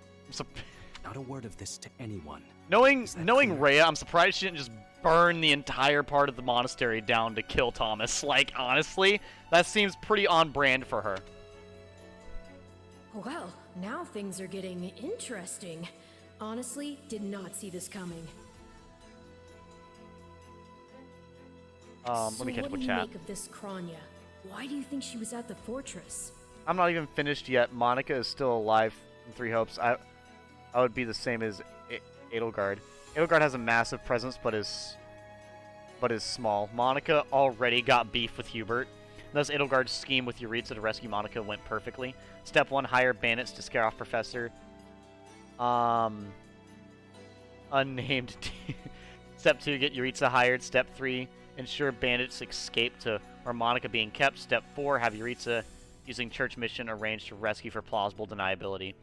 Not a word of this to anyone. Knowing Rhea, I'm surprised she didn't just burn the entire part of the monastery down to kill Thomas. Like, honestly, that seems pretty on brand for her. Well, now things are getting interesting. Honestly, did not see this coming. Let me catch up with chat. What do you make of this Kranya? Why do you think she was at the fortress? I'm not even finished yet. Monica is still alive in Three Hopes. I would be the same as Edelgard. Edelgard has a massive presence, but is small. Monica already got beef with Hubert. Thus, Edelgard's scheme with Euritza to rescue Monica went perfectly. Step 1, hire bandits to scare off Professor. Unnamed. Step 2, get Euritza hired. Step 3, ensure bandits escape to where Monica being kept. Step 4, have Euritza using church mission arranged to rescue for plausible deniability.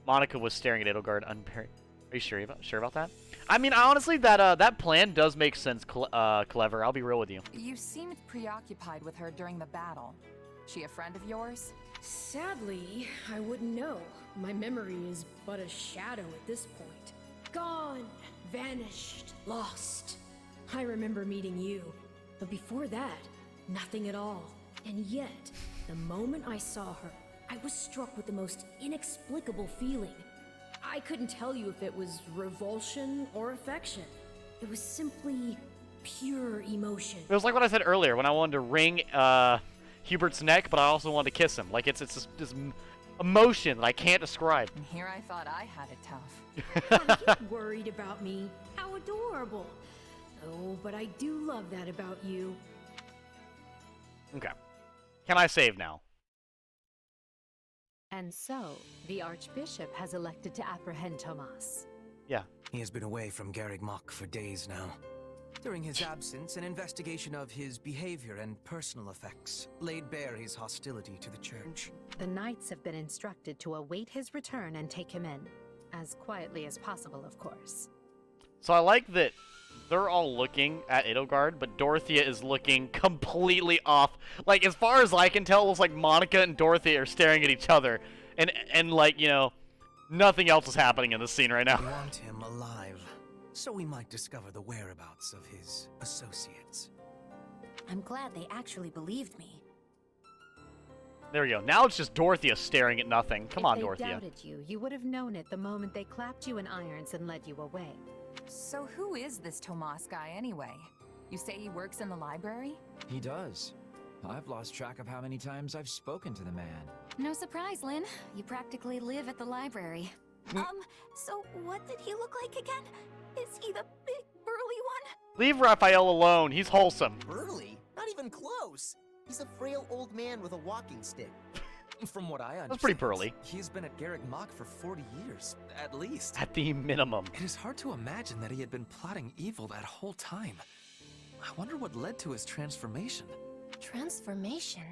Monica was staring at Edelgard unburied. Are you sure about that? I mean, honestly, that plan does make sense, Clever. I'll be real with you. You seemed preoccupied with her during the battle. She a friend of yours? Sadly, I wouldn't know. My memory is but a shadow at this point. Gone, vanished, lost. I remember meeting you, but before that, nothing at all. And yet, the moment I saw her, I was struck with the most inexplicable feeling. I couldn't tell you if it was revulsion or affection. It was simply pure emotion. It was like what I said earlier when I wanted to wring Hubert's neck, but I also wanted to kiss him. Like, it's this emotion that I can't describe. And here I thought I had it tough. Are you worried about me? How adorable. Oh, but I do love that about you. Okay. Can I save now? And so, the Archbishop has elected to apprehend Tomas. Yeah. He has been away from Garreg Mach for days now. During his absence, an investigation of his behavior and personal effects laid bare his hostility to the Church. The Knights have been instructed to await his return and take him in. As quietly as possible, of course. So I like that they're all looking at Edelgard, but Dorothea is looking completely off. Like, as far as I can tell, it looks like Monica and Dorothea are staring at each other. And like, you know, nothing else is happening in this scene right now. We want him alive, so we might discover the whereabouts of his associates. I'm glad they actually believed me. There we go. Now it's just Dorothea staring at nothing. Come on, Dorothea. If they doubted you, you would have known it the moment they clapped you in irons and led you away. So who is this Tomas guy anyway? You say he works in the library? He does. I've lost track of how many times I've spoken to the man. No surprise, Lynn. You practically live at the library. So what did he look like again? Is he the big, burly one? Leave Raphael alone. He's wholesome. Burly? Not even close. He's a frail old man with a walking stick. From what I understand, That's pretty burly. He's been at Garreg Mach for 40 years, at least. At the minimum. It is hard to imagine that he had been plotting evil that whole time. I wonder what led to his transformation. Transformation?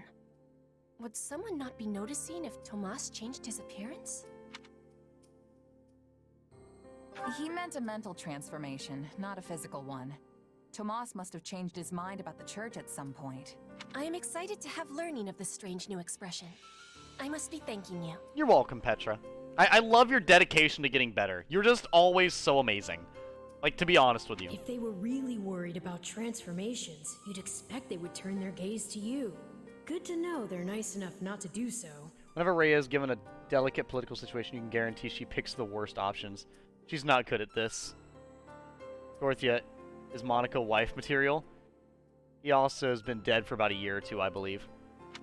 Would someone not be noticing if Tomas changed his appearance? He meant a mental transformation, not a physical one. Tomas must have changed his mind about the church at some point. I am excited to have learning of this strange new expression. I must be thanking you. You're welcome, Petra. I love your dedication to getting better. You're just always so amazing. Like, to be honest with you. If they were really worried about transformations, you'd expect they would turn their gaze to you. Good to know they're nice enough not to do so. Whenever Rhea is given a delicate political situation, you can guarantee she picks the worst options. She's not good at this. Dorothea is Monica wife material. He also has been dead for about a year or two, I believe.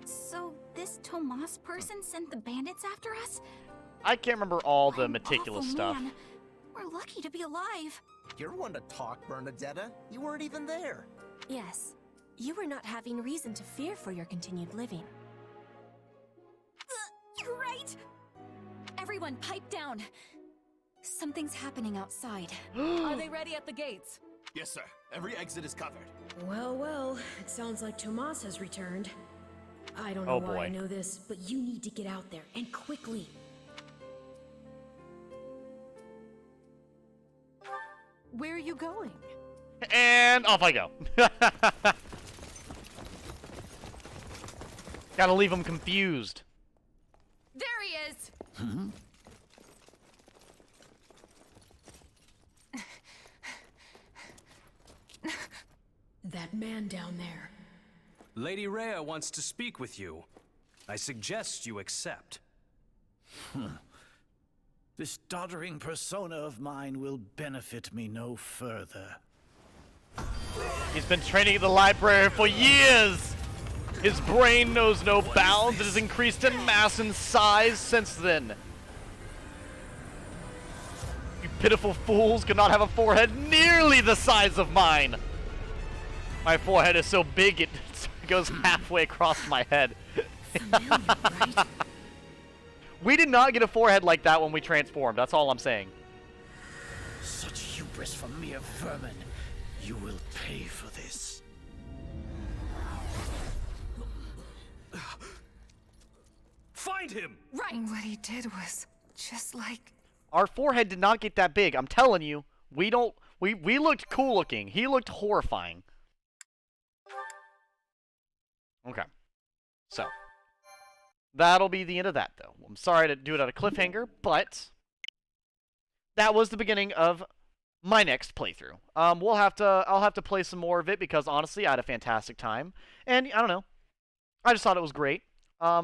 So this Tomas person sent the bandits after us? I can't remember all the meticulous Awful stuff. man. We're lucky to be alive. You're one to talk, Bernadetta. You weren't even there. Yes, you were not having reason to fear for your continued living. You're right. Everyone, pipe down. Something's happening outside. Are they ready at the gates? Yes, sir. Every exit is covered. Well, well, it sounds like Tomas has returned. I don't know why I know this, but you need to get out there, and quickly. Where are you going? And off I go. Gotta leave him confused. There he is! That man down there. Lady Rhea wants to speak with you. I suggest you accept. This doddering persona of mine will benefit me no further. He's been training at the library for years! His brain knows no bounds. It has increased in mass and size since then. You pitiful fools could not have a forehead nearly the size of mine! My forehead is so big it goes halfway across my head. We did not get a forehead like that when we transformed. That's all I'm saying. Such hubris from mere vermin. You will pay for this. Find him! Right. What he did was just like... Our forehead did not get that big. I'm telling you. We looked cool looking. He looked horrifying. Okay. So. That'll be the end of that, though. I'm sorry to do it at a cliffhanger, but that was the beginning of my next playthrough. I'll have to play some more of it because honestly, I had a fantastic time, and I don't know, I just thought it was great. I'll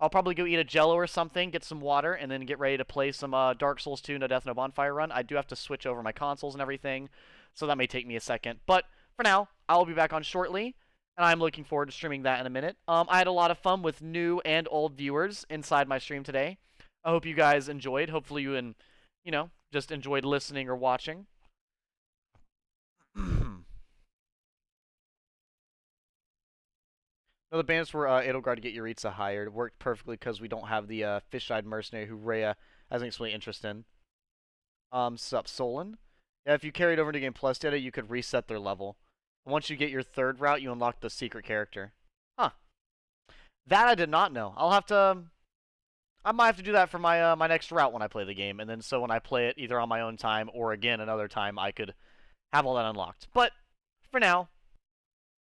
probably go eat a Jello or something, get some water, and then get ready to play some Dark Souls 2 No Death No Bonfire run. I do have to switch over my consoles and everything, so that may take me a second. But for now, I'll be back on shortly. And I'm looking forward to streaming that in a minute. I had a lot of fun with new and old viewers inside my stream today. I hope you guys enjoyed. Hopefully you just enjoyed listening or watching. No, the bandits were edelgard to get Yuritsa hired. It worked perfectly because we don't have the fish-eyed mercenary who Rhea has an extremely interest in. Sup, Solon? Yeah, if you carried over to Game Plus data, you could reset their level. Once you get your third route, you unlock the secret character. Huh. That I did not know. I might have to do that for my my next route when I play the game, and then so when I play it either on my own time or again another time, I could have all that unlocked. But for now,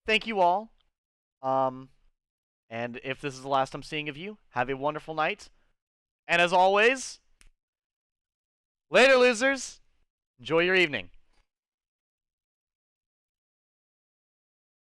thank you all. And if this is the last I'm seeing of you, have a wonderful night. And as always, later, losers. Enjoy your evening.